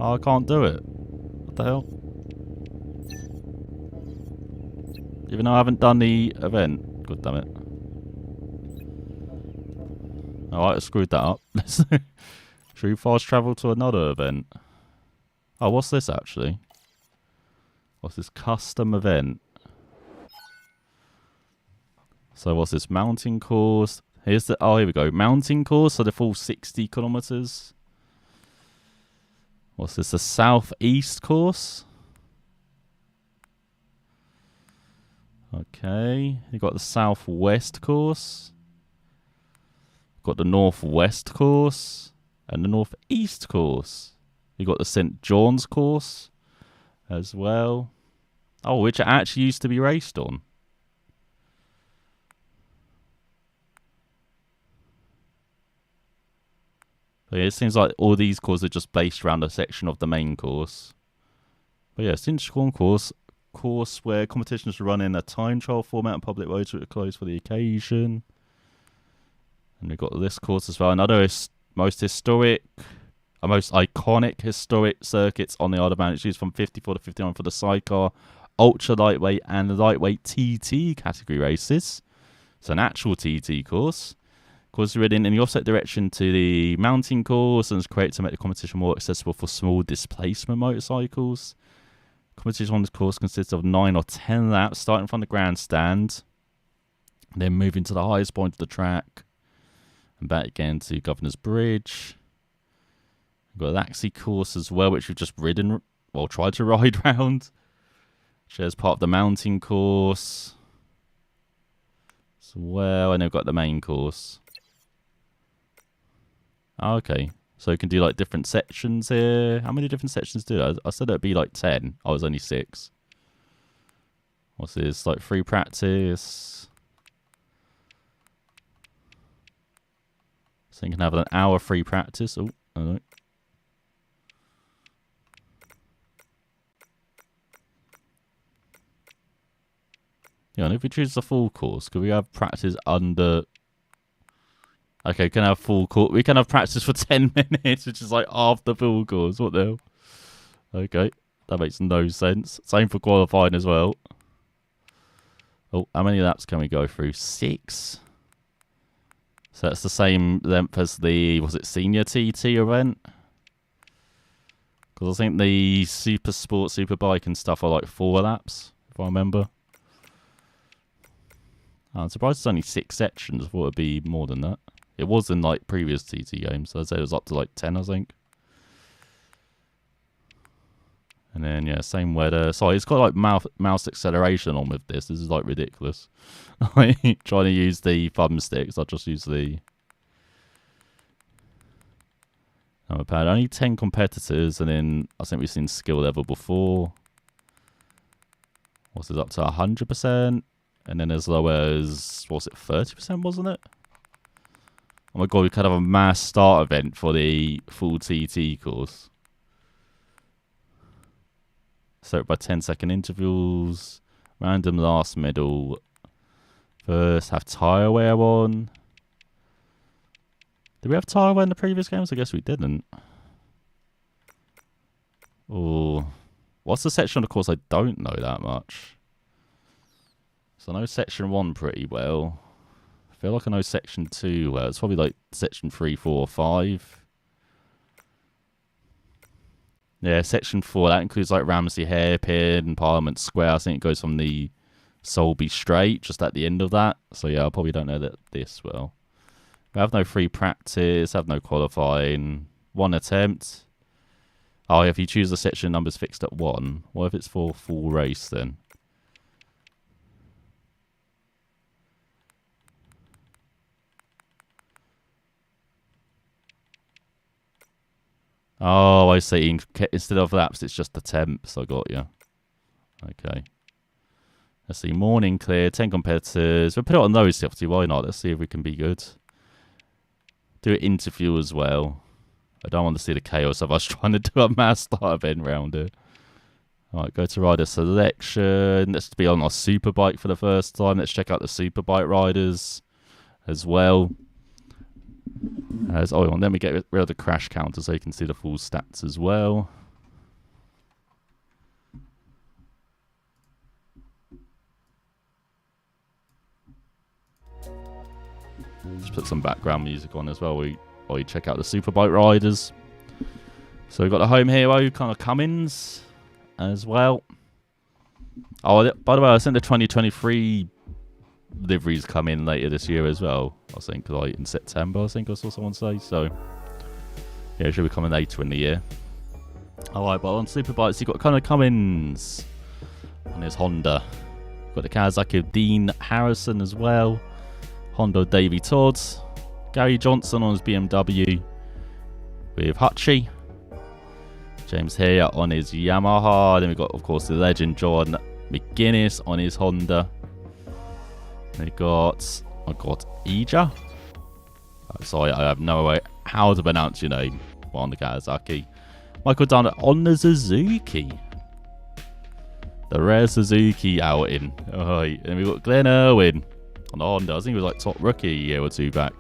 Oh, I can't do it. What the hell? Even though I haven't done the event. God damn it. Alright, I screwed that up. Should we fast travel to another event? Oh, what's this actually? What's this custom event? So what's this mountain course? Here's the here we go. Mountain course, so the full 60 kilometers. What's this? The southeast course. Okay, you got the southwest course. Got the northwest course and the northeast course. You got the St. John's course as well. Oh, which it actually used to be raced on. But yeah, it seems like all these courses are just based around a section of the main course. But yeah, St. John's course where competitions are run in a time trial format and public roads are closed for the occasion. And we've got this course as well. Another most iconic historic circuits on the Isle of Man. It's used from 54 to 59 for the sidecar, ultra lightweight, and lightweight TT category races. It's an actual TT course. Course ridden in the opposite direction to the mountain course and is created to make the competition more accessible for small displacement motorcycles. Competition on this course consists of 9 or 10 laps, starting from the grandstand, then moving to the highest point of the track, and back again to Governor's Bridge. We've got the Axie course as well, which we've just ridden, well, tried to ride round. Shares part of the mountain course as well, and they've got the main course. Oh, okay, so you can do like different sections here. How many different sections do I said it'd be like 10. I was only 6. What's this? Like free practice. So you can have an hour free practice. Oh, I don't know. Yeah, and if we choose the full course, could we have practice under... Okay, we can have full course. We can have practice for 10 minutes, which is like half the full course. What the hell? Okay, that makes no sense. Same for qualifying as well. Oh, how many laps can we go through? 6. So that's the same length as the, was it senior TT event? Because I think the Super Sport, Superbike and stuff are like 4 laps, if I remember. Oh, I'm surprised it's only 6 sections. I thought it'd be more than that. It was in like previous TT games. I'd say it was up to like 10, I think. And then, yeah, same weather. Sorry, it's got like mouse acceleration on with this. This is like ridiculous. Trying to use the thumbsticks. I'll just use the number-pad. Only 10 competitors, and then I think we've seen skill level before. What's this, up to 100%? And then as low as, what was it, 30%, wasn't it? Oh my god, we could have a mass start event for the full TT course. Start by 10-second intervals. Random last medal. First, have tyre wear on. Did we have tyre wear in the previous games? I guess we didn't. Oh, what's the section of the course I don't know that much? So I know section 1 pretty well. I feel like I know section 2 well. It's probably like section 3, 4, 5. Yeah, section 4, that includes like Ramsey Hairpin and Parliament Square. I think it goes from the Solby Straight, just at the end of that. So yeah, I probably don't know that this well. We have no free practice, have no qualifying. 1 attempt. Oh, if you choose the section numbers fixed at 1, what if it's for full race then? Oh, I see. Instead of laps, it's just attempts. I got you. Okay. Let's see. Morning clear. 10 competitors. We'll put it on those 50. Why not? Let's see if we can be good. Do an interview as well. I don't want to see the chaos of us trying to do a mass start event round it. Alright, go to rider selection. Let's be on our Superbike for the first time. Let's check out the Superbike riders as well. And then we get rid of the crash counter so you can see the full stats as well. Just put some background music on as well while you check out the Superbike riders. So we've got the home hero kind of Cummins as well. Oh, by the way, I think the 2023 liveries come in later this year as well. I think like in September, I think I saw someone say. So yeah, it should be coming later in the year. Alright, but on Superbikes, you've got kind of Cummins on his Honda. Got the Kawasaki of Dean Harrison as well. Honda of Davey Todd. Gary Johnson on his BMW with Hutchie. James Hare on his Yamaha. Then we've got, of course, the legend John McGuinness on his Honda. Then we've got, oh god, Ija. Oh, sorry, I have no way how to pronounce your name on the Kawasaki. Michael Dunn on the Suzuki. The rare Suzuki outing. Alright, and we've got Glenn Irwin on the Honda. I think he was like top rookie a year or two back.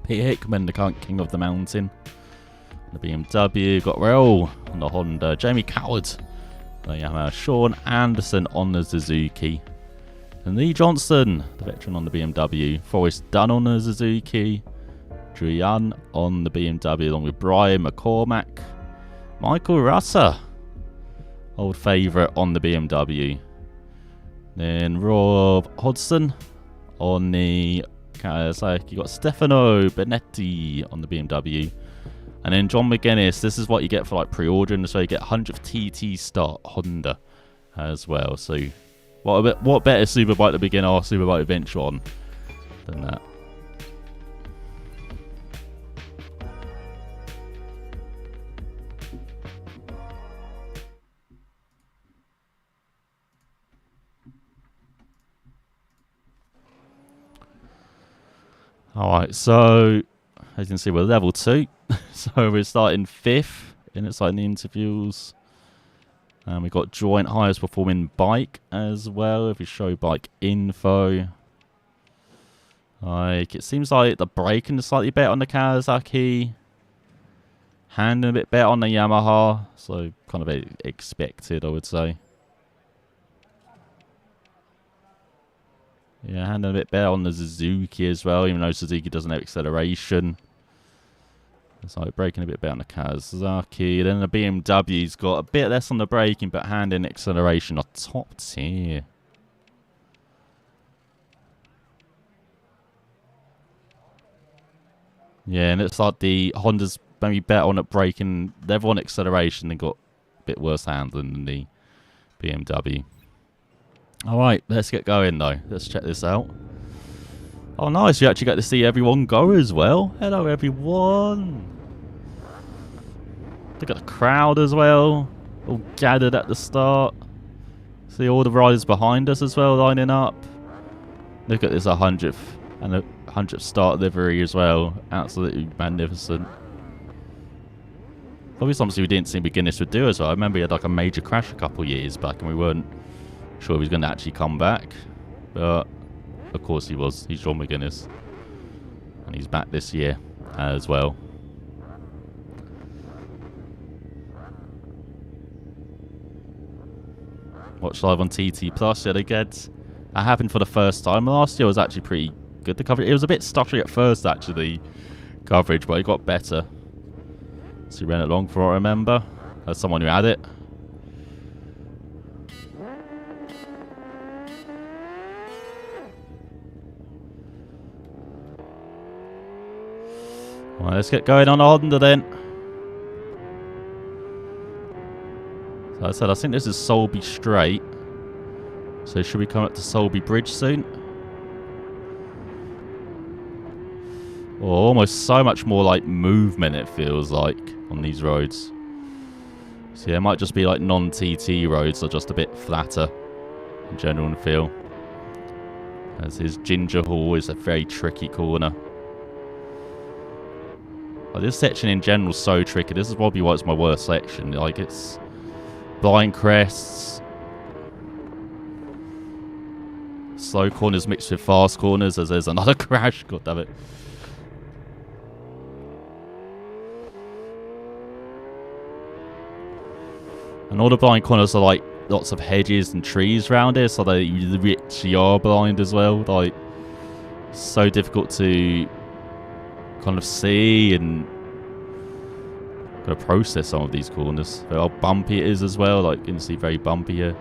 Pete Hickman, the current king of the mountain. The BMW. Got Raul on the Honda. Jamie Coward on the Yamaha. Sean Anderson on the Suzuki. And Lee Johnson, the veteran on the BMW. Forrest Dunn on the Suzuki. Drew Young on the BMW along with Brian McCormack. Michael Russer, old favourite on the BMW. Then Rob Hodgson on the Kawasaki. You got Stefano Benetti on the BMW. And then John McGuinness. This is what you get for like pre-ordering. So you get 100th TT start Honda as well. So what better Superbike to begin our Superbike adventure on than that? Alright, so as you can see, we're level 2. So we're starting 5th in the interviews. And we've got joint highest performing bike as well. If we show bike info. Like, it seems like the braking is slightly better on the Kawasaki. Handling a bit better on the Yamaha. So kind of expected, I would say. Yeah, handling a bit better on the Suzuki as well, even though Suzuki doesn't have acceleration. It's like braking a bit better on the Kawasaki. Then the BMW's got a bit less on the braking, but handling acceleration are top tier. Yeah, and it's like the Honda's maybe better on at braking, level on acceleration, and got a bit worse handling than the BMW. Alright, let's get going though. Let's check this out. Oh nice, you actually get to see everyone go as well. Hello everyone. Look at the crowd as well. All gathered at the start. See all the riders behind us as well lining up. Look at this 100th and the 100th start livery as well. Absolutely magnificent. Probably something we didn't think McGuinness would do as well. I remember he had like a major crash a couple of years back and we weren't sure he was going to actually come back. But of course he was. He's John McGuinness. And he's back this year as well. Watch live on TT Plus yet again. That happened for the first time. Last year was actually pretty good. The coverage, it was a bit stuttery at first actually, coverage, but it got better. So we ran it long for what I remember. As someone who had it. Right, let's get going on Honda then. So I said, I think this is Solby Straight. So should we come up to Solby Bridge soon? Or almost so much more like movement it feels like on these roads. So yeah, it might just be like non-TT roads or just a bit flatter in general and feel. As his Ginger Hall is a very tricky corner. Like this section in general is so tricky. This is probably why it's my worst section. Like it's blind crests, slow corners mixed with fast corners as there's another crash. God damn it. And all the blind corners are like lots of hedges and trees around it, so they literally are blind as well. Like, so difficult to kind of see and Gotta process some of these corners. How bumpy it is as well. Like, you can see very bumpy here.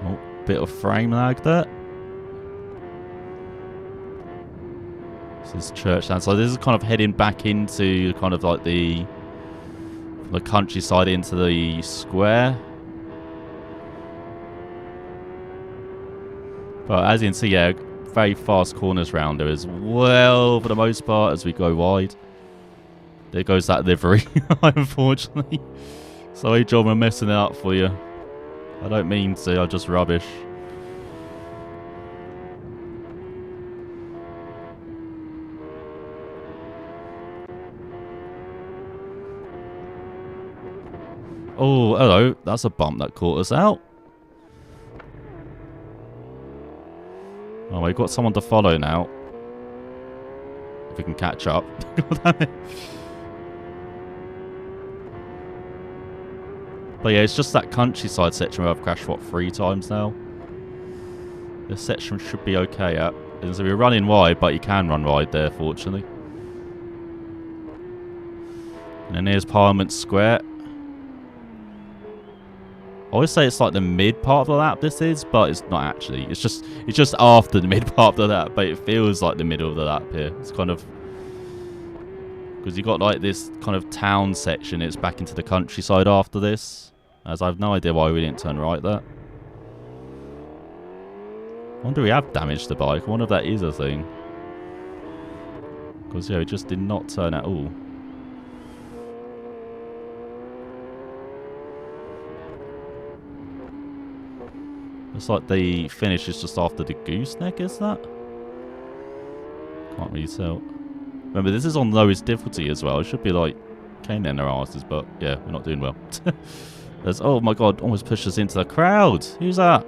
Oh, bit of frame lag there. This is Churchland. So this is kind of heading back into kind of like the countryside into the square. But as you can see, yeah, very fast corners round there as well for the most part as we go wide. There goes that livery, unfortunately. Sorry, John, I'm messing it up for you. I don't mean to, I'm just rubbish. Oh, hello. That's a bump that caught us out. Oh, we've got someone to follow now. If we can catch up. But yeah, it's just that countryside section where I've crashed, what, 3 times now? This section should be okay at. So we're running wide, but you can run wide there, fortunately. And then here's Parliament Square. I always say it's like the mid part of the lap this is, but it's not actually. It's just after the mid part of the lap, but it feels like the middle of the lap here. It's kind of... Because you got like this kind of town section, it's back into the countryside after this. As I have no idea why we didn't turn right there. I wonder if we have damaged the bike. I wonder if that is a thing. Because yeah, we just did not turn at all. Looks like the finish is just after the gooseneck, is that? Can't really tell. Remember, this is on lowest difficulty as well. It should be like caning their asses, but yeah, we're not doing well. There's, oh my god, almost pushed us into the crowd. Who's that?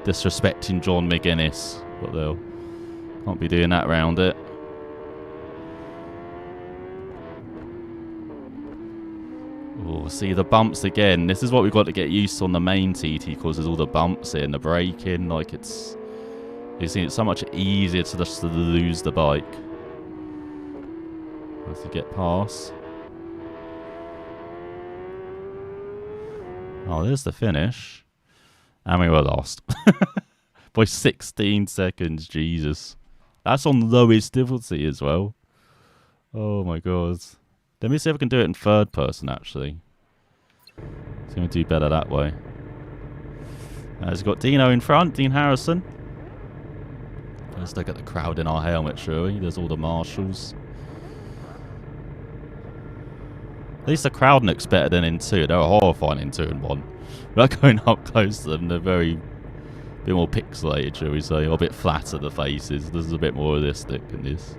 Disrespecting John McGuinness. What the hell? Can't be doing that round it. Oh, see the bumps again. This is what we've got to get used to on the main TT, because there's all the bumps here and the braking. Like it's, you see, it's so much easier to just lose the bike as you get past. Oh, there's the finish, and we were lost by 16 seconds. Jesus, that's on lowest difficulty as well. Oh my god. Let me see if I can do it in third person, actually. It's going to do better that way. We've got Dino in front, Dean Harrison. Let's look at the crowd in our helmet, shall we? There's all the marshals. At least the crowd looks better than in 2. They were horrifying in 2 and 1. Without going up close to them, they're a bit more pixelated, shall we say, or a bit flatter, the faces. This is a bit more realistic than this.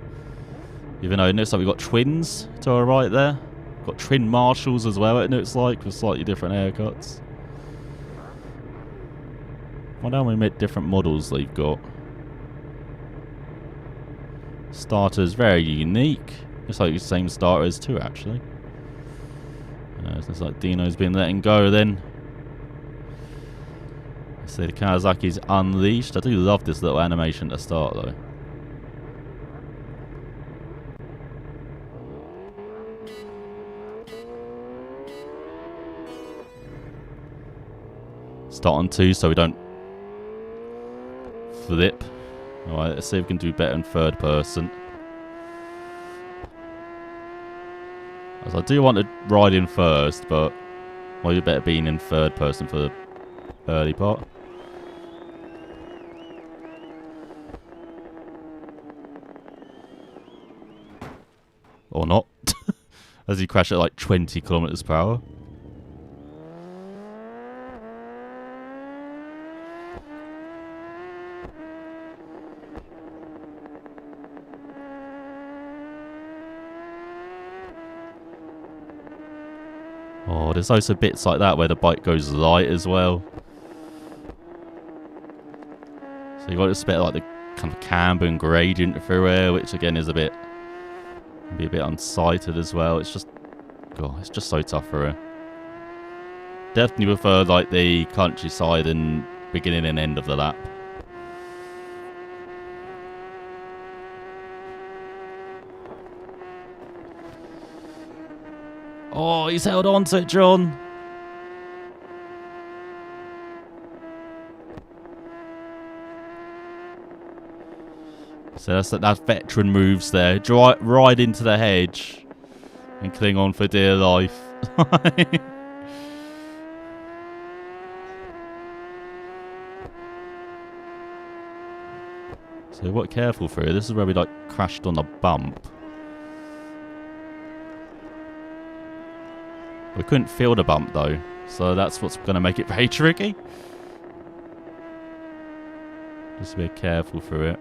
Even though it looks like we've got twins to our right there. Got twin marshals as well, it looks like, with slightly different haircuts. I wonder how many different models they've got. Starter's very unique. Looks like the same starter as 2, actually. It looks like Dino's been letting go then. So the Kawasaki's unleashed. I do love this little animation to start, though. Start on 2 so we don't flip. Alright, let's see if we can do better in third person. As I do want to ride in first, but well, you better being in third person for the early part. Or not. As you crash at like 20 kilometers per hour. Oh, there's also bits like that where the bike goes light as well. So you've got this bit like the kind of camber and gradient through here, which again is a bit Be a bit unsighted as well. It's just, God, it's just so tough for her. Definitely prefer like the countryside and beginning and end of the lap. Oh, he's held on to it, John. So that's veteran moves there. Ride into the hedge and cling on for dear life. So what? Careful through. This is where we like crashed on a bump. We couldn't feel the bump though, so that's what's going to make it very tricky. Just be careful through it.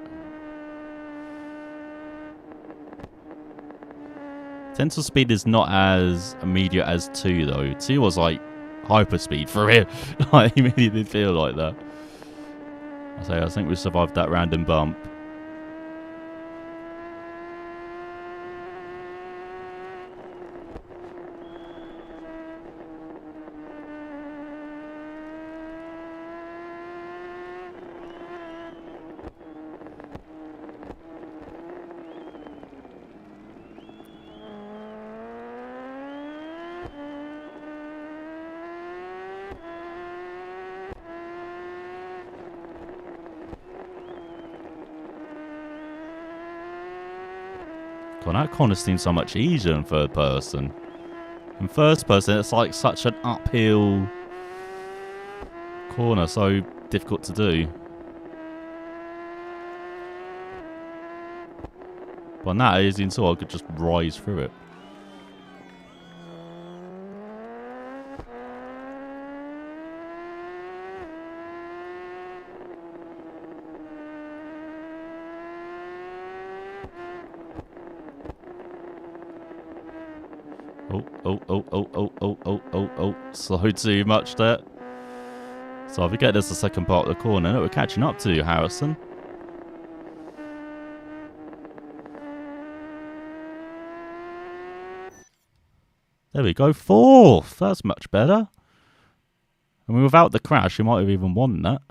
Tensor speed is not as immediate as 2 though. 2 was like hyper speed for real. Like, it really did feel like that. I think we survived that random bump. God, that corner seems so much easier in third person. In first person, it's like such an uphill corner, so difficult to do. But on that easy and so I could just rise through it. Oh. Slow too much there. So if we get this the second part of the corner, we're catching up to you, Harrison. There we go, 4th. That's much better. I mean, without the crash, you might have even won that.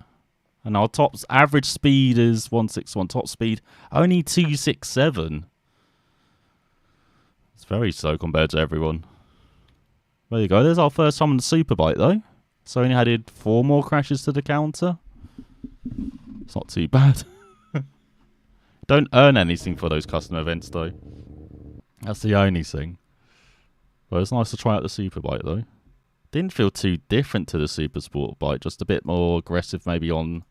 And our average speed is 161. Top speed, only 267. It's very slow compared to everyone. There you go. There's our first time on the Superbike, though. So only added 4 more crashes to the counter. It's not too bad. Don't earn anything for those custom events, though. That's the only thing. But it's nice to try out the Superbike, though. Didn't feel too different to the Super Sport bike. Just a bit more aggressive, maybe on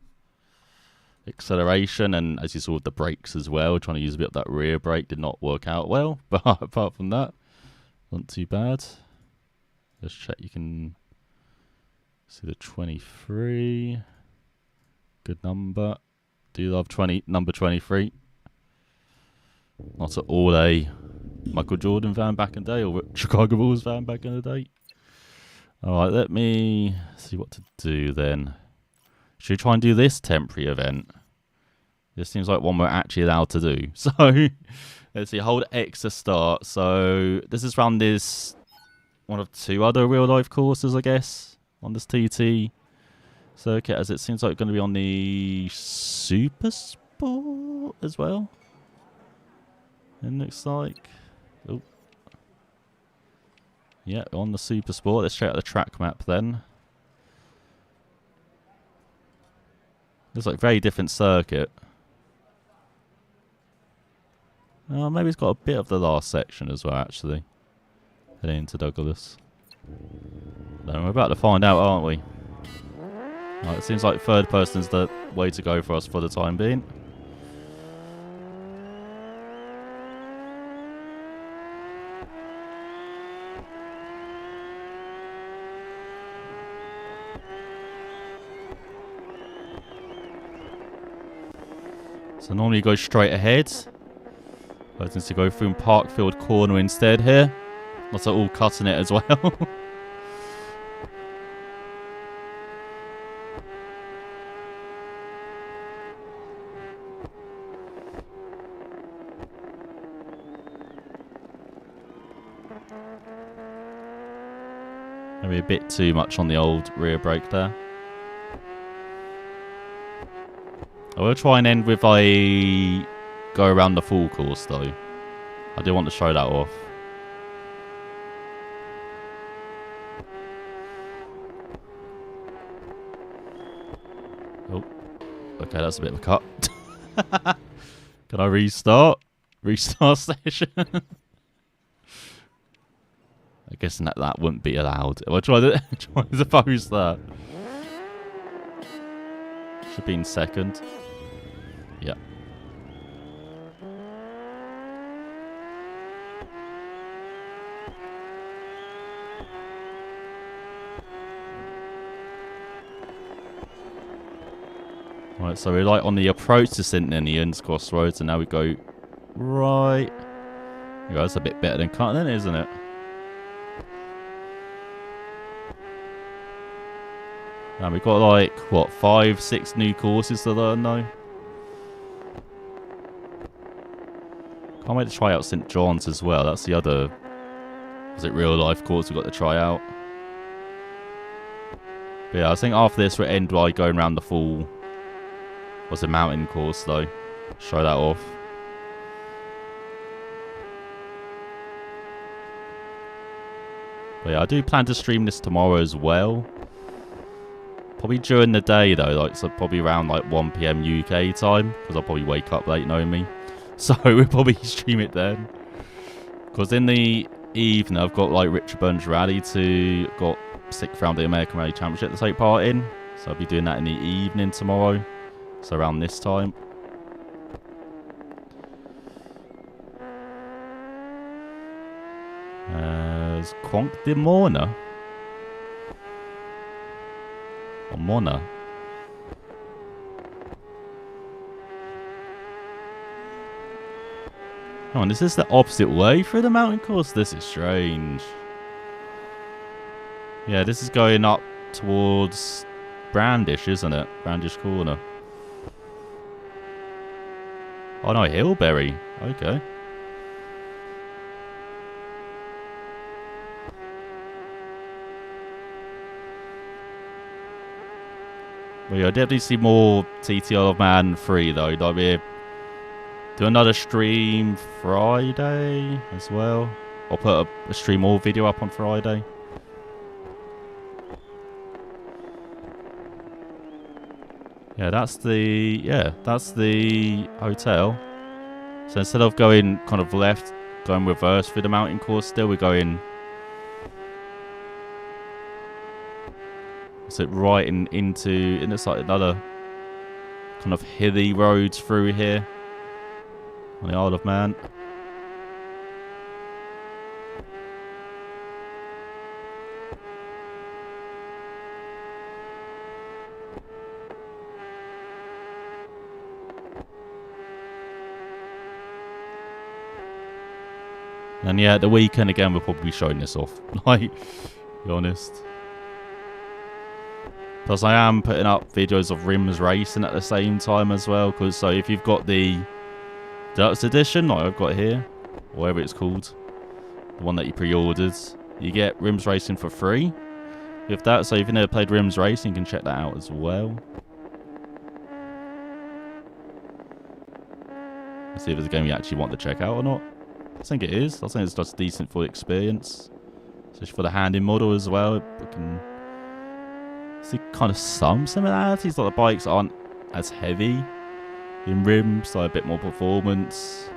acceleration. And as you saw with the brakes as well, trying to use a bit of that rear brake did not work out well. But apart from that, not too bad. Let's check. You can see the 23. Good number. Do love number 23. Not at all a Michael Jordan fan back in the day or Chicago Bulls fan back in the day. Alright, let me see what to do then. Should we try and do this temporary event? This seems like one we're actually allowed to do. So, let's see. Hold X to start. So, this is around this one of 2 other real-life courses, I guess, on this TT circuit, as it seems like it's going to be on the Super Sport as well. It looks like. Oh. Yeah, on the Super Sport. Let's check out the track map then. Looks like a very different circuit. Maybe it's got a bit of the last section as well, actually. Heading into Douglas. Then we're about to find out, aren't we? Right, it seems like third person's the way to go for us for the time being. So normally you go straight ahead. But since you go through Parkfield Corner instead here. Not at all cutting it as well. Maybe a bit too much on the old rear brake there. I will try and end with a go around the full course though. I do want to show that off. Oh, okay, that's a bit of a cut. Can I restart? Restart session? I guess that wouldn't be allowed. I'll try to post that. Should be in second. Yeah. Right, so we're like on the approach to St Ninian's Crossroads, and now we go right. Yeah, that's a bit better than cutting, isn't it? And we've got like, what, 5, 6 new courses to learn though. Can't wait to try out St John's as well. That's the other, was it real life course we've got to try out. But yeah, I think after this we'll end by going around the full, what's a mountain course though. Show that off. But yeah, I do plan to stream this tomorrow as well. Probably during the day though, like so probably around like 1 PM UK time, because I'll probably wake up late knowing me. So we'll probably stream it then. Because in the evening I've got like Richard Burns Rally to, got 6th round of the American Rally Championship to take part in. So I'll be doing that in the evening tomorrow. So around this time. There's Quonk de Morna. Or Mona. Oh, and is this the opposite way through the mountain course? This is strange. Yeah, this is going up towards Brandish, isn't it? Brandish Corner. Oh no, Hillberry. Okay. Well, yeah, I definitely see more TTL of Man 3 though. I'll be do another stream Friday as well. I'll put a stream or video up on Friday. Yeah, that's the hotel. So instead of going kind of left, going reverse through the mountain course, still we're going. So right into it's like another kind of hilly roads through here on the Isle of Man. And yeah, the weekend again we'll probably be showing this off. Like, to be honest. Plus I am putting up videos of Rims racing at the same time as well. Because so if you've got the Deluxe Edition, like I've got here, or whatever it's called, the one that you pre-ordered, you get Rims racing for free with that. So if you've never played Rims racing, you can check that out as well. Let's see if it's a game you actually want to check out or not. I think it is. I think it's just decent for the experience. Especially for the hand-in model as well. We can see kind of some similarities. Like the bikes aren't as heavy in rims, so a bit more performance.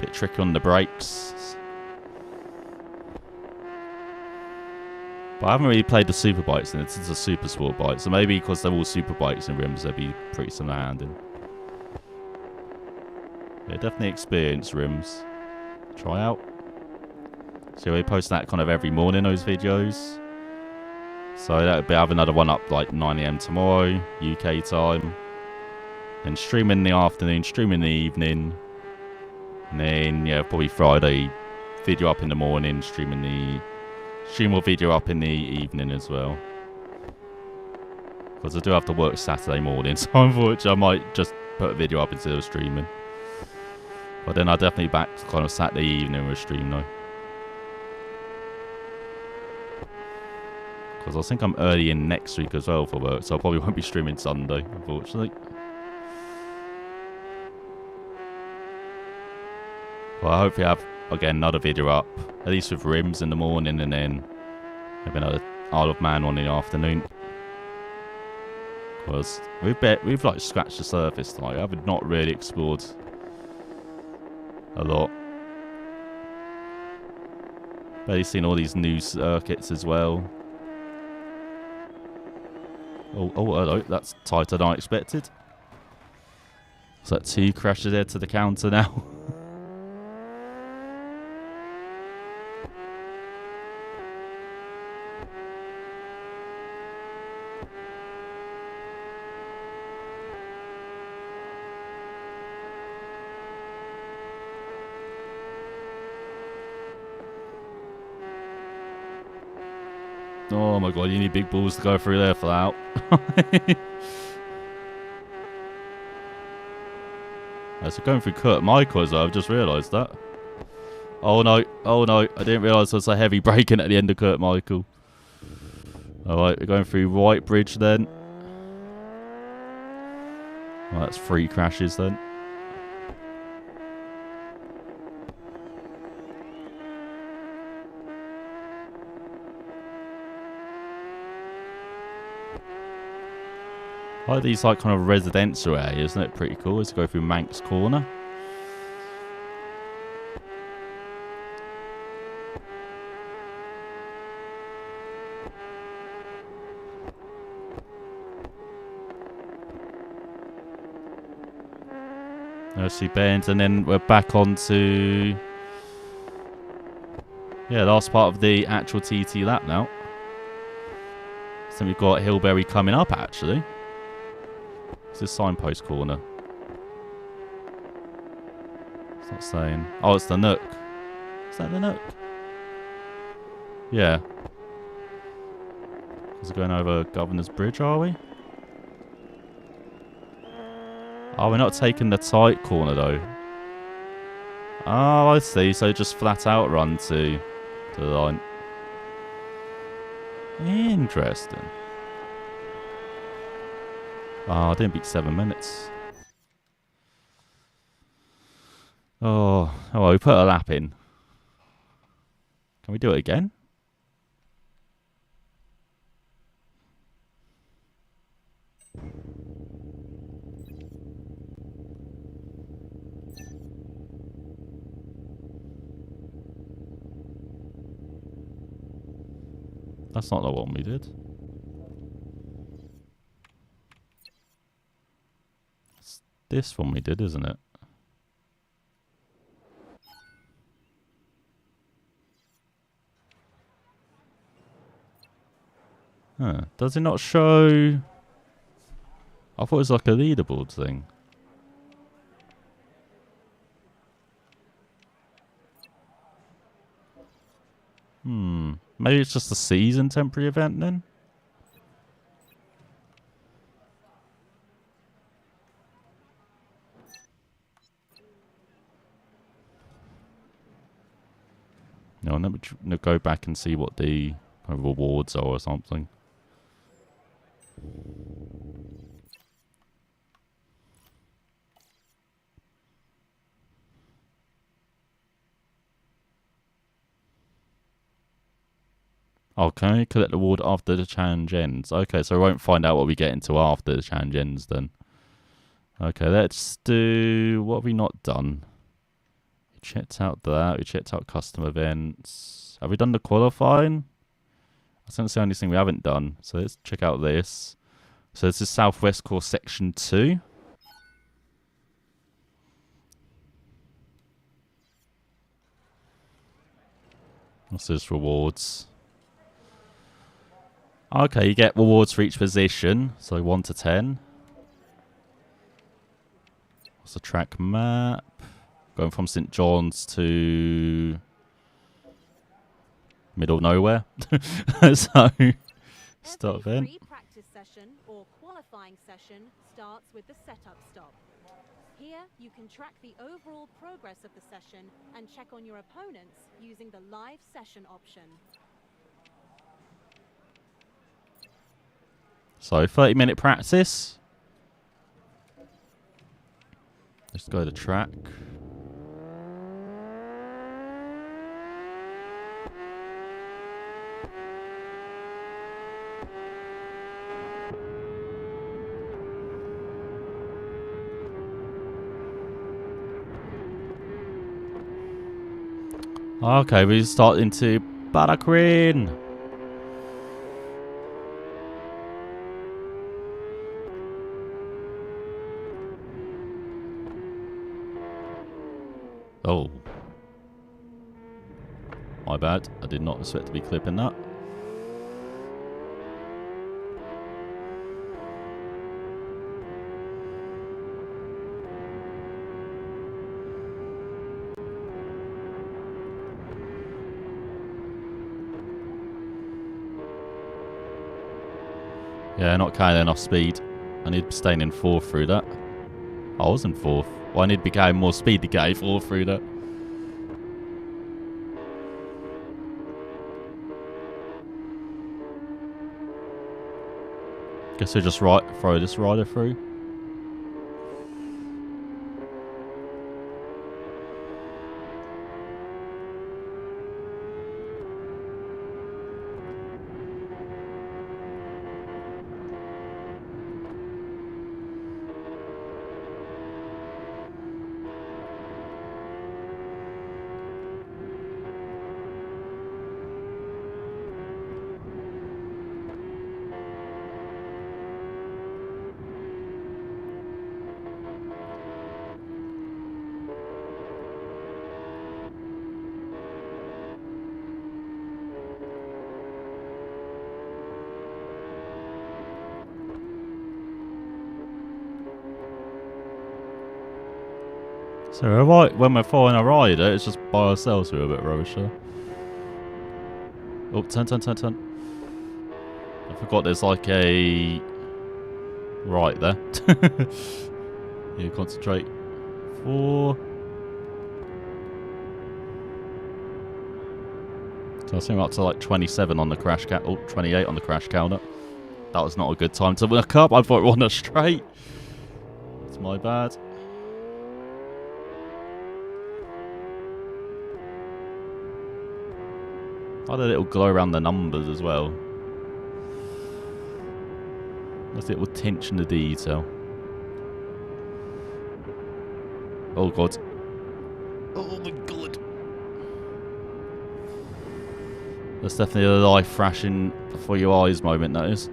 Bit tricky on the brakes. But I haven't really played the Superbikes, and it's a super sport bike. So maybe because they're all Superbikes and rims, they'll be pretty similar handing. Yeah, definitely experience rims. Try out. So we post that kind of every morning, those videos. So that'll be, have another one up like 9 AM tomorrow, UK time. Then stream in the afternoon, stream in the evening. And then, yeah, probably Friday, video up in the morning, stream or video up in the evening as well. Because I do have to work Saturday morning, so unfortunately I might just put a video up instead of streaming. But then I'll definitely back to kind of Saturday evening with a stream though. Because I think I'm early in next week as well for work, so I probably won't be streaming Sunday, unfortunately. Well, I hope you have, again, another video up, at least with rims in the morning, and then maybe another Isle of Man one in the afternoon. Because we've like scratched the surface tonight. I've not really explored a lot. Barely seen all these new circuits as well. Oh, hello. That's tighter than I expected. So that 2 crashes there to the counter now. Oh my god, you need big balls to go through there for that. So going through Kurt Michael as well, I've just realised that. Oh no, I didn't realise there was a heavy braking at the end of Kurt Michael. Alright, we're going through White Bridge then. Well, that's 3 crashes then. I like these like kind of residential areas, isn't it pretty cool? Let's go through Manx Corner. Nursery Bend, and then we're back onto last part of the actual TT lap now. So we've got Hillberry coming up actually. It's a signpost corner. It's not saying. Oh, it's the Nook. Is that the Nook? Yeah. Because we're going over Governor's Bridge, are we? Oh, we're not taking the tight corner though. Oh, I see. So just flat out run to the line. Interesting. Oh, I didn't beat 7 minutes. Oh, well, we put a lap in. Can we do it again? That's not the one we did. It's this one we did, isn't it? Huh. Does it not show? I thought it was like a leaderboard thing. Maybe it's just a season temporary event then? No, let me go back and see what the rewards are or something. Oh, can we collect the reward after the challenge ends? Okay, so we won't find out what we get until after the challenge ends then. Okay, let's do... What have we not done? We checked out that. We checked out custom events. Have we done the qualifying? I think that's the only thing we haven't done. So let's check out this. So this is Southwest Course Section 2. What's this? Rewards. Okay, you get rewards for each position. So 1 to 10. What's the track map? Going from St. John's to middle of nowhere. So start then. Every practice session or qualifying session starts with the setup stop. Here you can track the overall progress of the session and check on your opponents using the live session option. So 30-minute practice. Let's go to track. Okay, we're starting to Barakrin. Oh. My bad. I did not expect to be clipping that. Yeah, not carrying enough speed. I need to be staying in 4th through that. I was in 4th. Well, I need to be carrying more speed to get 4th through that. Guess we'll just throw this rider through. So when we're following a rider, it's just by ourselves we're a bit rubbish. Oh, turn. I forgot there's like a... Right there. You concentrate. 4. So I think we're up to like 27 on the crash count. Oh, 28 on the crash counter. That was not a good time to look up. I thought we were on a straight. That's my bad. I had a little glow around the numbers as well. That's a little attention to detail. Oh god. Oh my god. That's definitely a life flashing before your eyes moment, that is.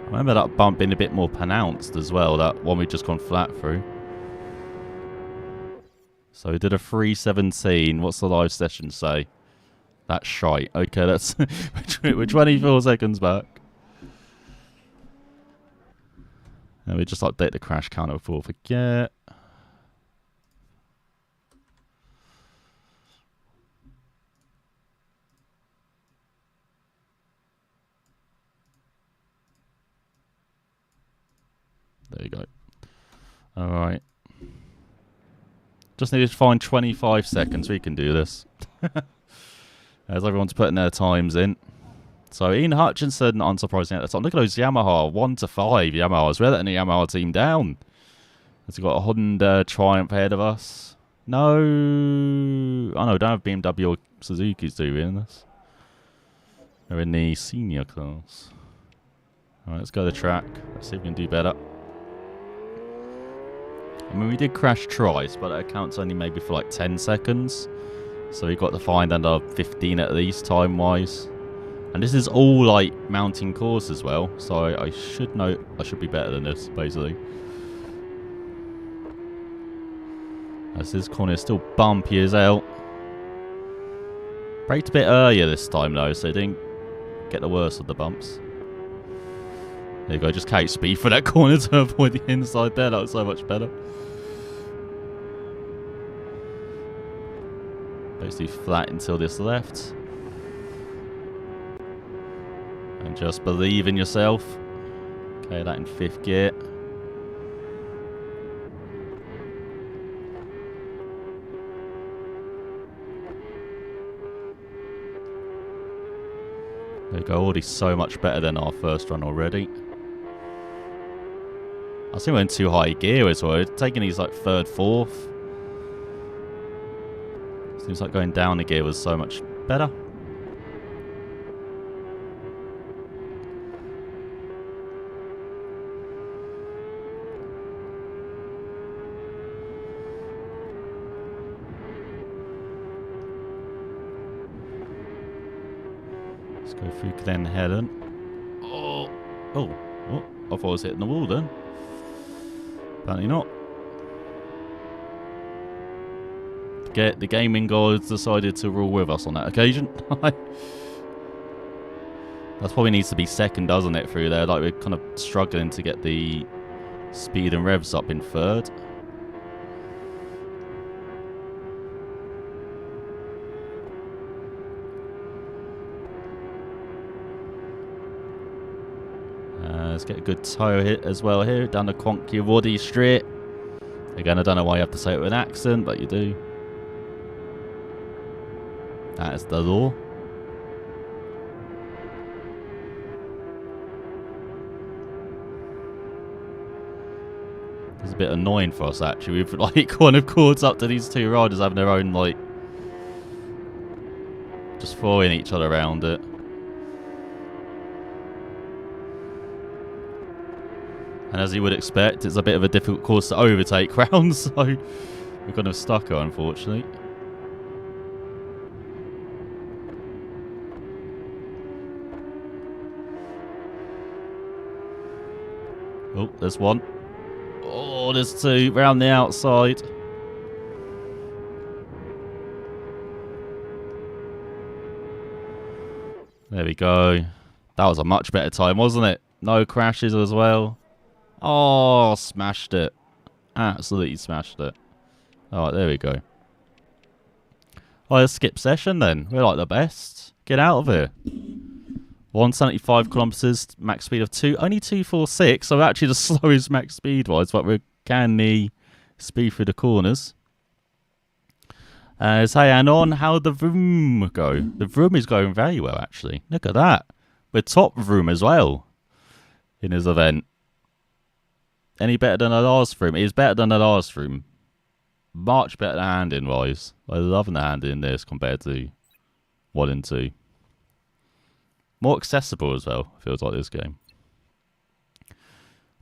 I remember that bump being a bit more pronounced as well, that one we'd just gone flat through. So we did a 3:17. What's the live session say? That's shite. Okay, that's we're 24 seconds back. And we just update the crash counter before we forget. There you go. Alright. Just need to find 25 seconds. We can do this. As everyone's putting their times in. So Ian Hutchinson, unsurprisingly at the top. Look at those Yamaha. 1 to 5 Yamahas. We're letting the Yamaha team down. Has he got a Honda Triumph ahead of us? No. Oh no, don't have BMW or Suzuki's, do we, in this? They're in the senior class. Alright, let's go to the track. Let's see if we can do better. I mean, we did crash twice, but it counts only maybe for like 10 seconds. So we got to find under 15 at least, time-wise. And this is all like mountain course as well. So I should know, I should be better than this, basically. As this corner is still bumpy as hell. Braked a bit earlier this time though, so it didn't get the worst of the bumps. There you go, just carry speed for that corner to avoid the inside there. That was so much better. Basically flat until this left. And just believe in yourself. Okay, that in 5th gear. There we go, already so much better than our first run already. I think we're in too high gear as well. Taking these like 3rd, 4th. Seems like going down the gear was so much better. Let's go through Glen Helen. Oh, I thought I was hitting the wall then. Apparently not. The gaming gods decided to rule with us on that occasion. That probably needs to be 2nd, doesn't it, through there? Like, we're kind of struggling to get the speed and revs up in 3rd. Let's get a good toe hit as well here, down the Quonky Waddy Street. Again, I don't know why you have to say it with an accent, but you do. That is the law. It's a bit annoying for us, actually. We've like one of chords up to these 2 riders having their own, like, just throwing each other around it. And as you would expect, it's a bit of a difficult course to overtake rounds, so we're kind of stuck her, unfortunately. Oh, there's one. Oh, there's 2 round the outside. There we go. That was a much better time, wasn't it? No crashes as well. Oh, smashed it. Absolutely smashed it. Alright, there we go. Oh, let's skip session then. We're like the best. Get out of here. 175 kilometers, max speed of 2. Only 246, so actually the slowest max speed wise, but we can speed through the corners. Say, and on, how the vroom go? The vroom is going very well, actually. Look at that. We're top vroom as well in his event. Any better than the last vroom? It is better than the last vroom. Much better handing wise. I'm loving the handing in this compared to 1 and 2. More accessible as well, feels like this game.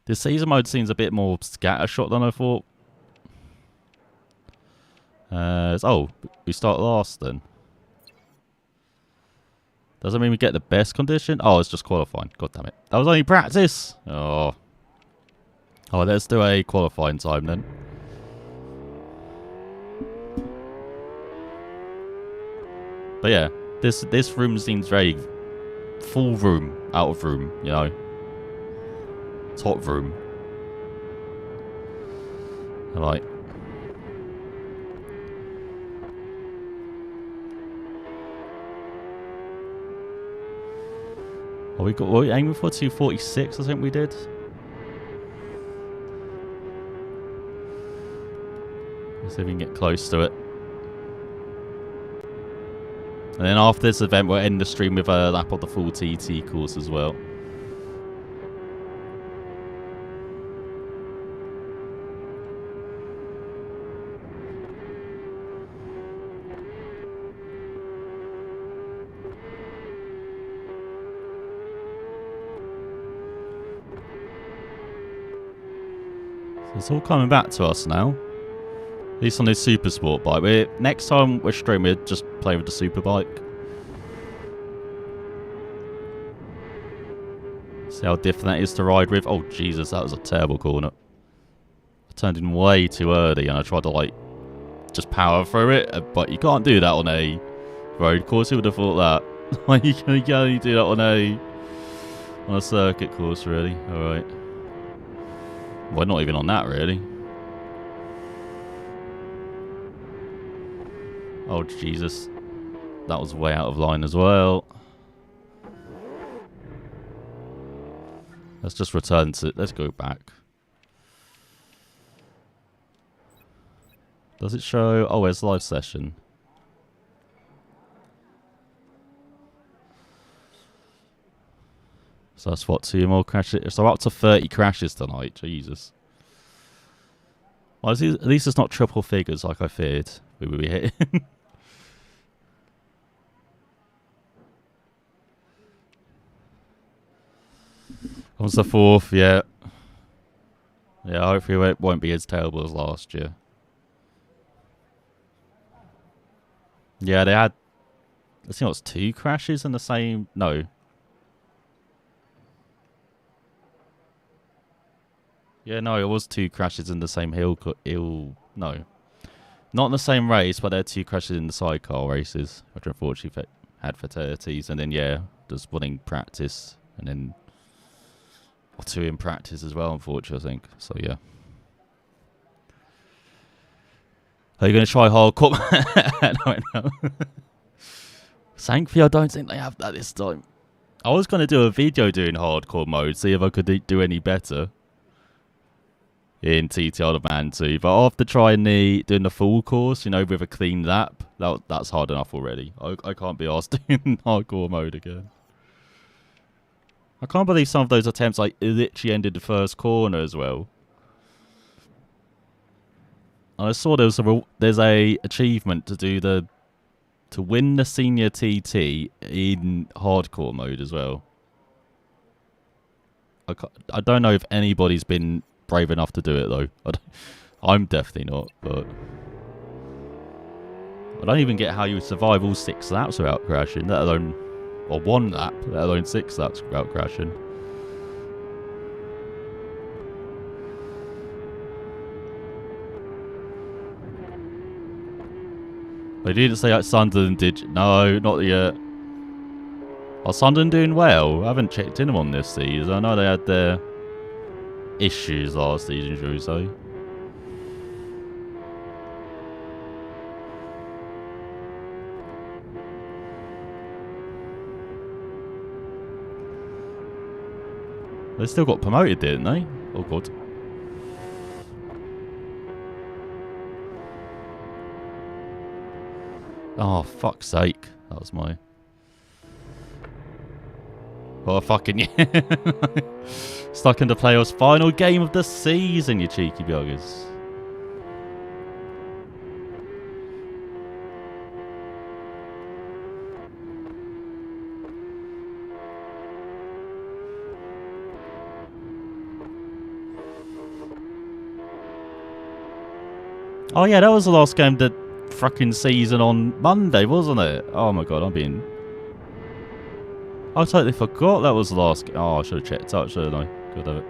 This season mode seems a bit more scattershot than I thought. Oh, we start last then. Doesn't mean we get the best condition. Oh, it's just qualifying. God damn it. That was only practice. Oh, let's do a qualifying time then. But yeah, this room seems very full room, out of room, you know. Top room. Alright. Oh, what are we aiming for? 246, I think we did. Let's see if we can get close to it. And then after this event, we'll end the stream with a lap of the full TT course as well. So it's all coming back to us now. At least on this Super Sport bike. Next time we're streaming, we'll just play with the Superbike. See how different that is to ride with. Oh, Jesus, that was a terrible corner. I turned in way too early and I tried to, like, just power through it. But you can't do that on a road course. Who would have thought that? You can only do that on a circuit course, really. Alright. Well, not even on that, really. Oh, Jesus. That was way out of line as well. Let's just return to... Let's go back. Does it show... Oh, it's live session. So that's what, 2 more crashes? So up to 30 crashes tonight. Jesus. Well, at least it's not triple figures like I feared we would be hitting. Comes the 4th, yeah. Yeah, hopefully it won't be as terrible as last year. Yeah, they had... I think it was 2 crashes in the same... No. Yeah, no, it was 2 crashes in the same hill... No. Not in the same race, but there were 2 crashes in the sidecar races, which unfortunately had fatalities. And then, yeah, just one in practice. And then... Or 2 in practice as well, unfortunately, I think. So, yeah. Are you going to try hardcore? No. Thankfully, I don't think they have that this time. I was going to do a video doing hardcore mode, see if I could do any better in TTR the Man 2. But after trying doing the full course, you know, with a clean lap, that's hard enough already. I can't be asked doing hardcore mode again. I can't believe some of those attempts like literally ended the first corner as well. And I saw there's a achievement to win the senior TT in hardcore mode as well. I don't know if anybody's been brave enough to do it though. I'm definitely not, but I don't even get how you would survive all 6 laps without crashing, let alone... Or 1 lap, let alone 6 laps without crashing. They didn't say that Sunderland did... No, not yet. Are Sunderland doing well? I haven't checked in on this season. I know they had their issues last season, shall we say. They still got promoted, didn't they? Oh, God. Oh, fuck's sake. That was my... Oh, fucking yeah. Stuck in the playoffs. Final game of the season, you cheeky buggers. Oh yeah, that was the last game of the fucking season on Monday, wasn't it? Oh my god, I totally forgot that was the last game. Oh, I should have checked out, shouldn't I? Good have it.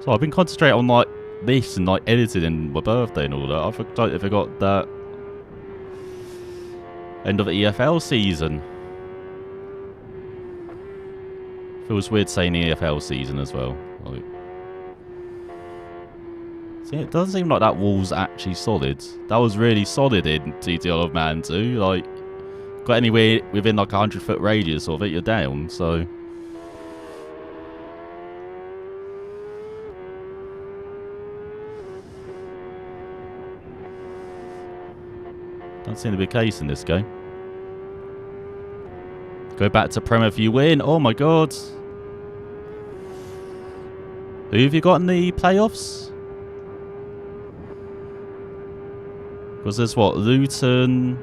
So I've been concentrating on like this and like editing and my birthday and all that. I totally forgot that end of the EFL season. Feels weird saying EFL season as well. Like, see, it doesn't seem like that wall's actually solid. That was really solid in TTR of Man 2. Like, got anywhere within like a 100-foot radius of it, you're down. So, don't seem to be the case in this game. Go back to Prem if you win. Oh my god. Who have you got in the playoffs? Was this what? Luton?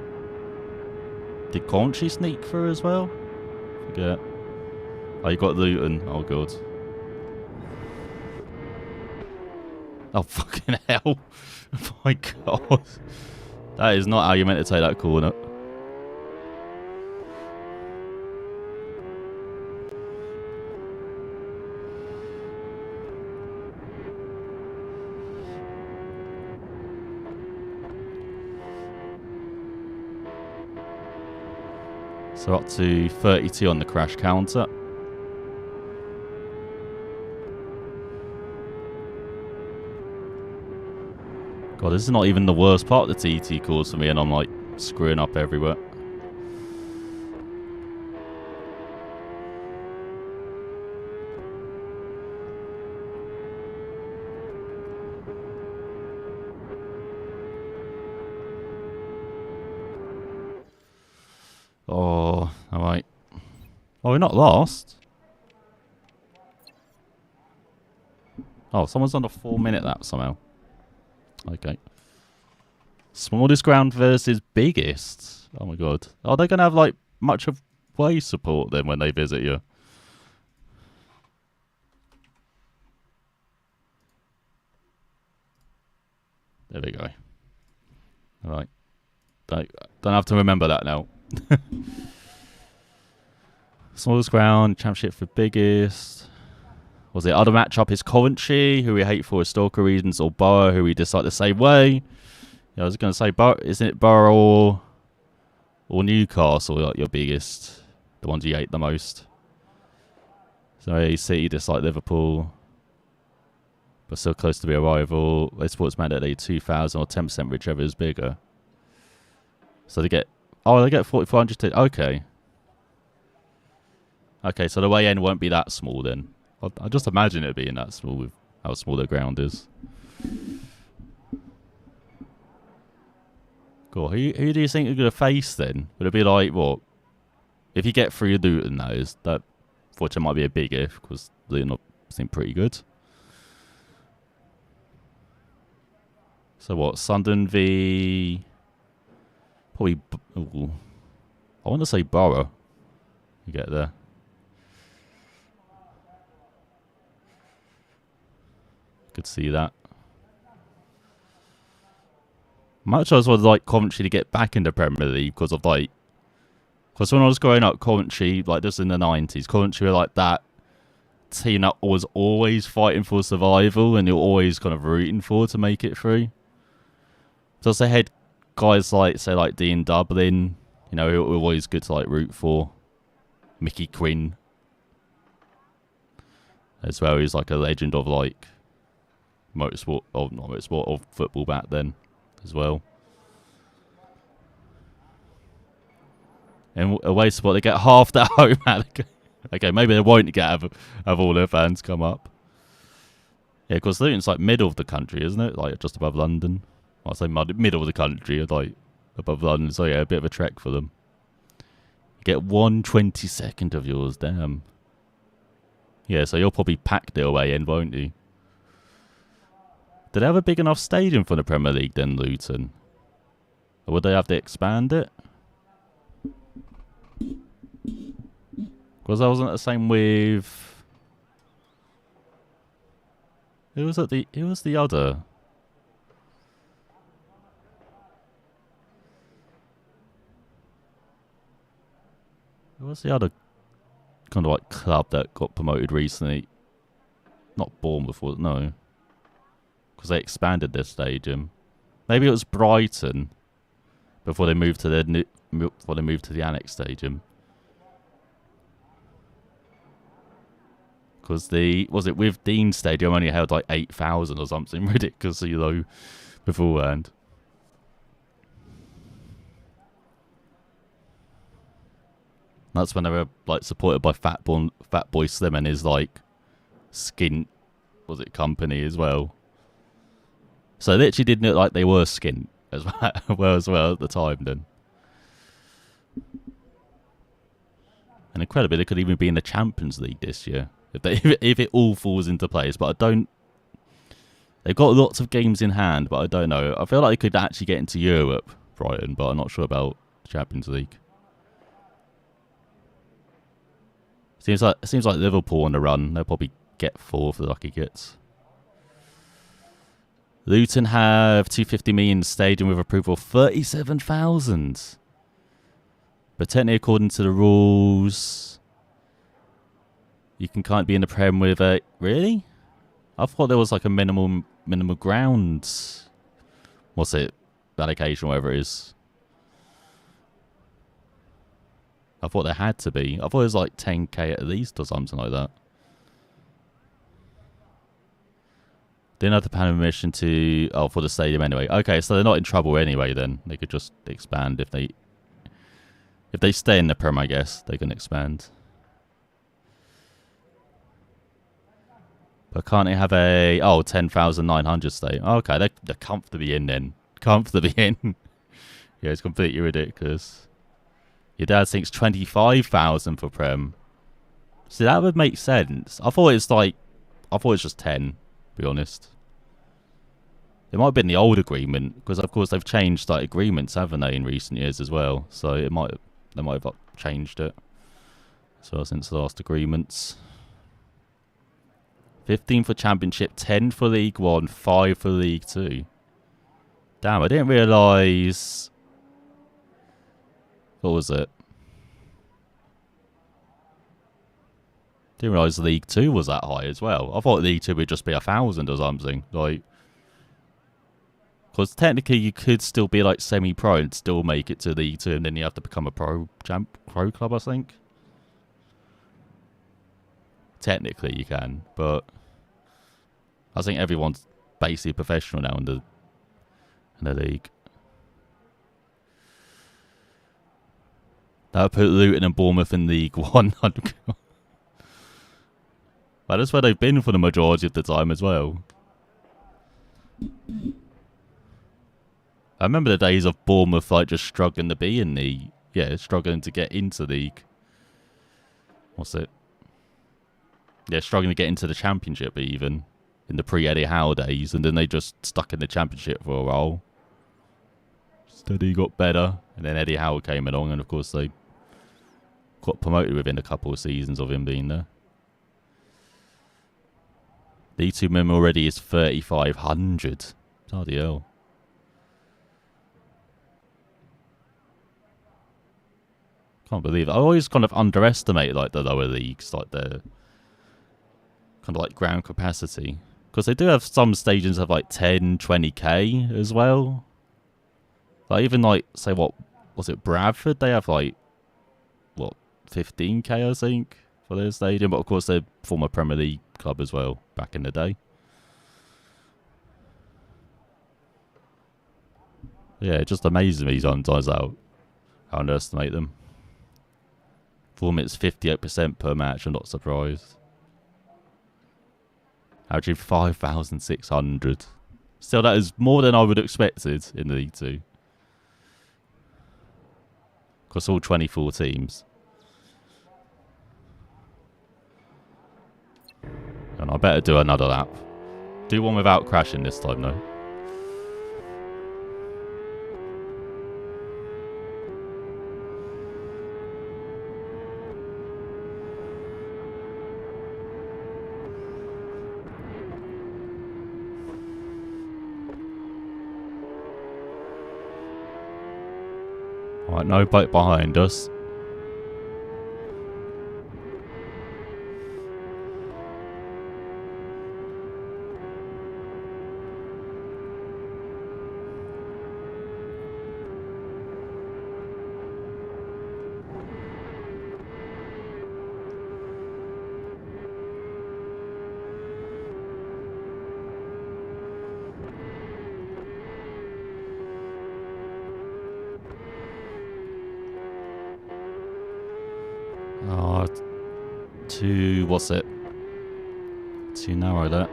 Did Coventry sneak through as well? Forget. Oh, you got Luton. Oh, god. Oh, fucking hell. Oh, my god. That is not how you meant to take that corner. So up to 32 on the crash counter. God, this is not even the worst part of the TT course for me, and I'm like screwing up everywhere. Oh, alright. Oh, we're not lost. Oh, someone's on a 4-minute lap somehow. Okay. Smallest ground versus biggest. Oh my god. Are they going to have like much of way support then when they visit you? There we go. Alright. Don't have to remember that now. Smallest ground, championship for biggest. Was it other matchup is Coventry, who we hate for historical reasons, or Borough, who we dislike the same way? Yeah, I was going to say, isn't it Borough or Newcastle, like your biggest, the ones you hate the most? So City dislike Liverpool, but still close to be a rival. Esports mandate 2,000 or 10%, whichever is bigger. So they get 4,400 to, okay. Okay, so the way in won't be that small then. I just imagine it being that small with how small the ground is. Cool. Who do you think you're going to face then? Would it be like, what? If you get through Luton, that fortunately might be a big if, because Luton seem pretty good. So what? Sunderland v... Probably... Ooh, I want to say Borough. You get there. Could see that. Much as I would like Coventry to get back into Premier League because of like, because when I was growing up, Coventry, like just in the 90s, Coventry were like that team that was always fighting for survival and you're always kind of rooting for to make it through. Plus they had guys like, say like Dean Dublin, you know, who were always good to like root for. Mickey Quinn as well. He's like a legend of like motorsport, or not motorsport, of football back then as well. And away support, they get half that home. Okay, maybe they won't get have all their fans come up. Yeah, because Luton's like middle of the country, isn't it? Like just above London. I'll say middle of the country, like above London. So yeah, a bit of a trek for them. You get 1/22 of yours, damn. Yeah, so you'll probably pack the away end, won't you? Did they have a big enough stadium for the Premier League then, Luton? Or would they have to expand it? Because I wasn't the same with... Who was the other? Who was the other kind of like club that got promoted recently? Not Bournemouth, no. Because they expanded their stadium. Maybe it was Brighton before they moved to the Annex Stadium. Because was it with Dean Stadium only held like 8,000 or something ridiculously low beforehand. That's when they were like supported by Fatboy Slim and his like skint, company as well. So they literally didn't look like they were skint as well at the time then. And incredibly, they could even be in the Champions League this year if it all falls into place. But I don't. They've got lots of games in hand, but I don't know. I feel like they could actually get into Europe, Brighton, but I'm not sure about the Champions League. Seems like Liverpool on the run. They'll probably get 4 if the lucky gets. Luton have 250 million stadium with approval of 37,000. But technically, according to the rules, you can can't be in the Prem with a... Really? I thought there was like a minimum ground. What's it? Allocation, whatever it is. I thought there had to be. I thought it was like 10k at least or something like that. Didn't have to pay permission to for the stadium anyway. Okay, so they're not in trouble anyway. Then they could just expand if they stay in the Prem. I guess they can expand. But can't they have a 10,900 stay? Okay, they're comfortably in then. Comfortably in. Yeah, it's completely ridiculous. Your dad thinks 25,000 for Prem. See, that would make sense. I thought it's just 10, to be honest. It might have been the old agreement, because of course they've changed like agreements, haven't they, in recent years as well. So they might have changed it. So since the last agreements. 15 for Championship, 10 for League 1, 5 for League 2. Damn, I didn't realise... What was it? Didn't realise League 2 was that high as well. I thought League 2 would just be 1,000 or something. Like, because technically you could still be like semi-pro and still make it to League 2, and then you have to become a pro club, I think. Technically you can, but I think everyone's basically professional now in the league. That would put Luton and Bournemouth in League 1. But that's where they've been for the majority of the time as well. I remember the days of Bournemouth like just struggling to be in the... Yeah, struggling to get into League... What's it? Yeah, struggling to get into the Championship even. In the pre-Eddie Howe days. And then they just stuck in the Championship for a while. Steady got better. And then Eddie Howe came along, and of course they got promoted within a couple of seasons of him being there. The E2 minimum already is 3,500. Bloody hell. Can't believe it. I always kind of underestimate like the lower leagues, like the kind of like ground capacity. Because they do have some stadiums have like 10, 20k as well. Like even like, say what, was it Bradford? They have like, what, 15k I think for their stadium. But of course they're former Premier League club as well, back in the day. Yeah, it just amazes me sometimes how I underestimate them. For them it's 58% per match, I'm not surprised. Averaging 5,600. Still, that is more than I would have expected in the League 2. Across all 24 teams. And I better do another lap. Do one without crashing this time though. Alright, no bike behind us. What's it? Too narrow that.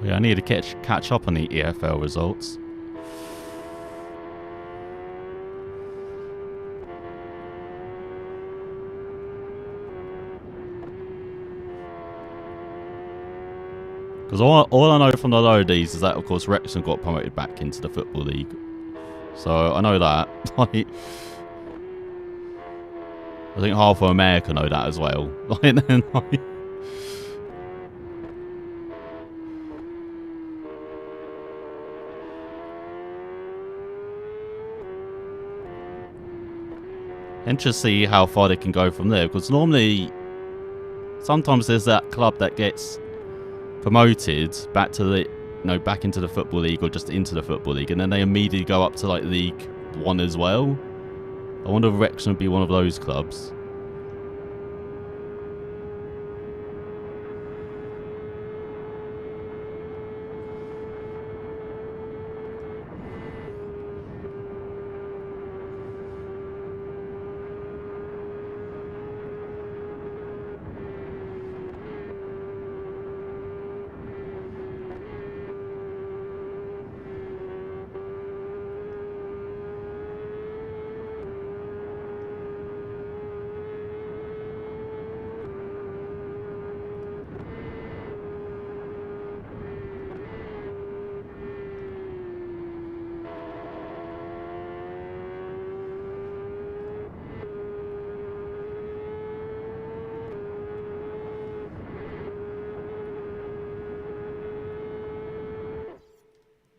Yeah, I need to catch up on the EFL results. Because all I know from the lower Ds is that, of course, Wrexham got promoted back into the Football League. So I know that. I think half of America know that as well. And just see how far they can go from there. Because normally, sometimes there's that club that gets promoted back to the, back into the Football League or just into the Football League, and then they immediately go up to like League one as well. I wonder if Wrexham would be one of those clubs.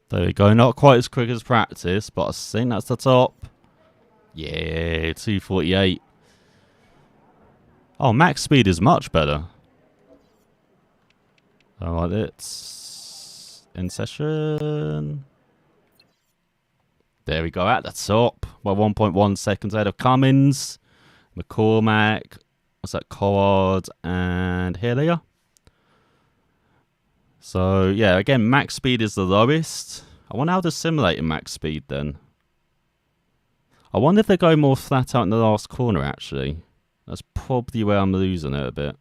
There we go. Not quite as quick as practice, but I think that's the top. Yeah, 2:48. Oh, max speed is much better. Alright, it's in session. There we go, at the top. By 1.1 seconds ahead of Cummins, McCormack, what's that, Collard, and Hillier. So, yeah, again, max speed is the lowest. I wonder how they're simulating max speed then. I wonder if they go more flat out in the last corner, actually. That's probably where I'm losing it a bit.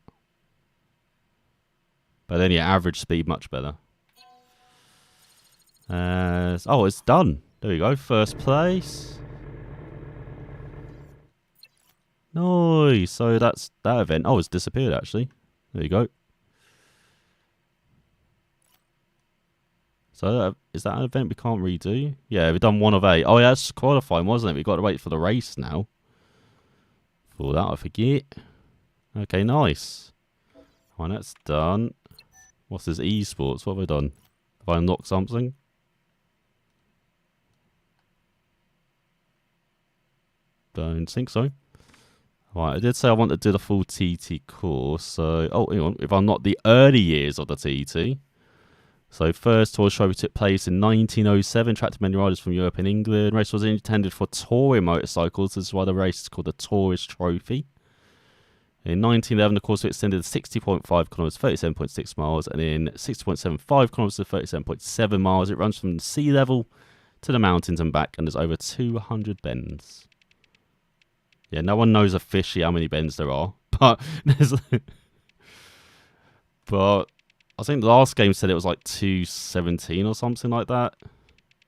But then, yeah, average speed, much better. Oh, it's done. There we go, first place. Nice. So that's that event. Oh, it's disappeared, actually. There you go. So is that an event we can't redo? Yeah, we've done 1 of 8. Oh, yeah, that's qualifying, wasn't it? We've got to wait for the race now. For that, I forget. Okay, nice. Oh, that's done. What's this? Esports. What have I done? Have I unlocked something? Don't think so. Right, I did say I want to do the full TT course. So, oh, hang on. If I'm not the early years of the TT. So, first tour trophy took place in 1907. Attracted many riders from Europe and England. Race was intended for touring motorcycles. This is why the race is called the Tourist Trophy. In 1911, the course was extended to 60.5 kilometres, 37.6 miles, and in 60.75 kilometres to 37.7 miles. It runs from sea level to the mountains and back, and there's over 200 bends. Yeah, no one knows officially how many bends there are, but there's. But I think the last game said it was like 217 or something like that.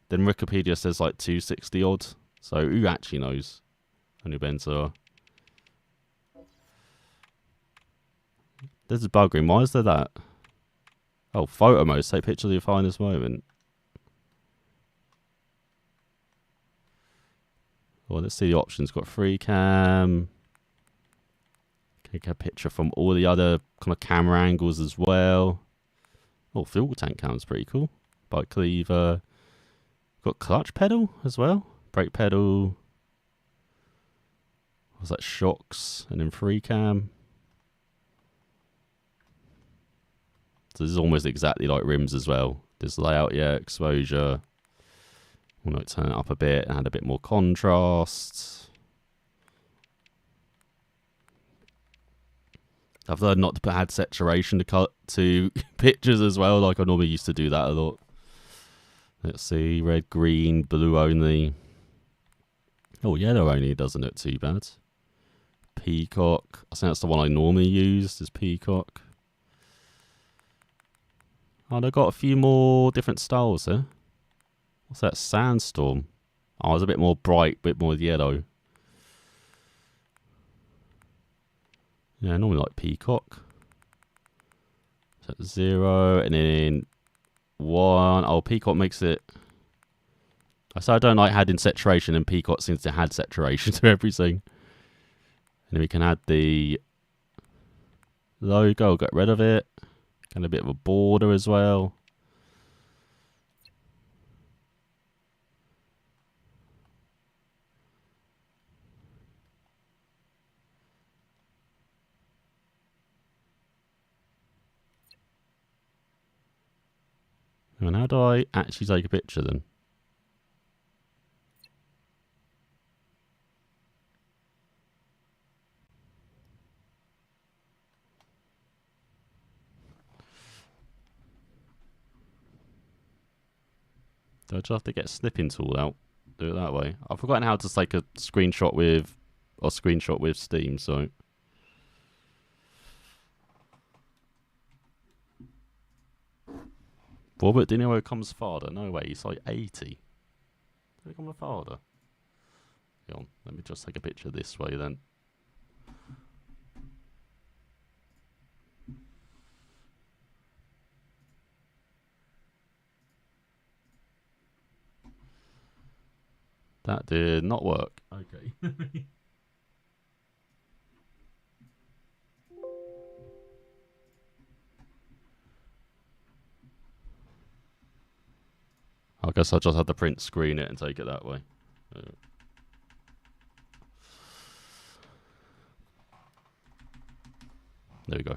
Then Wikipedia says like 260 odd. So who actually knows how many bends there are? There's a buggering. Why is there that? Oh, photo mode. Take pictures of your finest moment. Well, let's see the options. Got free cam. Can get a picture from all the other kind of camera angles as well. Oh, fuel tank cam's pretty cool. Bike lever. Got clutch pedal as well. Brake pedal. What's that? Shocks. And then free cam. So this is almost exactly like rims as well. This layout, yeah, exposure. We'll not turn it up a bit and add a bit more contrast. I've learned not to add saturation to cut to pictures as well, like I normally used to do that a lot. Let's see, red, green, blue only. Oh, yellow only doesn't look too bad. Peacock. I think that's the one I normally use, is peacock. Oh, they've got a few more different styles here. What's that? Sandstorm. Oh, it's a bit more bright, a bit more yellow. Yeah, normally like peacock. So 0 and then 1. Oh, peacock makes it. So I don't like adding saturation, and peacock seems to add saturation to everything. And then we can add the logo, get rid of it. And a bit of a border as well. And how do I actually take a picture then? Do I just have to get a snipping tool out? Do it that way. I've forgotten how to take a screenshot with Steam, so. Robert De Niro comes farther. No way, he's like 80. Did he come farther? Hang on, let me just take a picture this way then. That did not work. Okay. I guess I'll just have to print screen it and take it that way. There we go.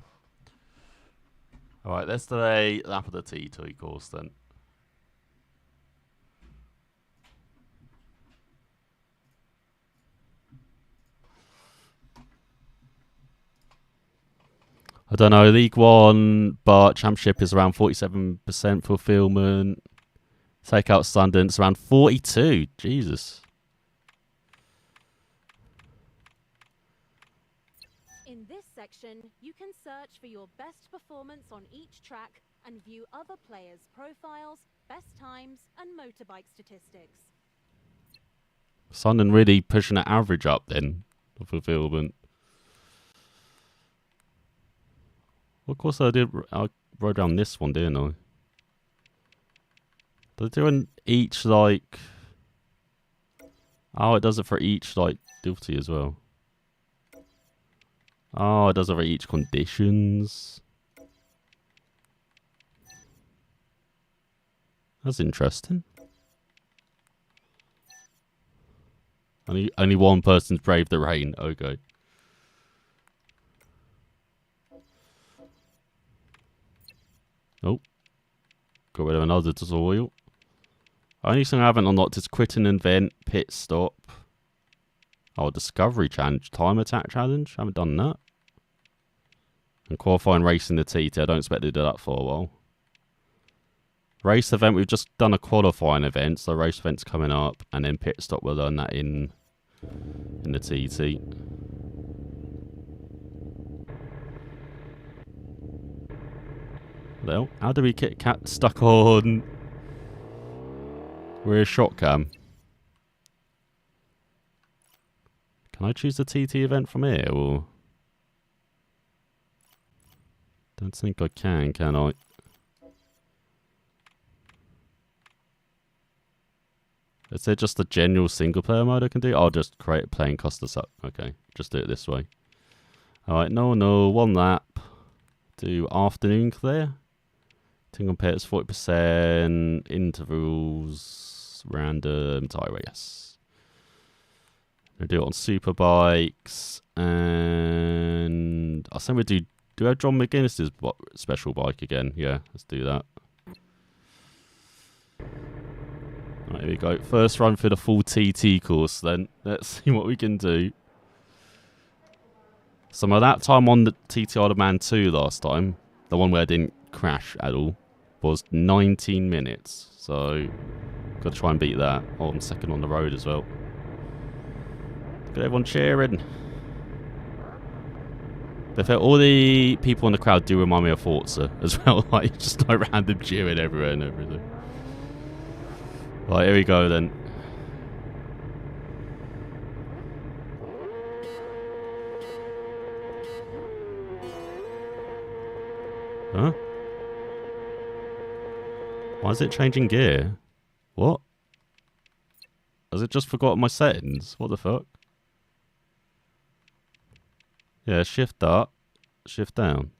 Alright, let's do a lap of the T2 course then. I don't know, League 1, but Championship is around 47% fulfillment. Take out Sundance around 42. Jesus. In this section, you can search for your best performance on each track and view other players' profiles, best times, and motorbike statistics. Sundance really pushing the average up then, for fulfillment. Of course I rode down this one, didn't I? Does it do in each, like... Oh, it does it for each, like, difficulty as well. Oh, it does it for each conditions. That's interesting. Only one person's braved the rain. Okay. Oh. Got rid of another tutorial. Only thing I haven't unlocked is quitting an event, pit stop. Oh, discovery challenge, time attack challenge. Haven't done that. And qualifying racing the TT. I don't expect to do that for a while. Race event, we've just done a qualifying event, so race event's coming up, and then pit stop, we'll learn that in the TT. Well, how do we get cat stuck on? We're a shot cam. Can I choose the TT event from here, or? Don't think I can I? Is there just a general single player mode I can do? I'll just create playing cost us up. Okay, just do it this way. Alright, no, one lap. Do afternoon clear. Tingle pits 40%, intervals, random, tire yes. We'll do it on Superbikes, and I think we do we have John McGuinness's special bike again? Yeah, let's do that. Right, here we go. First run for the full TT course then. Let's see what we can do. So my lap time on the TT Isle of Man 2 last time, the one where I didn't crash at all, was 19 minutes. So, got to try and beat that. Oh, I'm second on the road as well. Got everyone cheering. But all the people in the crowd do remind me of Forza as well. Like, just like random cheering everywhere and everything. Right, here we go then. Huh? Why is it changing gear? What? Has it just forgotten my settings? What the fuck? Yeah, shift up, shift down.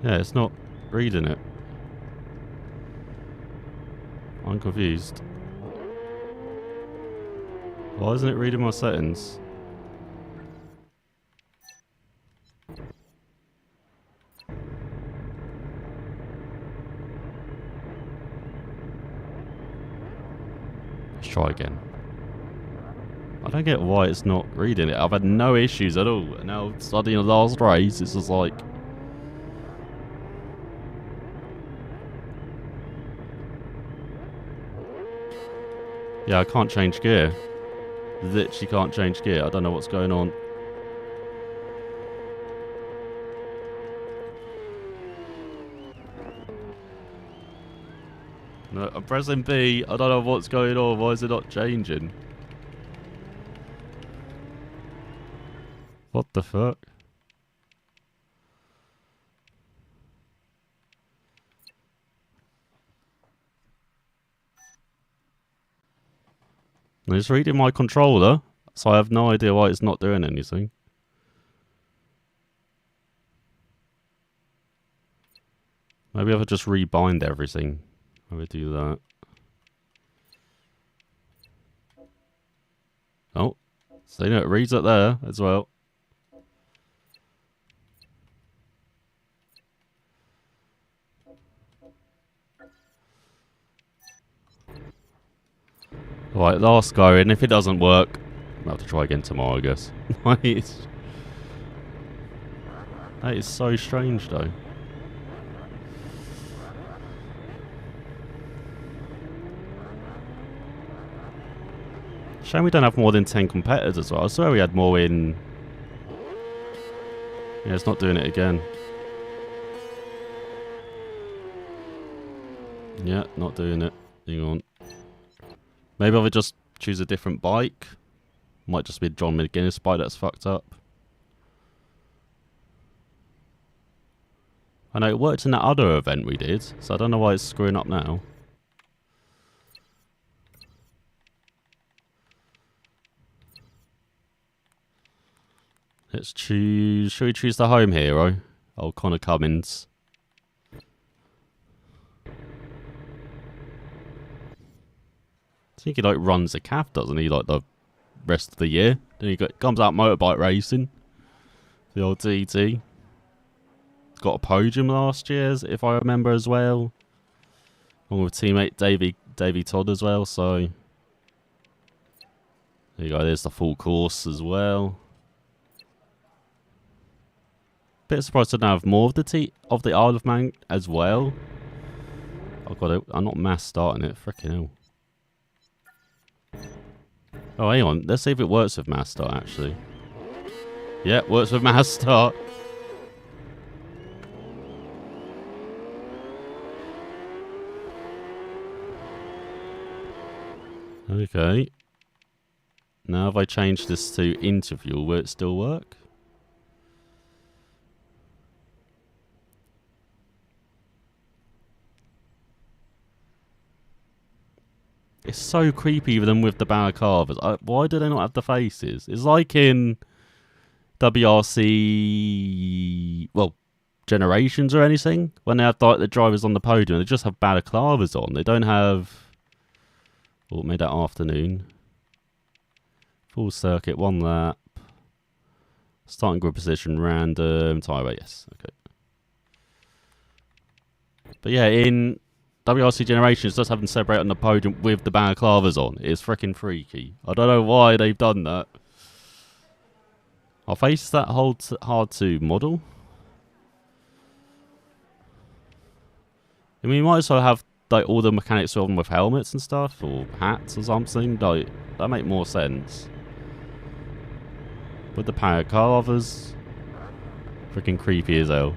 Yeah, it's not reading it. I'm confused. Why isn't it reading my settings? Let's try again. I don't get why it's not reading it. I've had no issues at all. Now, studying the last race, it's just like... Yeah, I can't change gear. Literally can't change gear. I don't know what's going on. No, I'm pressing B. I don't know what's going on. Why is it not changing? What the fuck? I'm just reading my controller, so I have no idea why it's not doing anything. Maybe I could just rebind everything. I would do that. Oh, so you know it reads it there as well. Right, last go in. If it doesn't work, I'll have to try again tomorrow, I guess. That is so strange, though. Shame we don't have more than 10 competitors as well. I swear we had more in... Yeah, it's not doing it again. Yeah, not doing it. Hang on. Maybe I would just choose a different bike. Might just be John McGuinness bike that's fucked up. I know it worked in that other event we did, so I don't know why it's screwing up now. Let's choose... Should we choose the home hero? Oh, Connor Cummins. I think he like runs the calf, doesn't he? Like the rest of the year. Then he comes out motorbike racing. The old TT. Got a podium last year, if I remember as well. Along with teammate Davey Todd as well. So there you go. There's the full course as well. Bit surprised to have more of the Isle of Man as well. I've got it. I'm not mass starting it. Freaking hell. Oh, hang on. Let's see if it works with mass start, actually. Yeah, works with mass start. Okay. Now if I change this to interview, will it still work? It's so creepy with them with the balaclavas. Why do they not have the faces? It's like in WRC, well, Generations or anything. When they have like the drivers on the podium, they just have balaclavas on. They don't have... Oh, made that afternoon. Full circuit, one lap. Starting grid position, random, tyre weight, yes. Okay. But yeah, in... WRC Generations does have them separate on the podium with the balaclavas on. It's freaking freaky. I don't know why they've done that. Our face is that hard to model. I mean, you might as well have like all the mechanics on with helmets and stuff, or hats or something. Like that make more sense. With the balaclavas, freaking creepy as hell.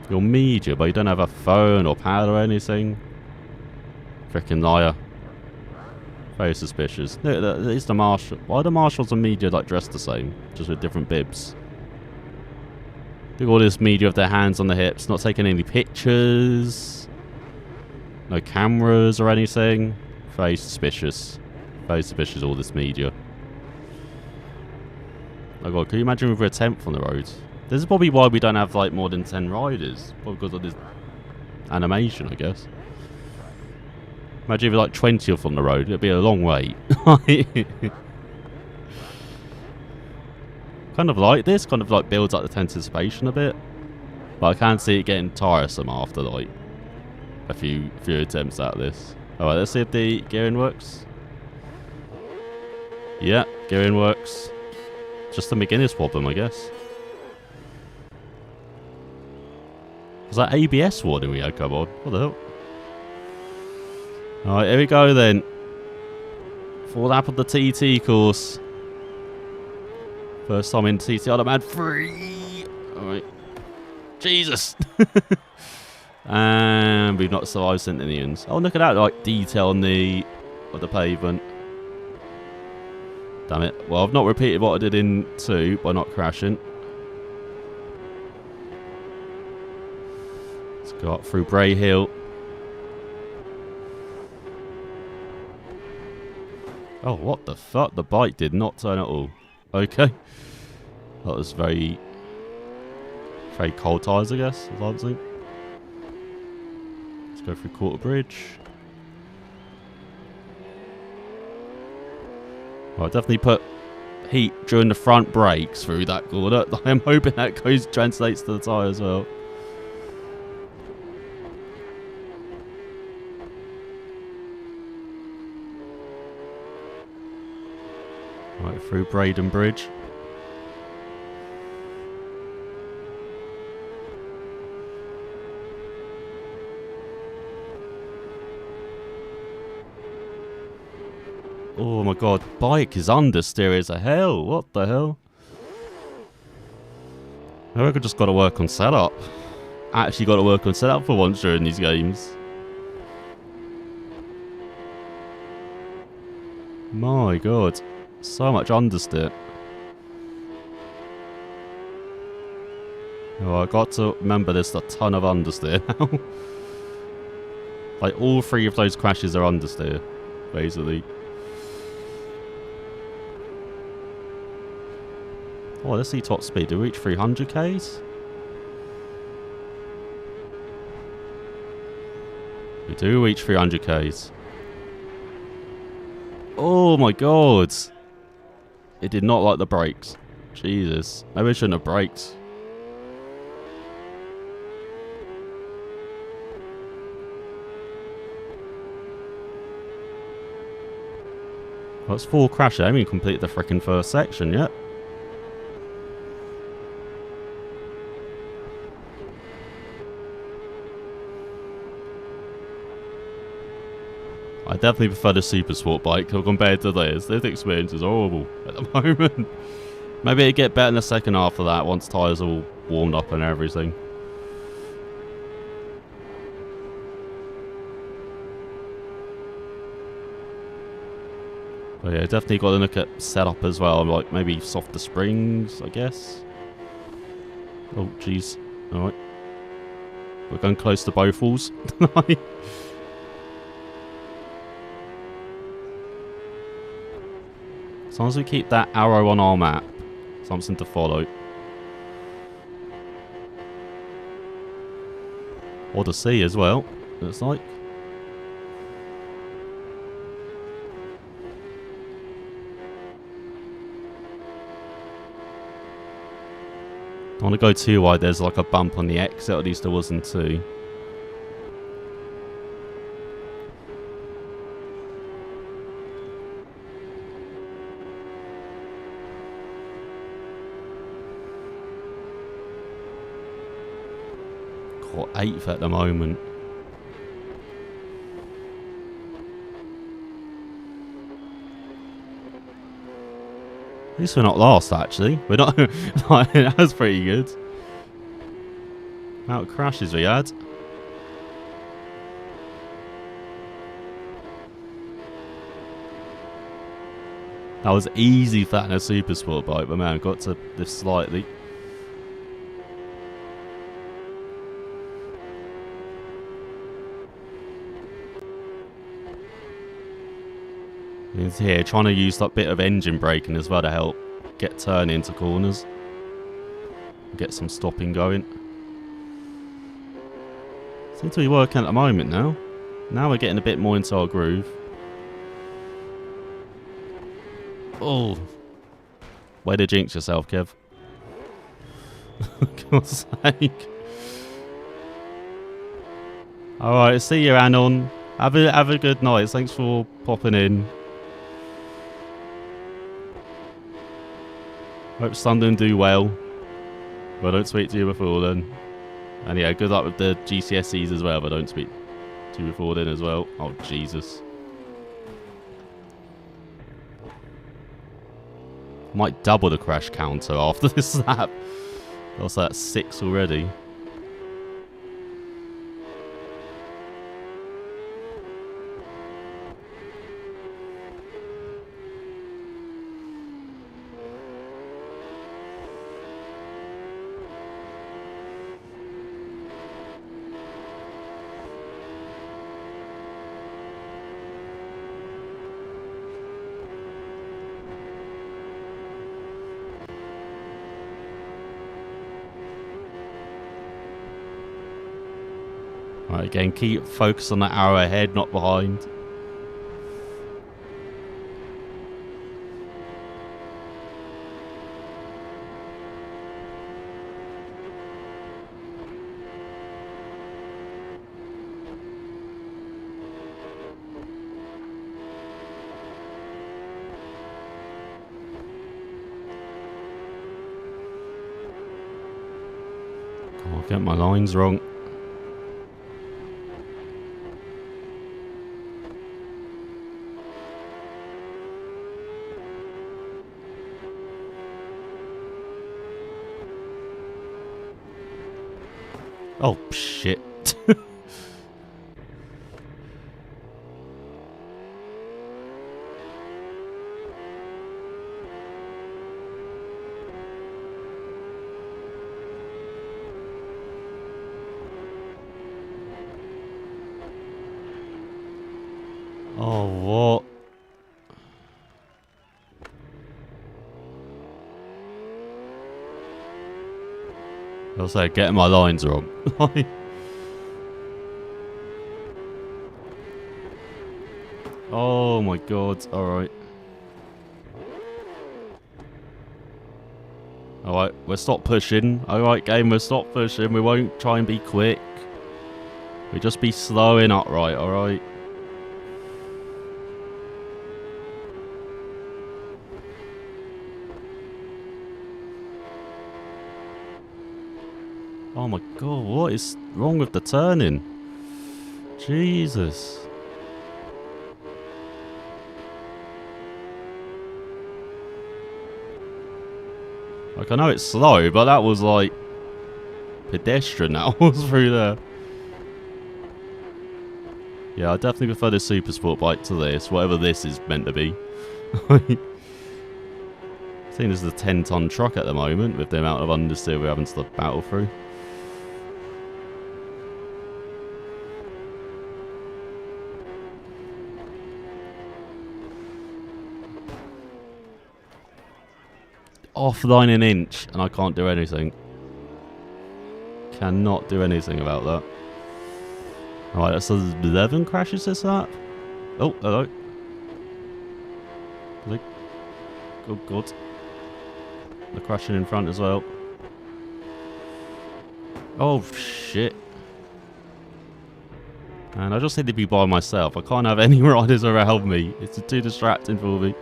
Your media, but you don't have a phone or pad or anything. Freaking liar. Very suspicious. It's the marshal. Why are the marshals and media like dressed the same, just with different bibs? Look at all this media with their hands on the hips, not taking any pictures, no cameras or anything. Very suspicious. Very suspicious. All this media. Oh god, can you imagine if we're a 10th on the road? This is probably why we don't have like more than 10 riders. Probably because of this animation, I guess. Imagine if we're like 20th on the road. It'd be a long wait. Kind of like this. Kind of like builds up the anticipation a bit. But I can see it getting tiresome after like a few attempts at this. Alright, let's see if the gearing works. Yeah, gearing works. Just a McGuinness problem, I guess. Was that ABS warning we had? Come on. What the hell? Alright, here we go then. Full lap of the TT course. First time in TT Automat 3. Alright. Jesus. And we've not survived Centennials. Oh, look at that, like, detail on the pavement. Damn it. Well, I've not repeated what I did in 2 by not crashing. Let's go up through Bray Hill. Oh, what the fuck? The bike did not turn at all. Okay. That was very cold tyres, I guess, as I was thinking. Let's go through Quarter Bridge. Well, definitely put heat during the front brakes through that corner. I'm hoping that translates to the tyre as well. Right, through Braden Bridge. Oh my god, bike is understeer as a hell. What the hell? I reckon I just got to work on setup. Actually got to work on setup for once during these games. My god. So much understeer. Oh, I got to remember there's a ton of understeer now. Like all 3 of those crashes are understeer, basically. Oh, let's see top speed. Do we reach 300 Ks? We do reach 300 Ks. Oh my god. It did not like the brakes. Jesus. Maybe I shouldn't have braked. Well, it's 4 crashes. I haven't even completed the freaking first section yet. I definitely prefer the Super Sport bike compared to this. This experience is horrible at the moment. Maybe it'll get better in the second half of that once tyres are all warmed up and everything. But yeah, definitely got to look at setup as well. Like maybe softer springs, I guess. Oh, jeez. Alright. We're going close to both walls. As long as we keep that arrow on our map, something to follow. Or to see as well, looks like. Don't want to go too wide, there's like a bump on the exit, at least there wasn't too. Got 8th at the moment. At least we're not last, actually. We're not. That was pretty good. Amount of crashes we had. That was easy for that in a Super Sport bike, but man, got to this slightly. He's here trying to use that bit of engine braking as well to help get turning into corners. Get some stopping going. Seems to be working at the moment now. Now we're getting a bit more into our groove. Oh. Way to jinx yourself, Kev. For God's sake. Alright, see you, Anon. Have a good night. Thanks for popping in. Hope Sunderland do well. But I don't speak to you before then. And yeah, good luck with the GCSEs as well, if I don't speak to you before then as well. Oh, Jesus. Might double the crash counter after this lap. Also, that's 6 already. Right, again, keep focus on that arrow ahead, not behind. Oh, I get my lines wrong. Oh, shit. Oh, what? I was like, getting my lines wrong. Oh my god, alright. Alright, we'll stop pushing. Alright, game, we'll stop pushing. We won't try and be quick. We'll just be slow and upright, alright? Oh my god, what is wrong with the turning? Jesus. Like, I know it's slow, but that was like pedestrian that was through there. Yeah, I definitely prefer the Super Sport bike to this, whatever this is meant to be. I think this is a 10-ton truck at the moment with the amount of understeer we're having to battle through. Offline an inch, and I can't do anything. Cannot do anything about that. Alright, that's 11 crashes this lap. Oh, hello. Oh god. They're crashing in front as well. Oh shit. And I just need to be by myself. I can't have any riders around me. It's too distracting for me.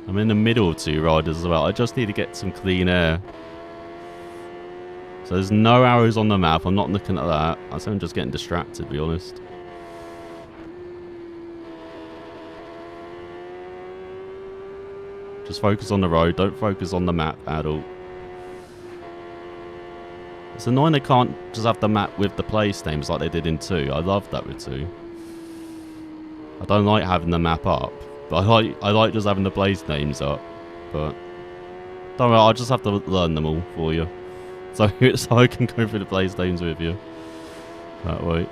I'm in the middle of 2 riders as well. I just need to get some clean air. So there's no arrows on the map. I'm not looking at that. I think I'm just getting distracted, to be honest. Just focus on the road. Don't focus on the map at all. It's annoying they can't just have the map with the place names like they did in 2. I love that with 2. I don't like having the map up. But I like just having the place names up. But don't worry, I'll just have to learn them all for you. So I can go through the place names with you. That way.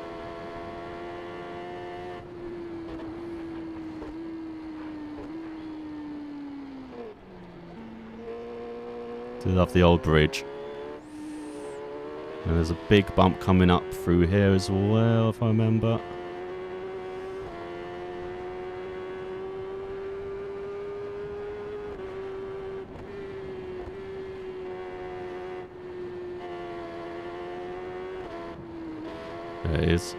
Do love the old bridge. And there's a big bump coming up through here as well, if I remember. There it is.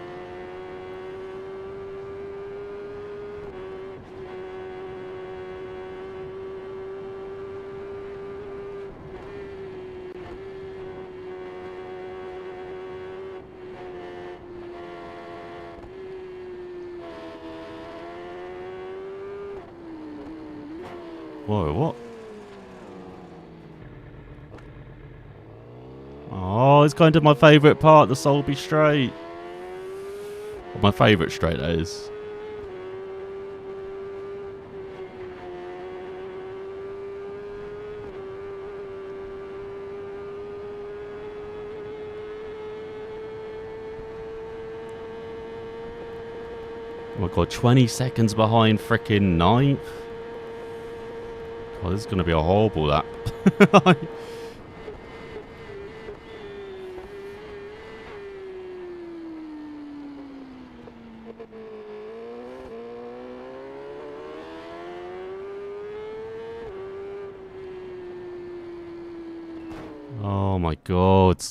Whoa, what? Oh, it's going to my favourite part, the Solby Straight. Well, my favourite straight, that is. Oh my god, 20 seconds behind frickin' ninth. Oh, this is going to be a horrible lap. Oh my god.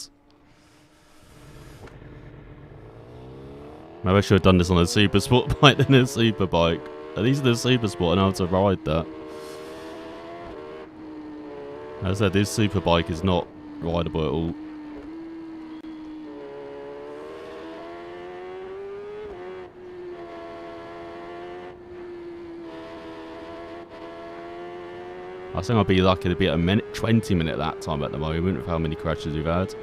Maybe I should have done this on a super sport bike than a Superbike. At least the super sport and how to ride that. As I said, this Superbike is not rideable at all. I think I'll be lucky to be at a 20-minute lap time at the moment with how many crashes we've had.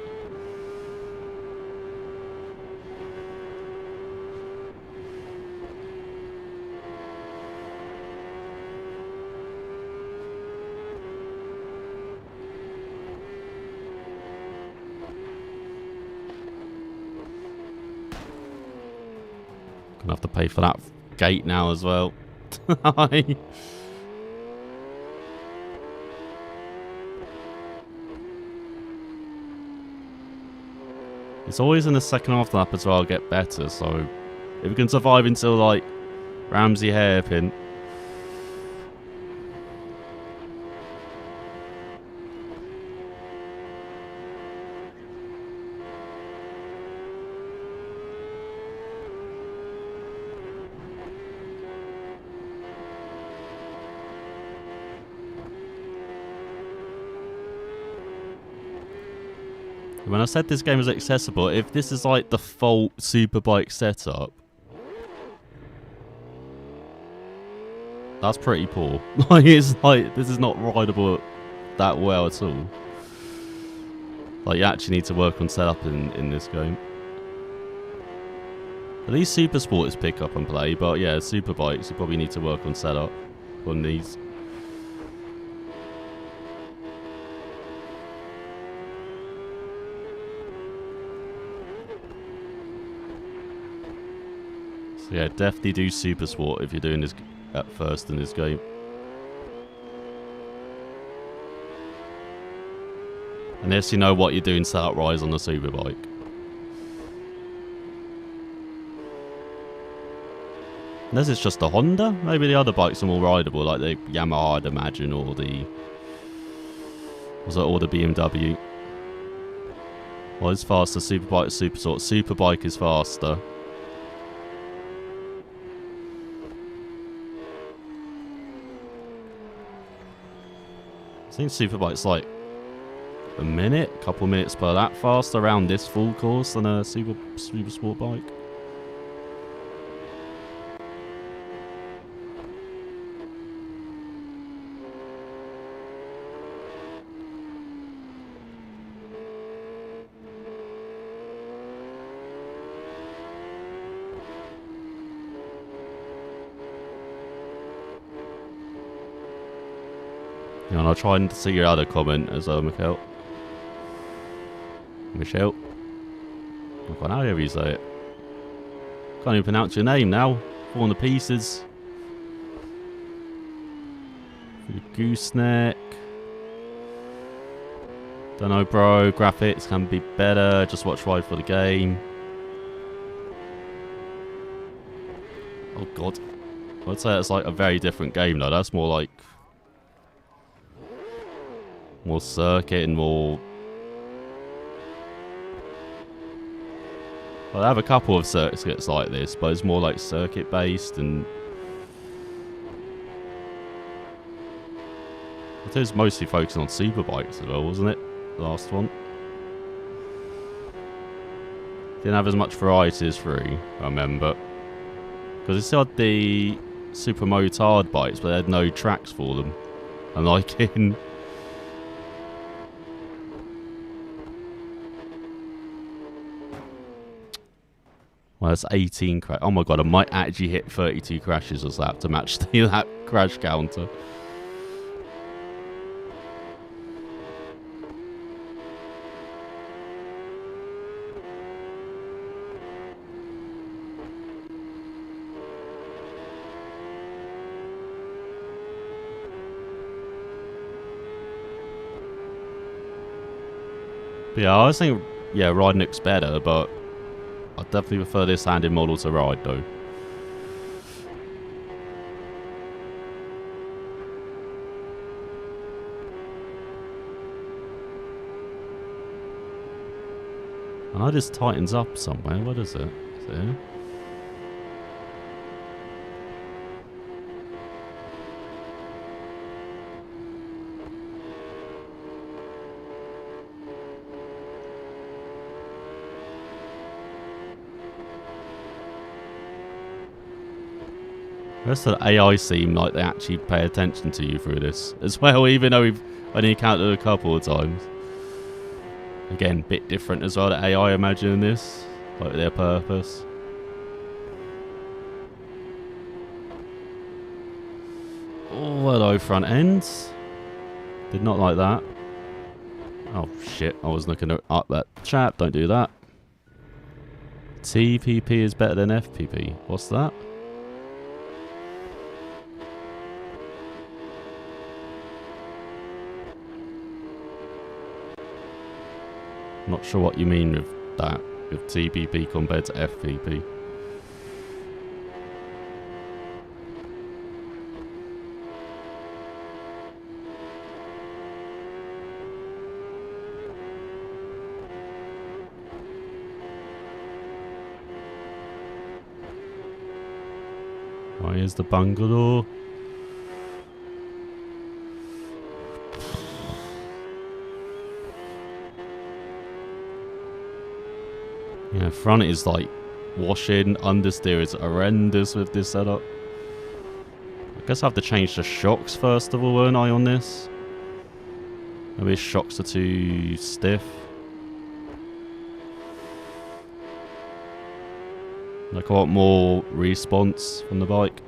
Gonna have to pay for that gate now as well. It's always in the second half of the lap as well, I'll get better, so if we can survive until like Ramsey hairpin. When I said this game was accessible, if this is like the default Superbike setup, that's pretty poor. Like, it's like, this is not rideable that well at all. Like, you actually need to work on setup in this game. At least Super Sport is pick up and play, but yeah, Superbikes, you probably need to work on setup on these. So yeah, definitely do Super Sport if you're doing this at first in this game. Unless you know what you're doing setup rise on the Superbike. Unless it's just the Honda, maybe the other bikes are more rideable, like the Yamaha, I'd imagine, or the BMW. Well, it's faster. Superbike, Super Sport. Superbike is faster. I think Superbike's like a minute, couple minutes per lap faster around this full course than a Super Sport bike. And I'll try and see your other comment as well, Michelle. Michelle. I can't know how you say it. Can't even pronounce your name now. Falling to pieces. Gooseneck. Don't know, bro. Graphics can be better. Just watch Ride for the game. Oh, God. I'd say it's like a very different game, though. That's more like more circuit and more... Well, I have a couple of circuits like this, but it's more like circuit based, and it was mostly focusing on Superbikes as well, wasn't it? The last one. Didn't have as much variety as 3, I remember. Because it still had the super motard bikes, but they had no tracks for them. And like in... Well, that's 18 crash. Oh my god, I might actually hit 32 crashes or that to match that crash counter. But yeah, I think, yeah, riding looks better, but I definitely prefer this handed model to ride, though. I know this tightens up somewhere. What is it? Is it here? The rest of the AI seem like they actually pay attention to you through this as well, even though we've only encountered a couple of times. Again, bit different as well, the AI imagining this, like their purpose. Oh, hello front ends. Did not like that. Oh shit, I was looking up that chat, don't do that. TPP is better than FPP. What's that? Not sure what you mean with that, with TPP compared to FPP. Oh, here's the bungalow. Yeah, front is like washing, understeer is horrendous with this setup. I guess I have to change the shocks first of all, won't I, on this? Maybe the shocks are too stiff. Like I want more response from the bike.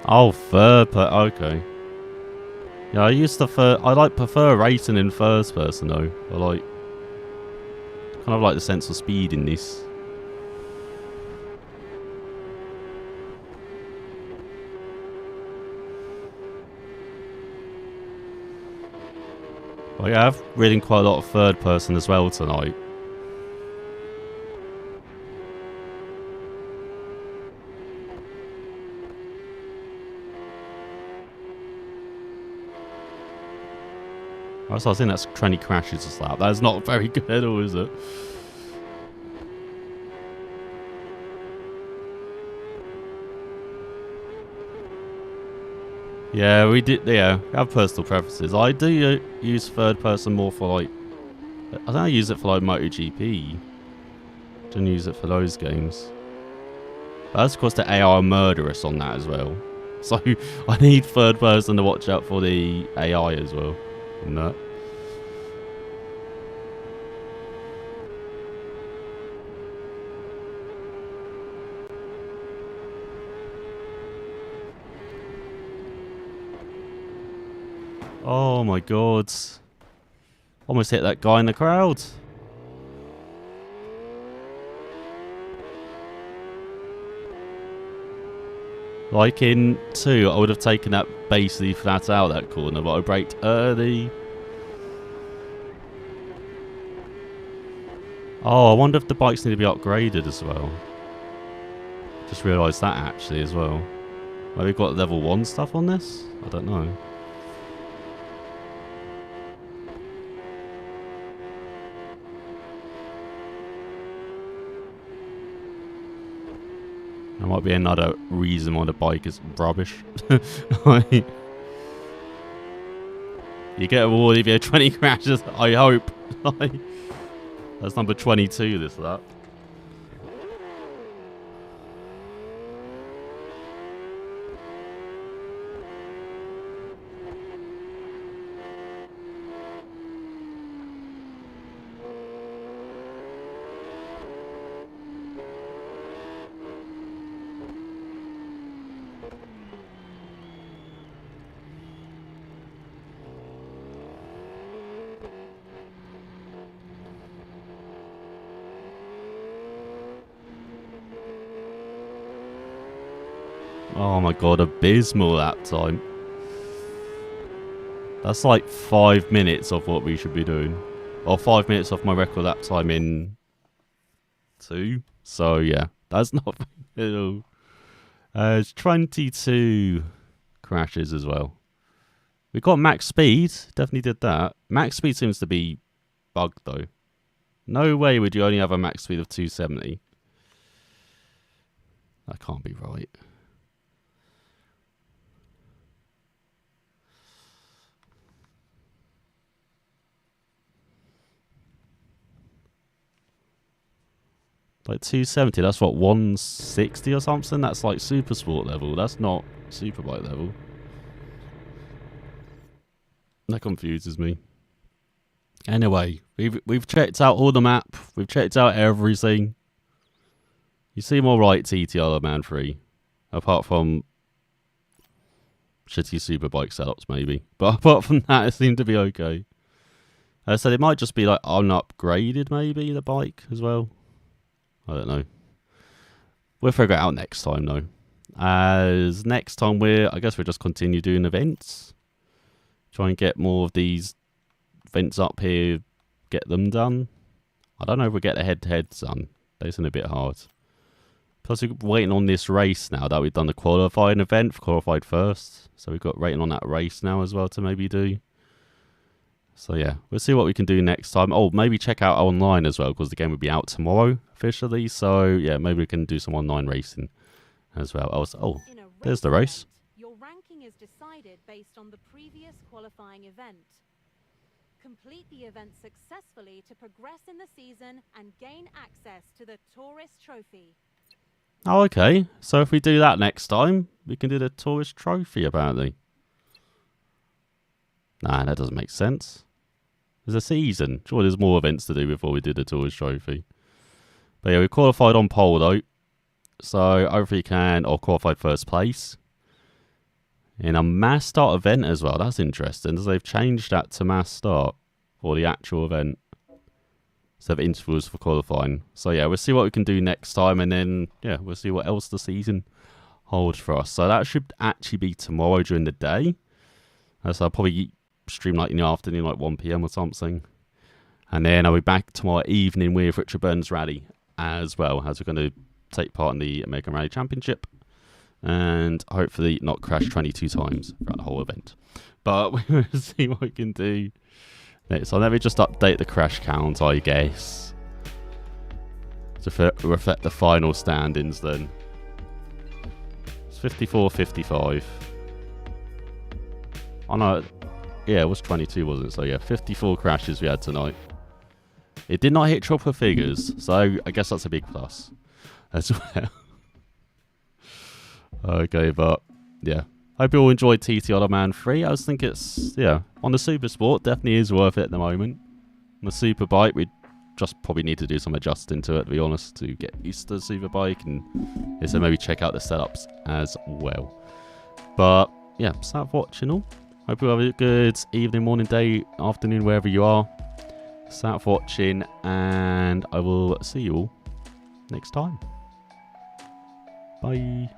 Oh, okay. Yeah, I prefer racing in first person though. I like, kind of like the sense of speed in this. Well, yeah, I've ridden quite a lot of third person as well tonight. So I think that's 20 crashes or slap. That's not very good at all, is it? Yeah, we did. Yeah, I have personal preferences. I do use third person more for like. I don't use it for like MotoGP. Don't use it for those games. But that's of course the AI are murderous on that as well. So I need third person to watch out for the AI as well. In that. Oh my god. Almost hit that guy in the crowd. Like in 2, I would have taken that basically flat out that corner, but I braked early. Oh, I wonder if the bikes need to be upgraded as well. Just realised that actually as well. Maybe we've got level 1 stuff on this? I don't know. There might be another reason why the bike is rubbish. Like, you get a reward if you have 20 crashes, I hope. Like, that's number 22, this, that. Oh my god, abysmal lap time. That's like 5 minutes of what we should be doing. Or 5 minutes off my record lap time in 2. So yeah, that's not very good at all. It's 22 crashes as well. We got max speed, definitely did that. Max speed seems to be bugged though. No way would you only have a max speed of 270. That can't be right. Like 270, that's what, 160 or something? That's like super sport level. That's not superbike level. That confuses me. Anyway, we've checked out all the map. We've checked out everything. You seem alright, TTR Man 3. Apart from shitty superbike setups, maybe. But apart from that, it seemed to be okay. So it might just be like unupgraded, maybe, the bike as well. I don't know. We'll figure it out next time, though. As next time I guess we'll just continue doing events. Try and get more of these events up here. Get them done. I don't know if we'll get the head-to-heads done. They seem a bit hard. Plus we're waiting on this race now that we've done the qualifying event. Qualified first. So we've got waiting on that race now as well to maybe do. So yeah, we'll see what we can do next time. Oh, maybe check out online as well, because the game will be out tomorrow officially. So yeah, maybe we can do some online racing as well. Oh, there's the race. Your ranking is decided based on the previous qualifying event. Complete the event successfully to progress in the season and gain access to the Tourist Trophy. Oh, okay. So if we do that next time, we can do the Tourist Trophy, apparently. Nah, that doesn't make sense. There's a season. Sure, there's more events to do before we do the Tourist Trophy. But yeah, we qualified on pole, though. So hopefully qualified first place. In a mass start event as well. That's interesting. They've changed that to mass start for the actual event. Instead of intervals for qualifying. So yeah, we'll see what we can do next time. And then, yeah, we'll see what else the season holds for us. So that should actually be tomorrow during the day. So I'll probably stream like in the afternoon, like 1 PM or something. And then I'll be back tomorrow evening with Richard Burns Rally as well, as we're going to take part in the American Rally Championship. And hopefully not crash 22 times throughout the whole event. But we'll see what we can do next. So let me just update the crash count, I guess, to reflect the final standings then. It's 54-55. Oh no, yeah, it was 22, wasn't it? So yeah, 54 crashes we had tonight. It did not hit triple figures, so I guess that's a big plus as well. Okay, but yeah. Hope you all enjoyed TTR Man 3. I just think it's, yeah, on the Super Sport, definitely is worth it at the moment. On the Superbike, we just probably need to do some adjusting to it, to be honest, to get used to the Superbike, and yeah, so maybe check out the setups as well. But yeah, start watching all. Hope you have a good evening, morning, day, afternoon, wherever you are. Start watching, and I will see you all next time. Bye.